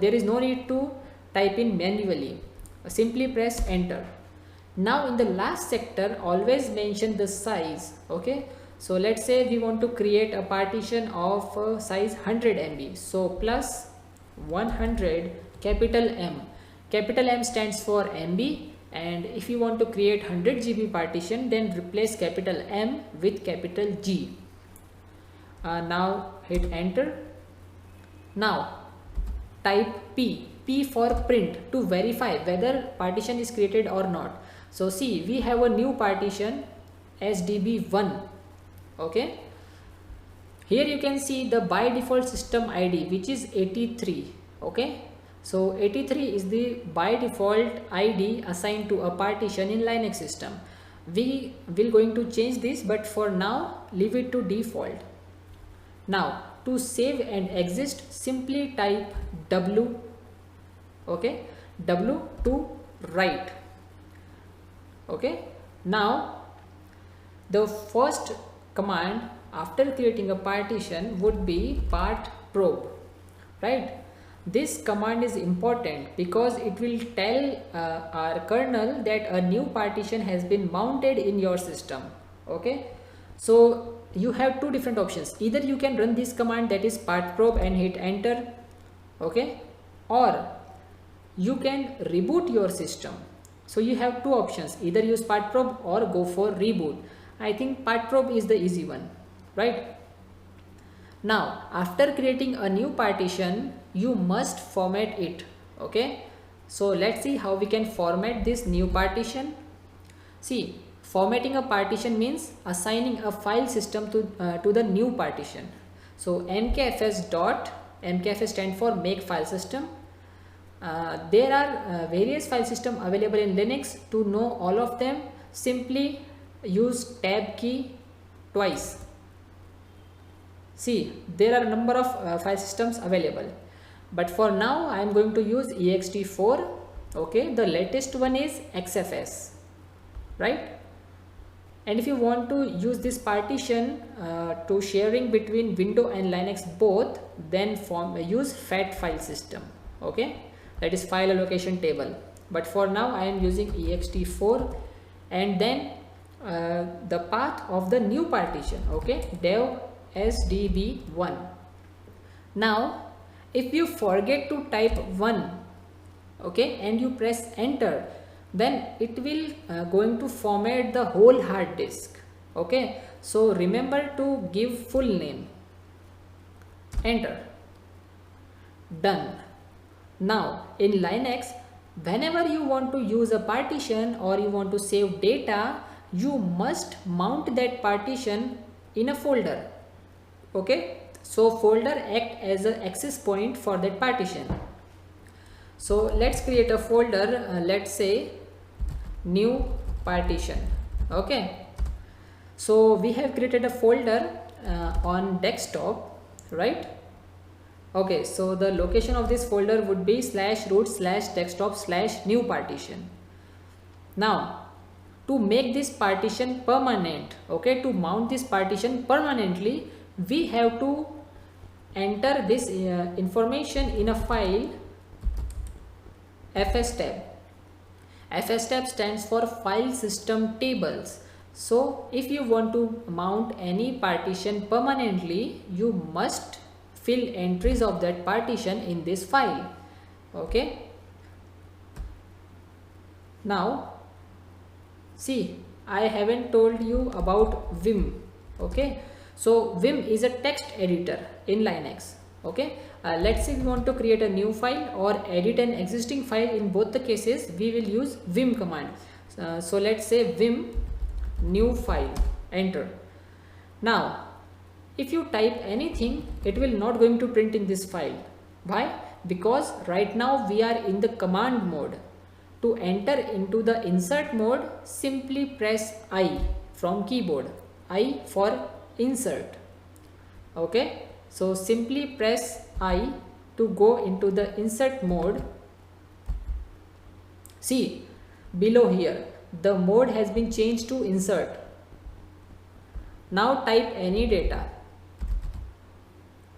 A: there is no need to type in manually. Simply press enter. Now in the last sector always mention the size. Okay, so let's say we want to create a partition of size 100 MB. So plus 100 capital M. Capital M stands for MB, and if you want to create 100 GB partition, then replace capital M with capital G. Now hit enter. Now type P for print to verify whether partition is created or not. So see, we have a new partition SDB1. Okay, here you can see the by default system ID, which is 83. Okay, so 83 is the by default ID assigned to a partition in Linux system. We will going to change this, but for now leave it to default. Now to save and exit, simply type W. Okay, W to write. Okay, now the first command after creating a partition would be part probe, right? This command is important because it will tell our kernel that a new partition has been mounted in your system. Okay, so you have two different options. Either you can run this command, that is part probe, and hit enter. Okay, or you can reboot your system. So you have two options, either use part probe or go for reboot. I think part probe is the easy one, right? Now after creating a new partition, you must format it. Okay, so let's see how we can format this new partition. See, formatting a partition means assigning a file system to the new partition. So mkfs stands for make file system. There are various file systems available in Linux. To know all of them, simply use tab key twice. See, there are a number of file systems available, but for now I am going to use ext4. Okay, the latest one is xfs, right? And if you want to use this partition to sharing between Windows and Linux both, then use fat file system. Okay, that is file allocation table, but for now I am using ext4, and then the path of the new partition. Okay, dev sdb1. Now if you forget to type 1, okay, and you press enter, then it will going to format the whole hard disk. Okay, so remember to give full name. Enter. Done. Now in Linux, whenever you want to use a partition or you want to save data, you must mount that partition in a folder. Okay, so folder act as an access point for that partition. So let's create a folder, let's say new partition. Okay, so we have created a folder on desktop, right? Okay, so the location of this folder would be /root/desktop/new partition. Now to make this partition permanent, okay, to mount this partition permanently, we have to enter this information in a file fstab. Fstab stands for file system tables. So if you want to mount any partition permanently, you must fill entries of that partition in this file. Okay, now see, I haven't told you about Vim. Okay, so Vim is a text editor in Linux. Okay, let's say we want to create a new file or edit an existing file. In both the cases we will use Vim command. So let's say Vim new file, enter. Now if you type anything, it will not going to print in this file. Why? Because right now we are in the command mode. To enter into the insert mode, simply press I from keyboard. I for insert. Okay, so simply press I to go into the insert mode. See, below here the mode has been changed to insert. Now type any data.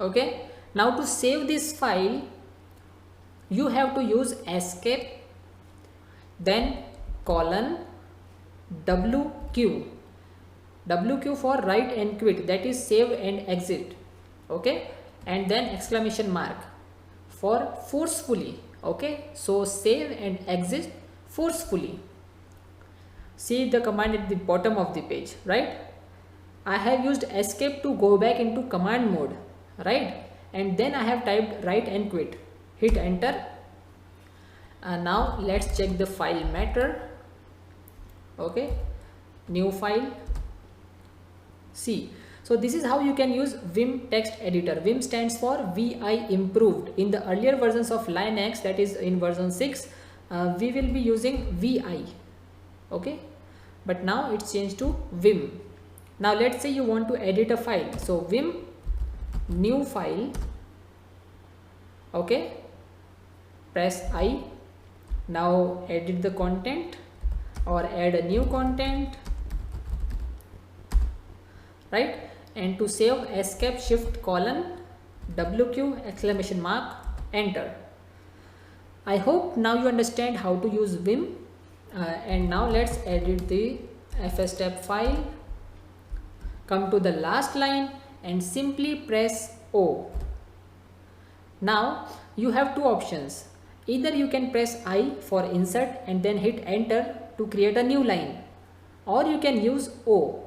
A: Okay, now to save this file, you have to use escape, then colon WQ. WQ for write and quit, that is save and exit. Okay, and then exclamation mark. for forcefully. Okay, so save and exit forcefully. See the command at the bottom of the page, right? I have used escape to go back into command mode, right? And then I have typed write and quit. Hit enter. Now let's check the file matter. Okay, new file. See, so this is how you can use Vim text editor. Vim stands for VI improved. In the earlier versions of Linux, that is in version 6, we will be using VI. Okay, but now it's changed to Vim. Now let's say you want to edit a file. So Vim new file. Okay, press I. Now edit the content or add a new content, right? And to save, escape shift colon WQ exclamation mark enter. I hope now you understand how to use Vim. And now let's edit the fstep file. Come to the last line and simply press O. Now you have two options. Either you can press I for insert and then hit enter to create a new line, or you can use O.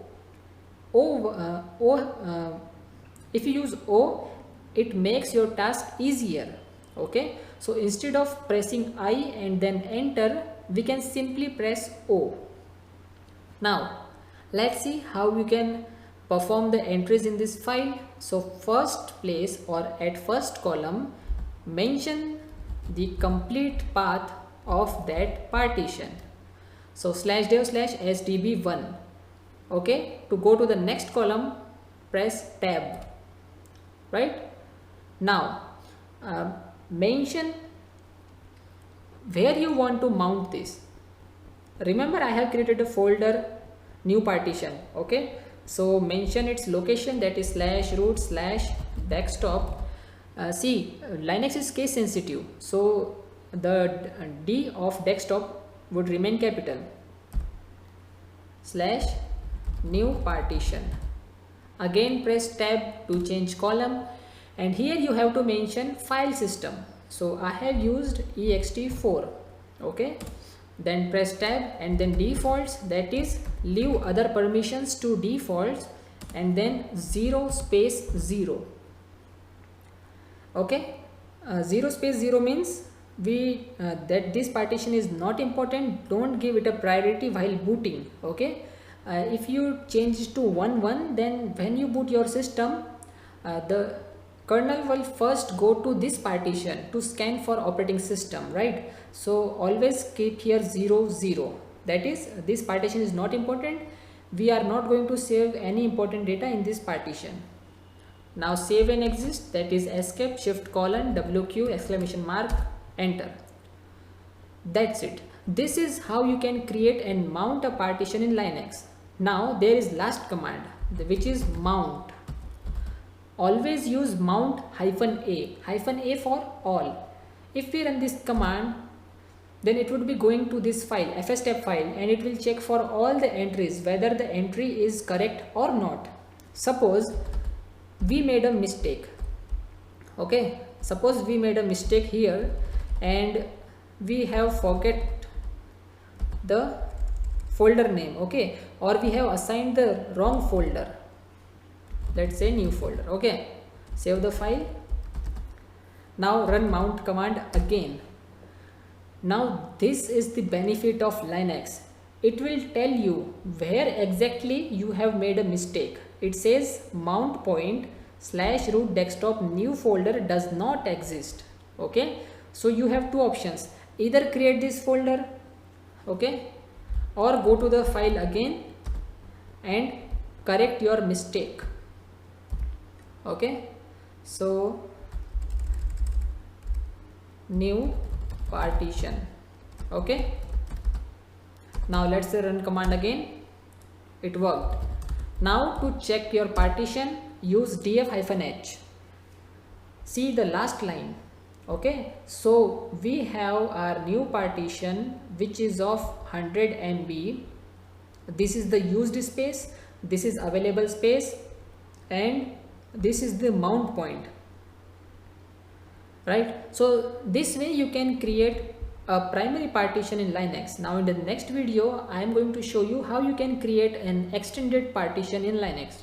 A: If you use O, it makes your task easier. Okay, so instead of pressing I and then enter, we can simply press O. Now let's see how we can perform the entries in this file. So first place or at first column, mention the complete path of that partition. So /dev/sdb1. Okay, to go to the next column, press tab. Right now, mention where you want to mount this. Remember, I have created a folder new partition. Okay, so mention its location, that is /root/desktop. See, Linux is case sensitive, so the D of desktop would remain capital. /new partition. Again press tab to change column, and here you have to mention file system. So I have used ext4. Okay, then press tab and then defaults, that is leave other permissions to defaults and then 0 Okay, 0 means we that this partition is not important. Don't give it a priority while booting. Okay, if you change it to 1 then when you boot your system, the kernel will first go to this partition to scan for operating system, right? So always keep here 0. That is, this partition is not important. We are not going to save any important data in this partition. Now save and exit, that is escape shift colon WQ exclamation mark enter. That's it. This is how you can create and mount a partition in Linux. Now there is last command, which is mount. Always use mount -a for all. If we run this command, then it would be going to this file, fstep file, and it will check for all the entries whether the entry is correct or not. Suppose we made a mistake. Okay, suppose we made a mistake here and we have forget the folder name. Okay, or we have assigned the wrong folder. Let's say new folder. Okay, save the file. Now run mount command again. Now this is the benefit of Linux. It will tell you where exactly you have made a mistake. It says mount point /root desktop new folder does not exist. Okay, so you have two options: either create this folder, okay, or go to the file again and correct your mistake. Okay, so new partition. Okay, now let's run command again. It worked. Now to check your partition, use df-h. See the last line. Okay, so we have our new partition which is of 100 MB. This is the used space, this is available space, and this is the mount point. right? So this way you can create a primary partition in Linux. Now in the next video I am going to show you how you can create an extended partition in Linux.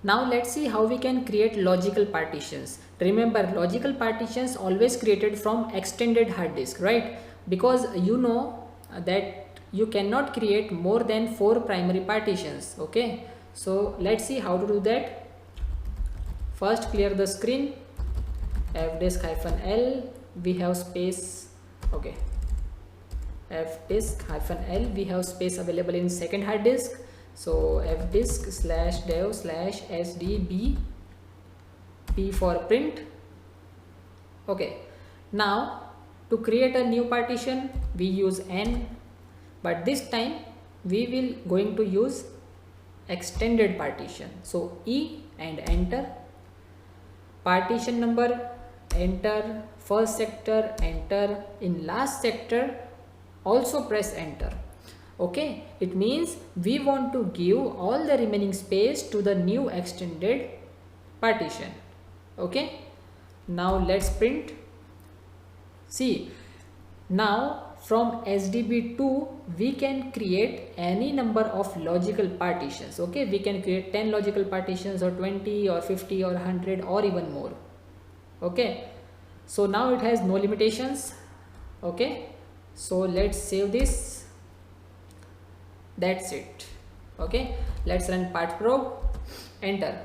A: Now let's see how we can create logical partitions. Remember, logical partitions always created from extended hard disk, right? Because you know that you cannot create more than 4 primary partitions. Okay, so let's see how to do that. First, clear the screen. fdisk-l, we have space. Okay, fdisk-l, we have space available in second hard disk. So fdisk/dev/sdb p for print. Okay, now to create a new partition we use n, but this time we will going to use extended partition. So E and enter, partition number enter, first sector enter, in last sector also press enter. Okay, it means we want to give all the remaining space to the new extended partition. Okay, now let's print. See, now from SDB2 we can create any number of logical partitions. Okay, we can create 10 logical partitions or 20 or 50 or 100 or even more. Okay, so now it has no limitations. Okay, so let's save this. That's it. Okay, let's run CyberPro, enter.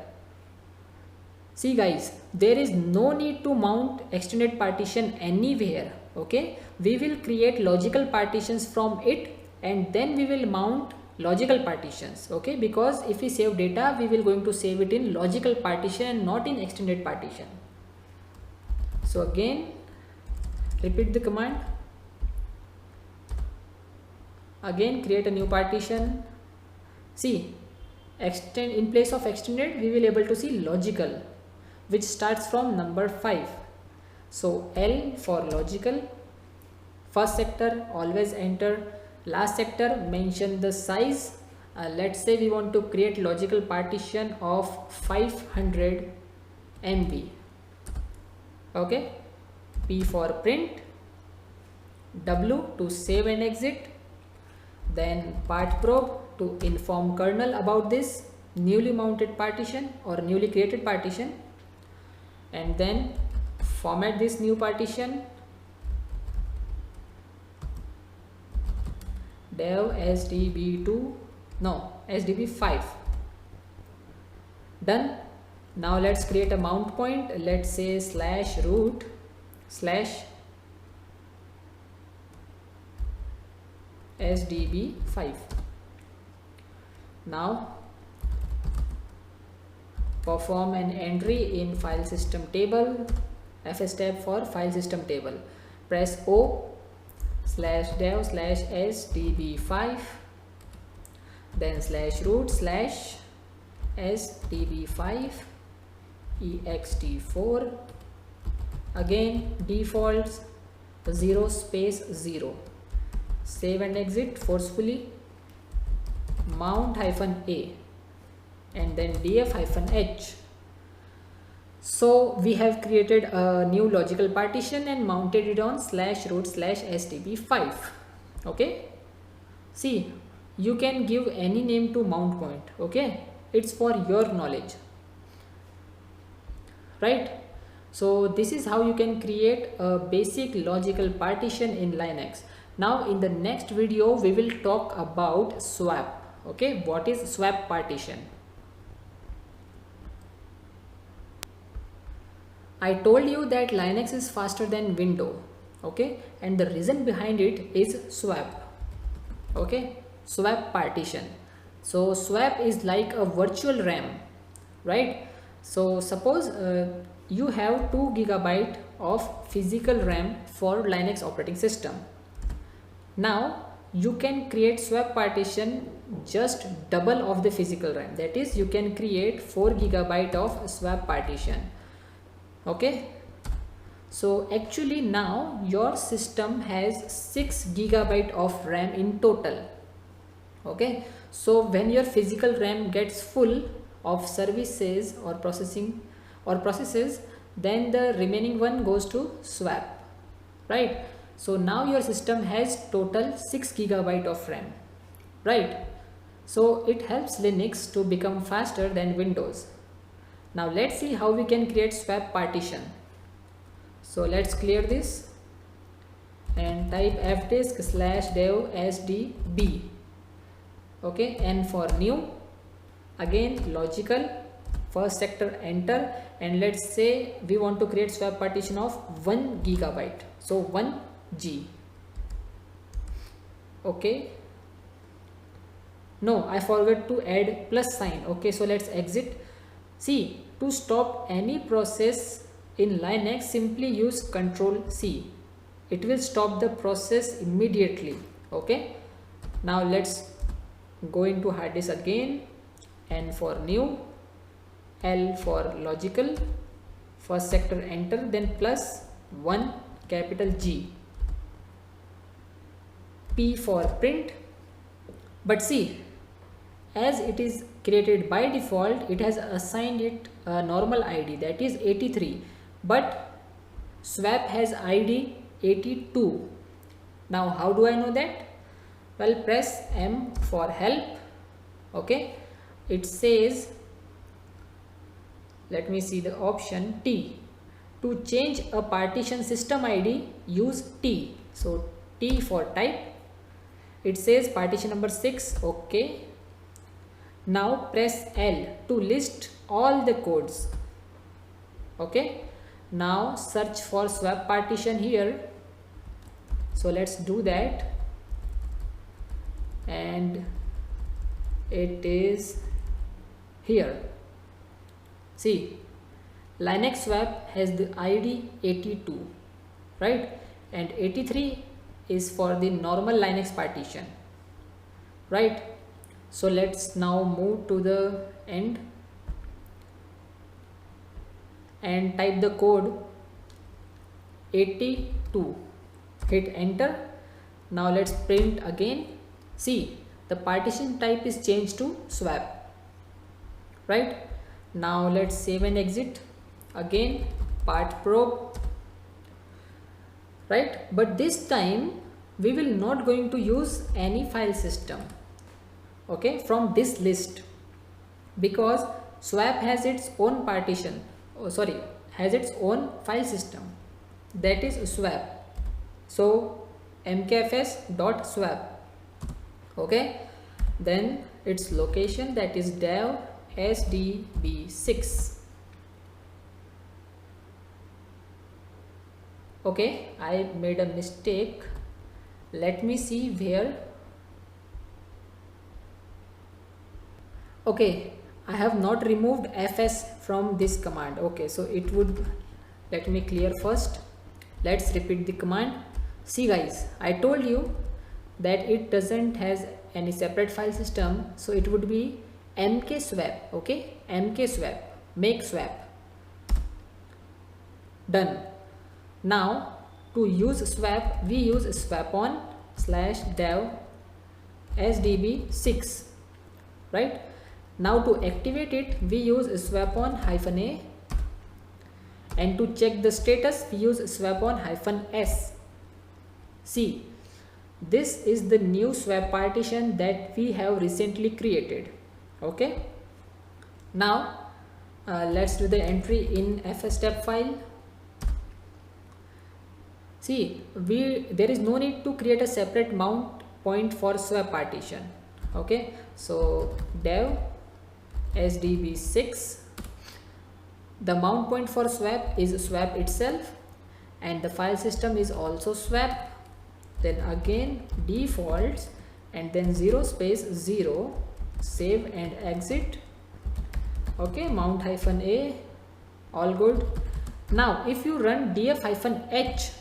A: See guys, there is no need to mount extended partition anywhere. Okay, we will create logical partitions from it and then we will mount logical partitions. Okay, because if we save data we will going to save it in logical partition and not in extended partition. So again repeat the command. Again create a new partition. See, extend, in place of extended we will able to see logical, which starts from number 5. So L for logical, first sector always enter, last sector mention the size. Let's say we want to create logical partition of 500 MB. Okay, P for print, W to save and exit, then CyberPro to inform kernel about this newly mounted partition or newly created partition, and then format this new partition dev sdb2 no sdb5. Done. Now let's create a mount point. Let's say /root/ sdb5. Now perform an entry in file system table, fs tab for file system table, press O /dev/sdb5, then /root/sdb5 ext4, again defaults 0 space 0, save and exit forcefully, mount -a and then df-h. So we have created a new logical partition and mounted it on /root/sdb5. Okay, see, you can give any name to mount point. Okay, it's for your knowledge, right? So this is how you can create a basic logical partition in Linux. Now in the next video we will talk about swap. Okay, what is swap partition? I told you that Linux is faster than Windows. Okay, and the reason behind it is swap. Okay, swap partition. So swap is like a virtual RAM, right? So suppose you have 2 GB of physical RAM for Linux operating system. Now you can create swap partition just double of the physical RAM. That is, you can create 4 GB of swap partition. Okay, so actually now your system has 6 GB of RAM in total. Okay, so when your physical RAM gets full of services or processing or processes, then the remaining one goes to swap, right? So now your system has total 6 GB of RAM, right? So it helps Linux to become faster than Windows. Now let's see how we can create swap partition. So let's clear this and type fdisk /dev sdb. Okay, and for new, again logical, first sector enter, and let's say we want to create swap partition of 1 GB, so 1G. Okay, no, I forgot to add plus sign. Okay, so let's exit. See, to stop any process in Linux, simply use Ctrl C. It will stop the process immediately. Okay, now let's go into hard disk again, and for new, L for logical, first sector enter, then plus 1 capital G, P for print. But see, as it is created by default, it has assigned it a normal ID, that is 83, but swap has ID 82. Now how do I know that? Well, press M for help. Okay, it says, let me see the option T. To change a partition system ID, use T. So T for type. It says partition number 6. Okay, now press L to list all the codes. Okay, now search for swap partition here. So let's do that, and it is here. See, Linux swap has the ID 82, right? And 83 is for the normal Linux partition, right? So let's now move to the end and type the code 82. Hit enter. Now let's print again. See, the partition type is changed to swap, right? Now let's save and exit again, part probe, right? But this time we will not going to use any file system, okay, from this list, because swap has its own partition, has its own file system, that is swap. So mkfs.swap, okay, then its location, that is dev sdb6. Okay, I made a mistake. Let me see where. Okay, I have not removed fs from this command. Okay, so it would, let me clear first. Let's repeat the command. See guys, I told you that it doesn't has any separate file system, so it would be mkswap. Okay, mkswap, make swap. Done. Now to use swap, we use swapon /dev sdb6, right? Now to activate it, we use swapon -a, and to check the status, we use swapon -s. See, this is the new swap partition that we have recently created. Okay, now let's do the entry in fstep file. See, there is no need to create a separate mount point for swap partition. Okay, so dev sdb6, the mount point for swap is swap itself, and the file system is also swap. Then again defaults, and then 0 save and exit. Okay, mount -a, all good. Now if you run df-h,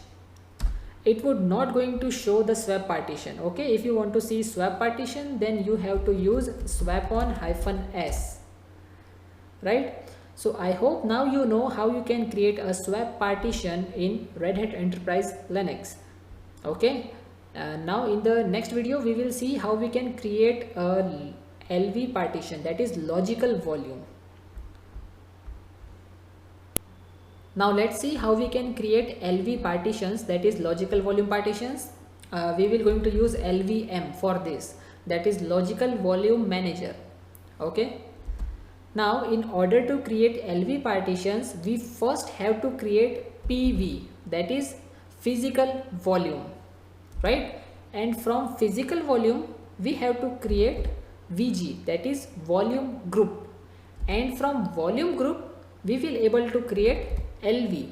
A: it would not going to show the swap partition. Okay, if you want to see swap partition, then you have to use swapon -s, right? So I hope now you know how you can create a swap partition in Red Hat Enterprise Linux. Okay, now in the next video we will see how we can create a LV partition, that is logical volume. Now let's see how we can create LV partitions, that is logical volume partitions. We will going to use LVM for this, that is logical volume manager. Okay. Now in order to create LV partitions, we first have to create PV, that is physical volume, right? And from physical volume we have to create VG, that is volume group, and from volume group we will able to create LV,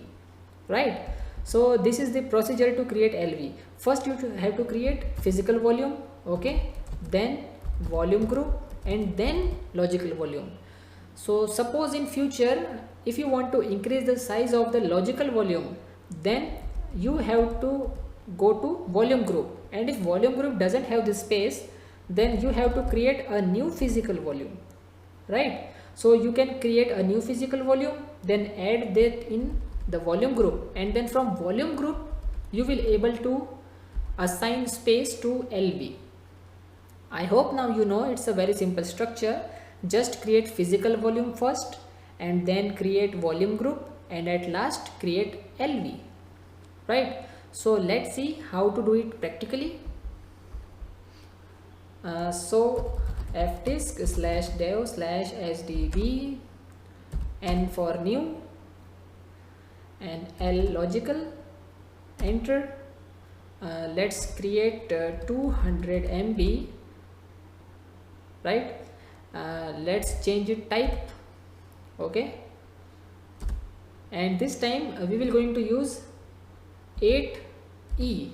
A: right? So this is the procedure to create LV. First you have to create physical volume, okay, then volume group, and then logical volume. So suppose in future if you want to increase the size of the logical volume, then you have to go to volume group, and if volume group doesn't have the space, then you have to create a new physical volume, right? So you can create a new physical volume, then add that in the volume group, and then from volume group you will able to assign space to LV. I hope now you know it's a very simple structure. Just create physical volume first, and then create volume group, and at last create LV, right? So let's see how to do it practically. So fdisk /dev /sdb n for new and L logical, enter. Let's create 200 MB, right? Let's change it type, okay, and this time we will going to use 8E,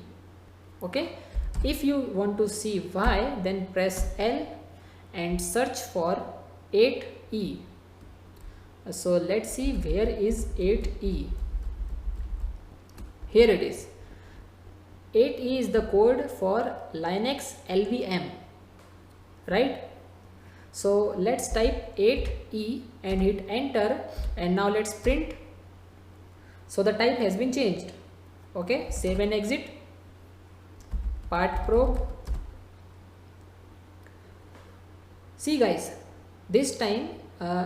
A: okay. If you want to see why, then press L and search for 8E. So let's see where is 8E. Here it is. 8E is the code for Linux LVM, right? So let's type 8E and hit enter, and now let's print. So the type has been changed, okay. Save and exit. Part Pro. See guys, this time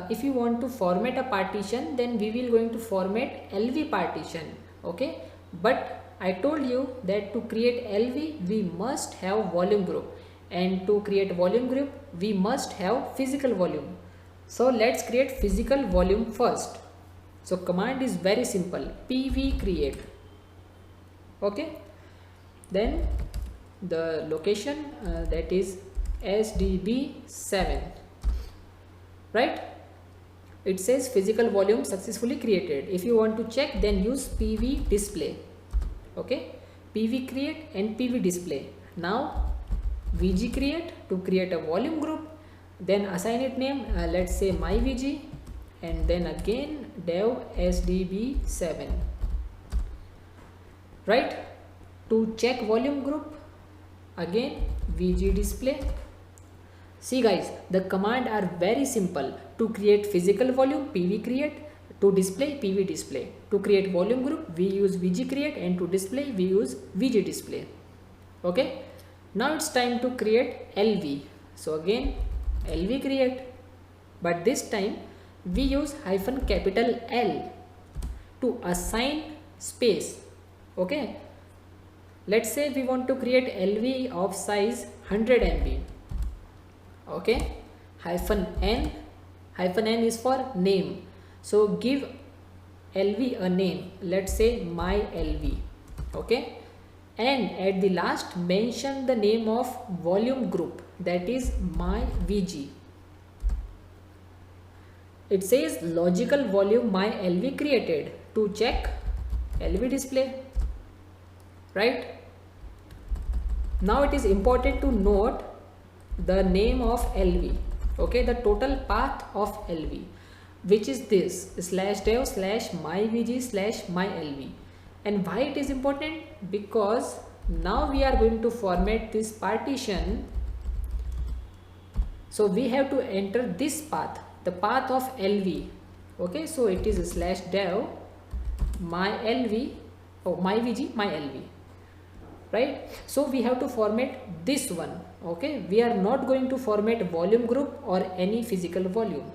A: if you want to format a partition, then we will going to format LV partition, okay. But I told you that to create LV we must have volume group, and to create volume group we must have physical volume. So let's create physical volume first. So command is very simple, pv create, okay. Then the location that is SDB7, right? It says physical volume successfully created. If you want to check, then use PV display, okay. PV create and PV display. Now VG create to create a volume group, then assign it name, let's say my VG, and then again dev SDB7, right? To check volume group, again VG display. See guys, the command are very simple. To create physical volume, PV create. To display, PV display. To create volume group, we use VG create, and to display we use VG display, okay. Now it's time to create LV. So again LV create, but this time we use -L to assign space, okay. Let's say we want to create LV of size 100 MB, okay. -N is for name, so give LV a name, let's say my LV, okay. And at the last mention the name of volume group, that is my VG. It says logical volume my LV created. To check, LV display, right? Now it is important to note the name of LV, okay, the total path of LV, which is this /dev /myvg/mylv. And why it is important? Because now we are going to format this partition, so we have to enter this path, the path of LV, okay. So it is /dev mylv, myvg mylv, right? So we have to format this one, okay. We are not going to format volume group or any physical volume.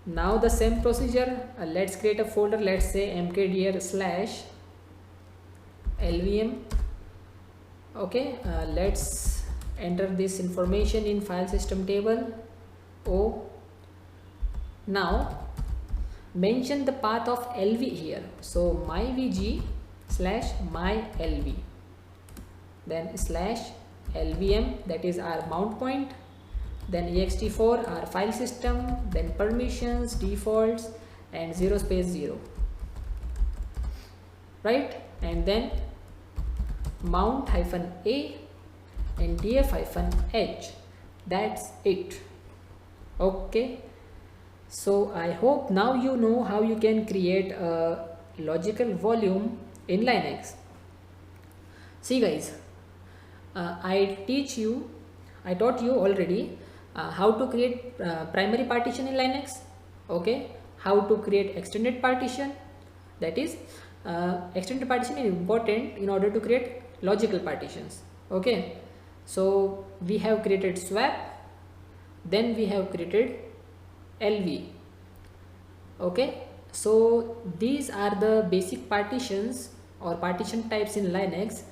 A: Now the same procedure, let's create a folder, let's say mkdir slash lvm. Okay, let's enter this information in file system table o. Now mention the path of lv here, so myvg slash mylv, then slash lvm, that is our mount point, then ext4 our file system, then permissions, defaults, and 0 space 0, right? And then mount hyphen a and df hyphen h, that's it. Okay, so I hope now you know how you can create a logical volume in Linux. See guys, I taught you already how to create primary partition in Linux. Okay, how to create extended partition, that is extended partition is important in order to create logical partitions. Okay, so we have created swap, then we have created lv. Okay, so these are the basic partitions or partition types in Linux.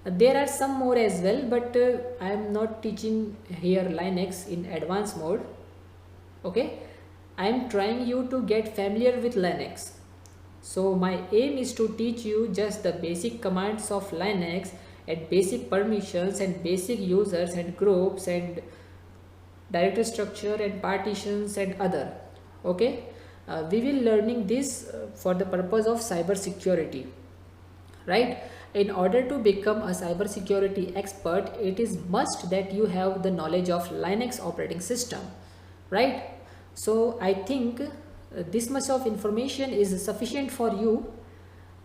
A: There are some more as well, but I am not teaching here Linux in advanced mode. Okay, I am trying you to get familiar with Linux. So my aim is to teach you just the basic commands of Linux and basic permissions and basic users and groups and directory structure and partitions and other. Okay, we will learning this for the purpose of cyber security, right? In order to become a cyber security expert, it is must that you have the knowledge of Linux operating system, right? So I think this much of information is sufficient for you,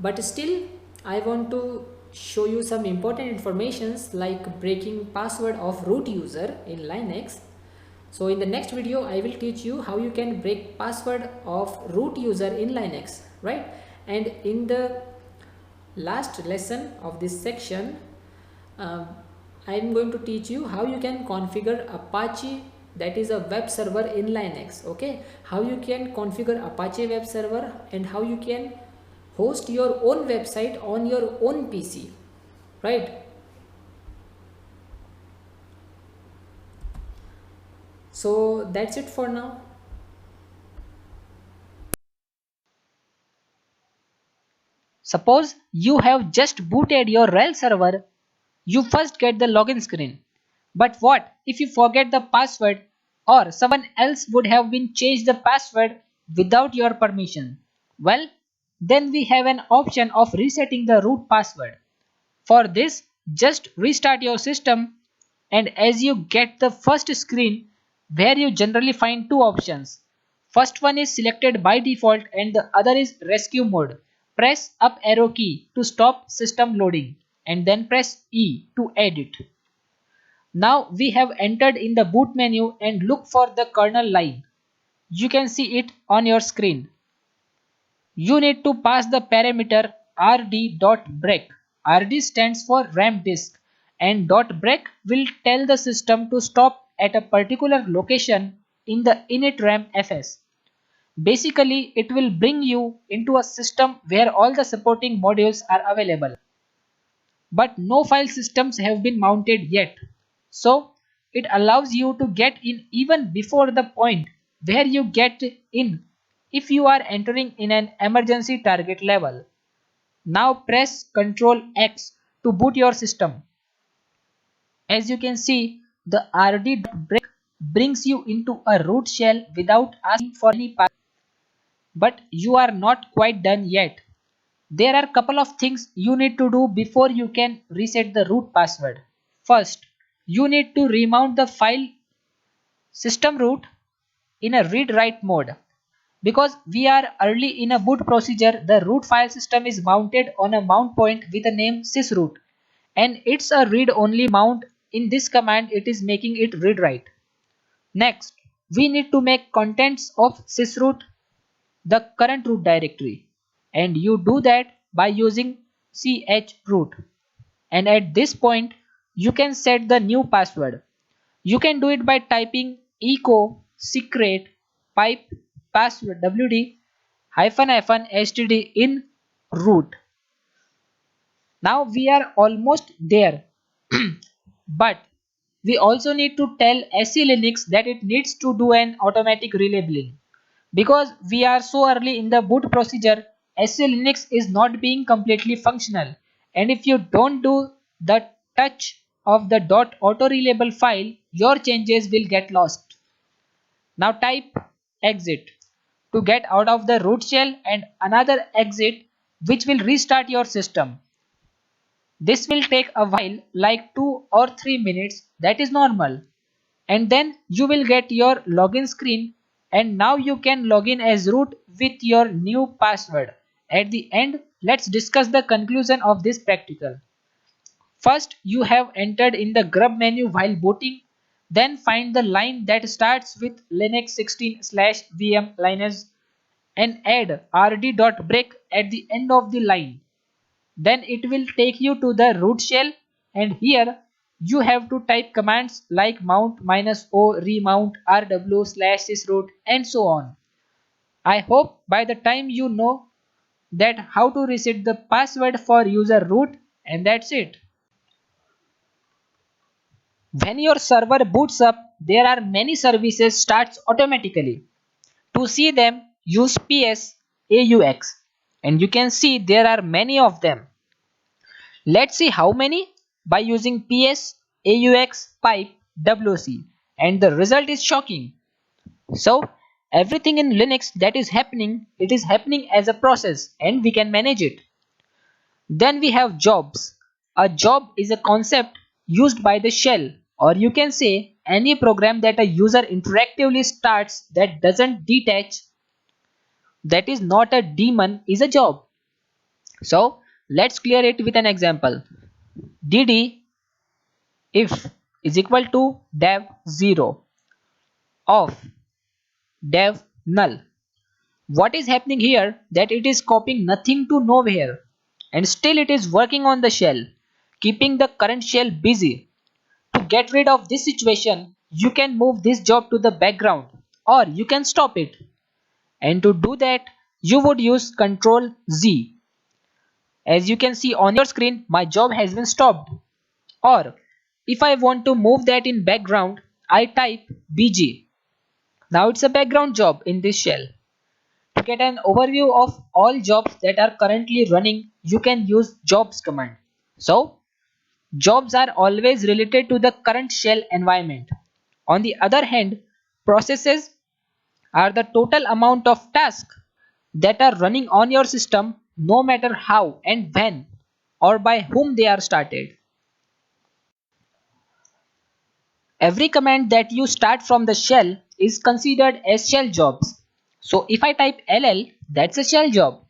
A: but still I want to show you some important informations like breaking password of root user in Linux. So in the next video I will teach you how you can break password of root user in Linux, right? And in the last lesson of this section, I am going to teach you how you can configure Apache, that is a web server in Linux. Okay, how you can configure Apache web server and how you can host your own website on your own PC, right? So that's it for now.
B: Suppose you have just booted your RHEL server, you first get the login screen. But what if you forget the password or someone else would have been changed the password without your permission? Well, then we have an option of resetting the root password. For this, just restart your system, and as you get the first screen where you generally find two options. First one is selected by default and the other is rescue mode. Press up arrow key to stop system loading and then press E to edit. Now we have entered in the boot menu and look for the kernel line. You can see it on your screen. You need to pass the parameter rd.break. Rd stands for RAM disk and .break will tell the system to stop at a particular location in the init RAM FS. Basically, it will bring you into a system where all the supporting modules are available. But no file systems have been mounted yet. So, it allows you to get in even before the point where you get in if you are entering in an emergency target level. Now press Ctrl X to boot your system. As you can see, the rd.break brings you into a root shell without asking for any password. But you are not quite done yet. There are a couple of things you need to do before you can reset the root password. First, you need to remount the file system root in a read-write mode. Because we are early in a boot procedure, the root file system is mounted on a mount point with a name sysroot. And it's a read-only mount. In this command, it is making it read-write. Next, we need to make contents of sysroot the current root directory. And you do that by using chroot. And at this point, you can set the new password. You can do it by typing echo secret pipe password wd hyphen hyphen std in root. Now we are almost there. But we also need to tell SE Linux that it needs to do an automatic relabeling. Because we are so early in the boot procedure, SE Linux is not being completely functional. And if you don't do the touch of the .auto relabel file, your changes will get lost. Now type exit to get out of the root shell and another exit which will restart your system. This will take a while, like 2 or 3 minutes, that is normal. And then you will get your login screen, and now you can log in as root with your new password. At the end, let's discuss the conclusion of this practical. First, you have entered in the grub menu while booting, then find the line that starts with Linux 16/VM Linux and add rd.break at the end of the line. Then it will take you to the root shell, and here you have to type commands like mount -o remount rw /sysroot and so on. I hope by the time you know that how to reset the password for user root, and that's it. When your server boots up, there are many services starts automatically. To see them, use ps aux, and you can see there are many of them. Let's see how many by using ps aux pipe wc, and the result is shocking. So everything in Linux that is happening, it is happening as a process and we can manage it. Then we have jobs. A job is a concept used by the shell, or you can say any program that a user interactively starts that doesn't detach, that is not a daemon, is a job. So let's clear it with an example. dd if is equal to dev 0 of dev null. What is happening here that it is copying nothing to nowhere, and still it is working on the shell, keeping the current shell busy. To get rid of this situation, you can move this job to the background or you can stop it. And to do that, you would use Ctrl Z. As you can see on your screen, my job has been stopped. Or if I want to move that in background, I type BG. Now it's a background job in this shell. To get an overview of all jobs that are currently running, you can use jobs command. So, jobs are always related to the current shell environment. On the other hand, processes are the total amount of tasks that are running on your system, no matter how and when or by whom they are started. Every command that you start from the shell is considered as shell jobs. So if I type ll, that's a shell job.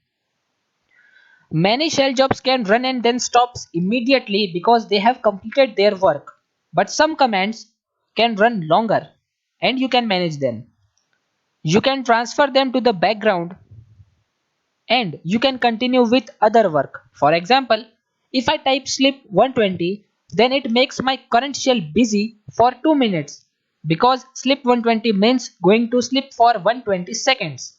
B: Many shell jobs can run and then stops immediately because they have completed their work. But some commands can run longer and you can manage them. You can transfer them to the background and you can continue with other work. For example, if I type sleep 120, then it makes my current shell busy for 2 minutes because sleep 120 means going to sleep for 120 seconds.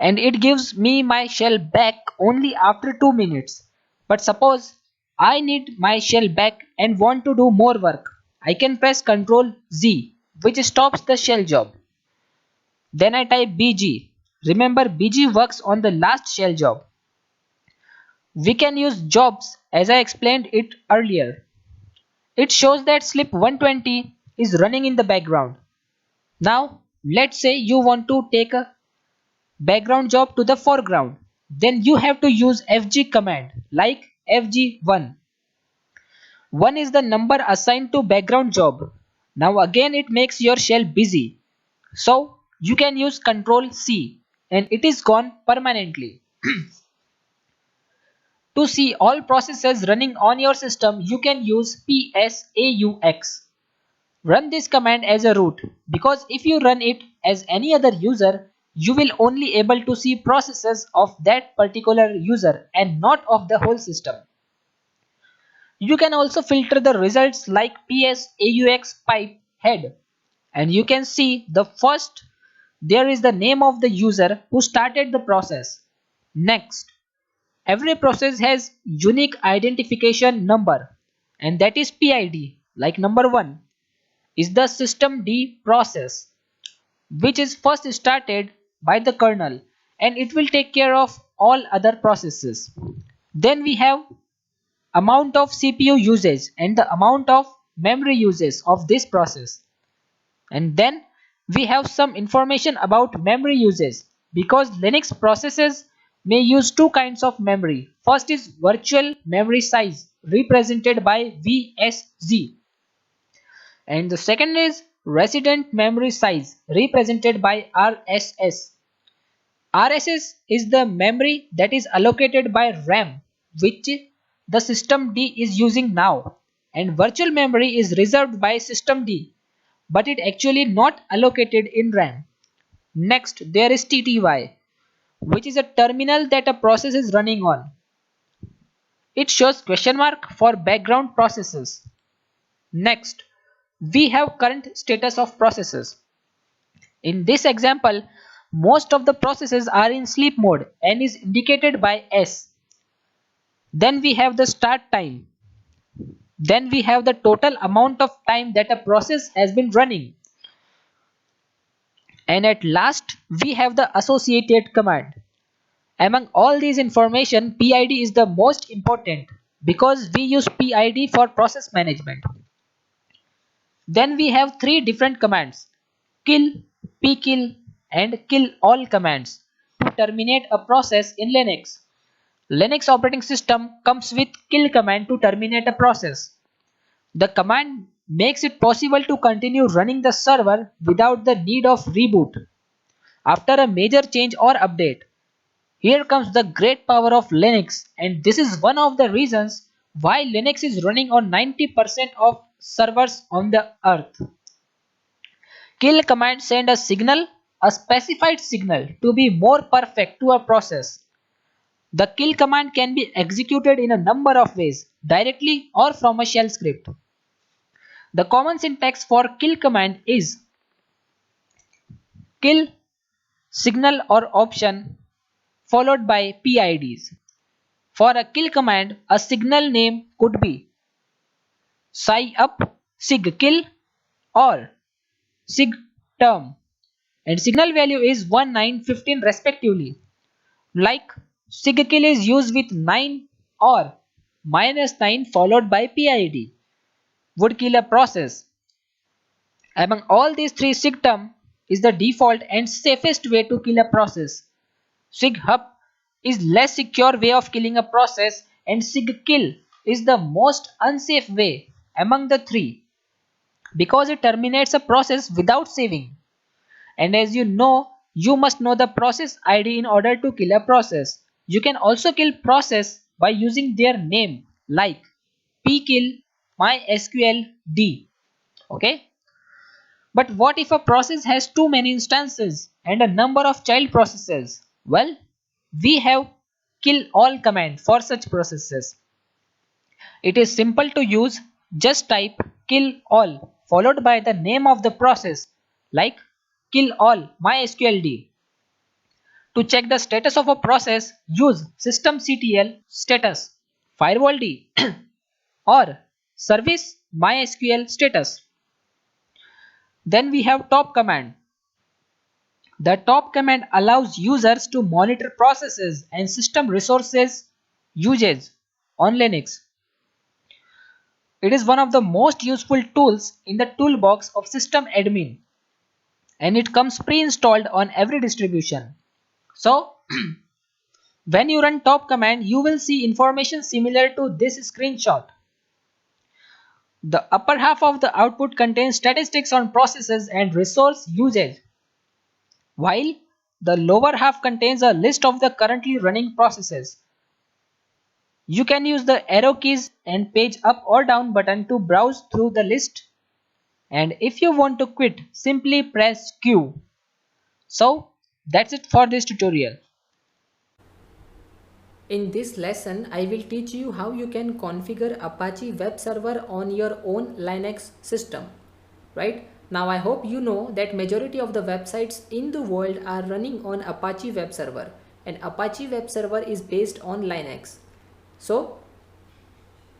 B: And it gives me my shell back only after 2 minutes. But suppose I need my shell back and want to do more work, I can press Ctrl Z, which stops the shell job. Then I type BG. Remember, BG works on the last shell job. We can use jobs as I explained it earlier. It shows that sleep 120 is running in the background. Now let's say you want to take a background job to the foreground. Then you have to use fg command like fg1. 1 is the number assigned to background job. Now again it makes your shell busy. So you can use Ctrl C and it is gone permanently. To see all processes running on your system, you can use PSAUX. Run this command as a root because if you run it as any other user, you will only able to see processes of that particular user and not of the whole system. You can also filter the results like PSAUX pipe head, and you can see the first there is the name of the user who started the process. Next, every process has unique identification number, and that is PID. Like number 1 is the system D process, which is first started by the kernel, and it will take care of all other processes. Then we have amount of CPU usage and the amount of memory usage of this process. And then we have some information about memory usage, because Linux processes may use two kinds of memory. First is virtual memory size, represented by VSZ, and the second is resident memory size, represented by RSS. RSS is the memory that is allocated by RAM, which the system D is using now, and virtual memory is reserved by system D, but it actually not allocated in RAM. Next, there is TTY, which is a terminal that a process is running on. It shows question mark for background processes. Next, we have current status of processes. In this example, most of the processes are in sleep mode and is indicated by S. Then we have the start time. Then we have the total amount of time that a process has been running. And at last, we have the associated command. Among all these information, PID is the most important because we use PID for process management. Then we have three different commands: kill, pkill, and kill all commands to terminate a process in Linux. Linux operating system comes with kill command to terminate a process. The command makes it possible to continue running the server without the need of reboot after a major change or update. Here comes the great power of Linux, and this is one of the reasons why Linux is running on 90% of servers on the earth. Kill command send a signal, a specified signal, to be more perfect to a process. The kill command can be executed in a number of ways, directly or from a shell script. The common syntax for kill command is kill, signal or option, followed by PIDs. For a kill command, a signal name could be up, sig kill, or sig term, and signal value is 1, 9, 15 respectively. Like sig kill is used with 9 or -9 followed by PID would kill a process. Among all these three, sig term is the default and safest way to kill a process. Sig up is less secure way of killing a process, and sig kill is the most unsafe way among the three because it terminates a process without saving. And as you know, you must know the process ID in order to kill a process. You can also kill process by using their name like pkill, mysqld. Okay? But what if a process has too many instances and a number of child processes? Well, we have kill all command for such processes. It is simple to use. Just type kill all followed by the name of the process like kill all mysqld. To check the status of a process, use systemctl status firewalld or service mysql status. Then we have top command. The top command allows users to monitor processes and system resources usage on Linux. It is one of the most useful tools in the toolbox of system admin, and it comes pre-installed on every distribution. So when you run top command, you will see information similar to this screenshot. The upper half of the output contains statistics on processes and resource usage, while the lower half contains a list of the currently running processes. You can use the arrow keys and page up or down button to browse through the list, and if you want to quit, simply press Q. So that's it for this tutorial.
A: In this lesson, I will teach you how you can configure Apache web server on your own Linux system, right? Now I hope you know that majority of the websites in the world are running on Apache web server, and Apache web server is based on Linux. So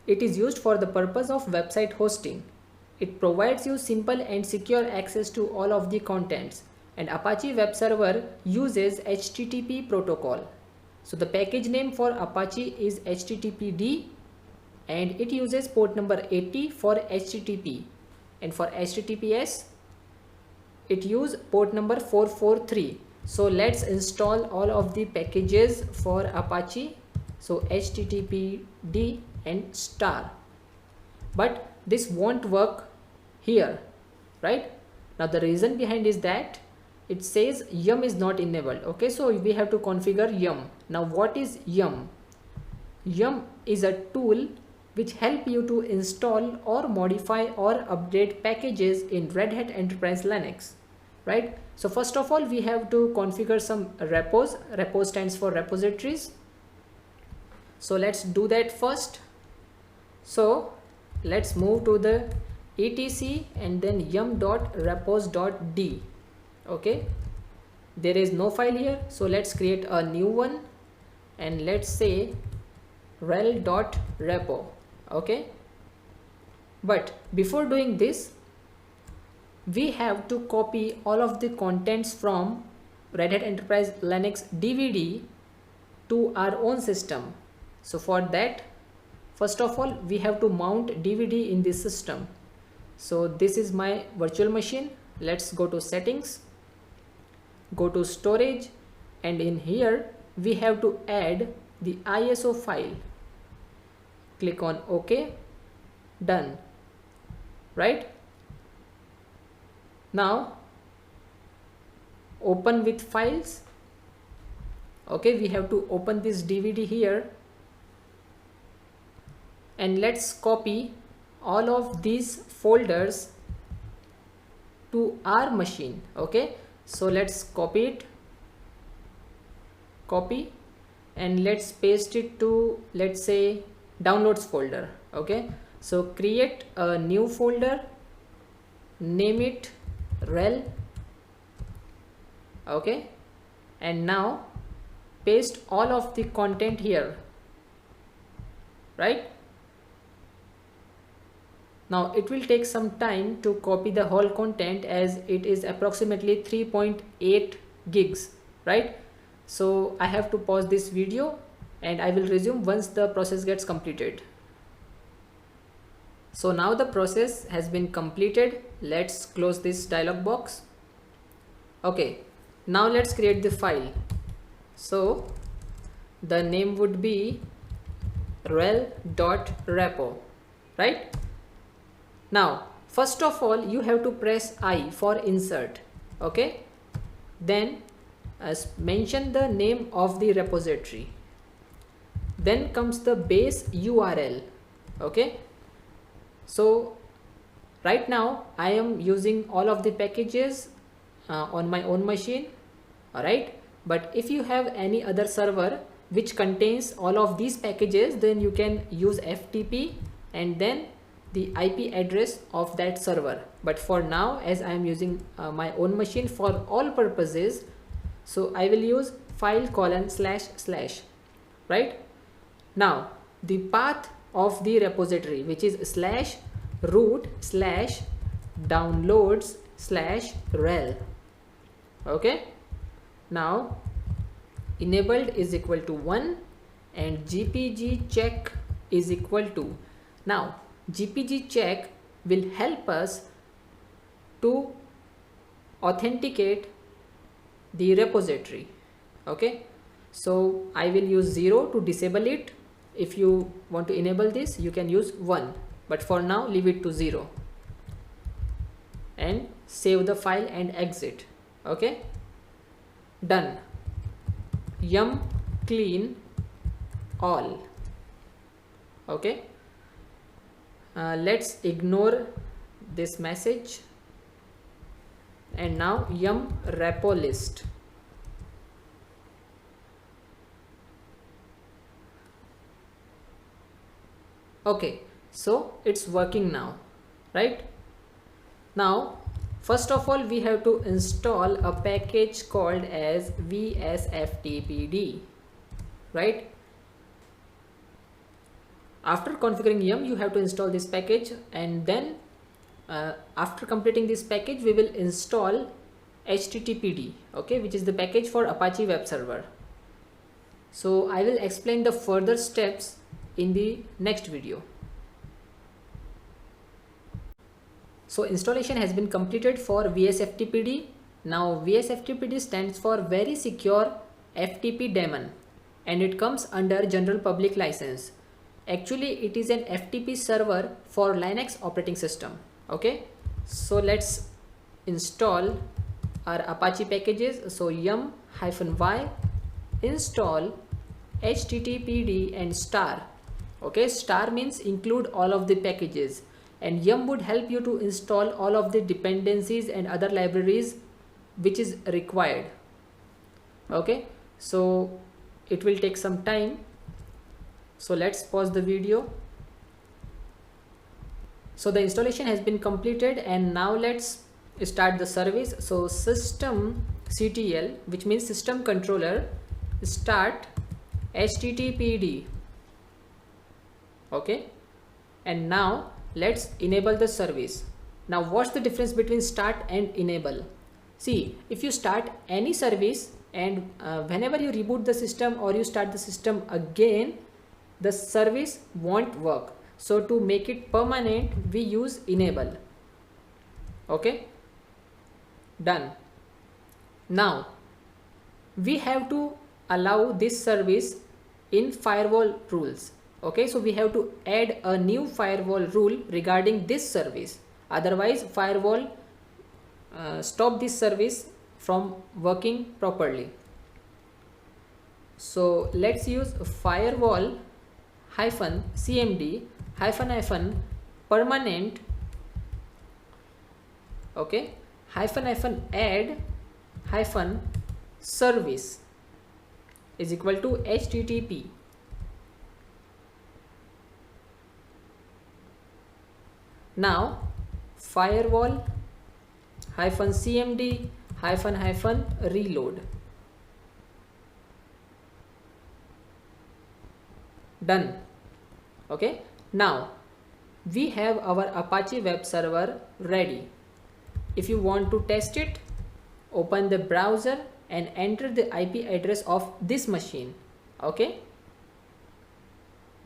A: it is used for the purpose of website hosting. It provides you simple and secure access to all of the contents, and Apache web server uses HTTP protocol. So the package name for Apache is HTTPD, and it uses port number 80 for HTTP, and for HTTPS it uses port number 443. So let's install all of the packages for Apache. So HTTPD and star, but this won't work here, right? Now the reason behind is that it says yum is not enabled. Okay, so we have to configure yum. Now what is yum? Yum is a tool which help you to install or modify or update packages in Red Hat Enterprise Linux, right? So first of all, we have to configure some repos. Repo stands for repositories. So let's do that first. So let's move to the etc and then yum.repos.d. okay, there is no file here, so let's create a new one and let's say rel.repo. okay, but before doing this, we have to copy all of the contents from Red Hat Enterprise Linux DVD to our own system. So for that, first of all, we have to mount DVD in this system. So this is my virtual machine. Let's go to settings, go to storage, and in here we have to add the ISO file. Click on OK, done, right? Now open with files. Okay, we have to open this DVD here, and let's copy all of these folders to our machine. Okay, so let's copy, and let's paste it to, let's say, downloads folder. Okay, so create a new folder, name it rel. Okay, and now paste all of the content here, right? Now it will take some time to copy the whole content as it is approximately 3.8 gigs, right? So I have to pause this video and I will resume once the process gets completed. So now the process has been completed. Let's close this dialog box. Okay, now let's create the file. So the name would be rel.repo, right? Now first of all, you have to press I for insert. Okay, then mention the name of the repository, then comes the base URL. Okay, so right now I am using all of the packages on my own machine. Alright, but if you have any other server which contains all of these packages, then you can use FTP and then the IP address of that server. But for now, as I am using my own machine for all purposes, so I will use file : / right? Now the path of the repository, which is /root /downloads/rel. okay, now enabled is equal to 1 and gpg check is equal to. Now gpg check will help us to authenticate the repository. Okay, so I will use 0 to disable it. If you want to enable this, you can use 1, but for now leave it to 0 and save the file and exit. Okay, done. Yum clean all. Okay, let's ignore this message, and now yum repo list. Okay, so it's working now, right? Now First of all, we have to install a package called as vsftpd, right? After configuring yum, you have to install this package, and then after completing this package, we will install httpd, okay, which is the package for Apache web server. So I will explain the further steps in the next video. So installation has been completed for vsftpd. Now vsftpd stands for Very Secure FTP Daemon, and it comes under general public license. Actually, it is an FTP server for Linux operating system. Okay, so let's install our Apache packages. So yum-y install httpd and star. Okay, star means include all of the packages, and yum would help you to install all of the dependencies and other libraries which is required. Okay, so it will take some time, so let's pause the video. So the installation has been completed, and now let's start the service. So systemctl, which means system controller, start httpd. Okay, and now let's enable the service. Now what's the difference between start and enable? See, if you start any service and whenever you reboot the system or you start the system again, the service won't work. So to make it permanent, we use enable. Okay, done. Now we have to allow this service in firewall rules. Okay, so we have to add a new firewall rule regarding this service. Otherwise, firewall stop this service from working properly. So let's use firewall -cmd -permanent, okay, -add -service is equal to http. Now firewall -cmd -reload. Done. Okay, now we have our Apache web server ready. If you want to test it, open the browser and enter the IP address of this machine. Okay,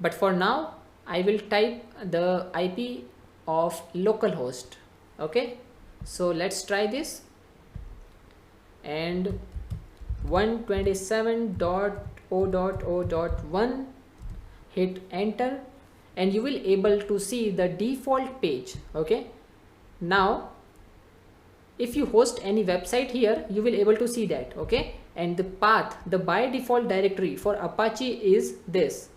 A: but for now I will type the IP of localhost. Okay, so let's try this, and 127.0.0.1, hit enter, and you will able to see the default page. Okay, now if you host any website here, you will able to see that. Okay, and the path, the by default directory for Apache is this,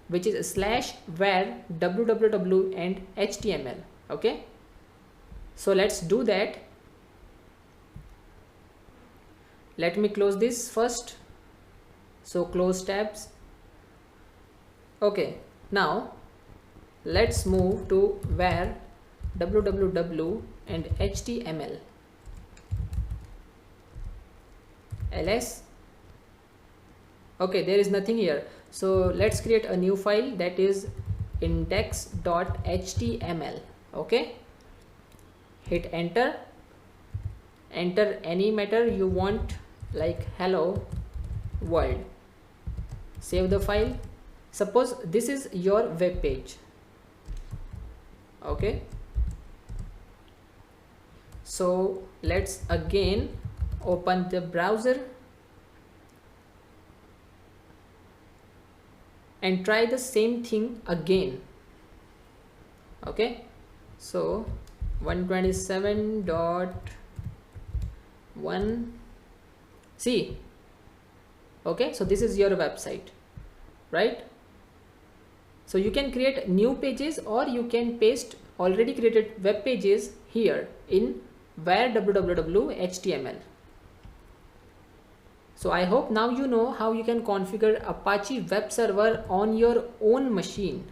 A: which is /var www and html. Okay, so let's do that. Let me close this first. So close tabs. Okay, now let's move to var www and html ls. Okay, there is nothing here, so let's create a new file, that is index.html. okay, hit enter, enter any matter you want, like hello world, save the file. Suppose this is your web page. Okay, so let's again open the browser and try the same thing again. Okay, so 127.1, see. Okay, so this is your website, right? So you can create new pages, or you can paste already created web pages here in var www html. So I hope now you know how you can configure Apache web server on your own machine.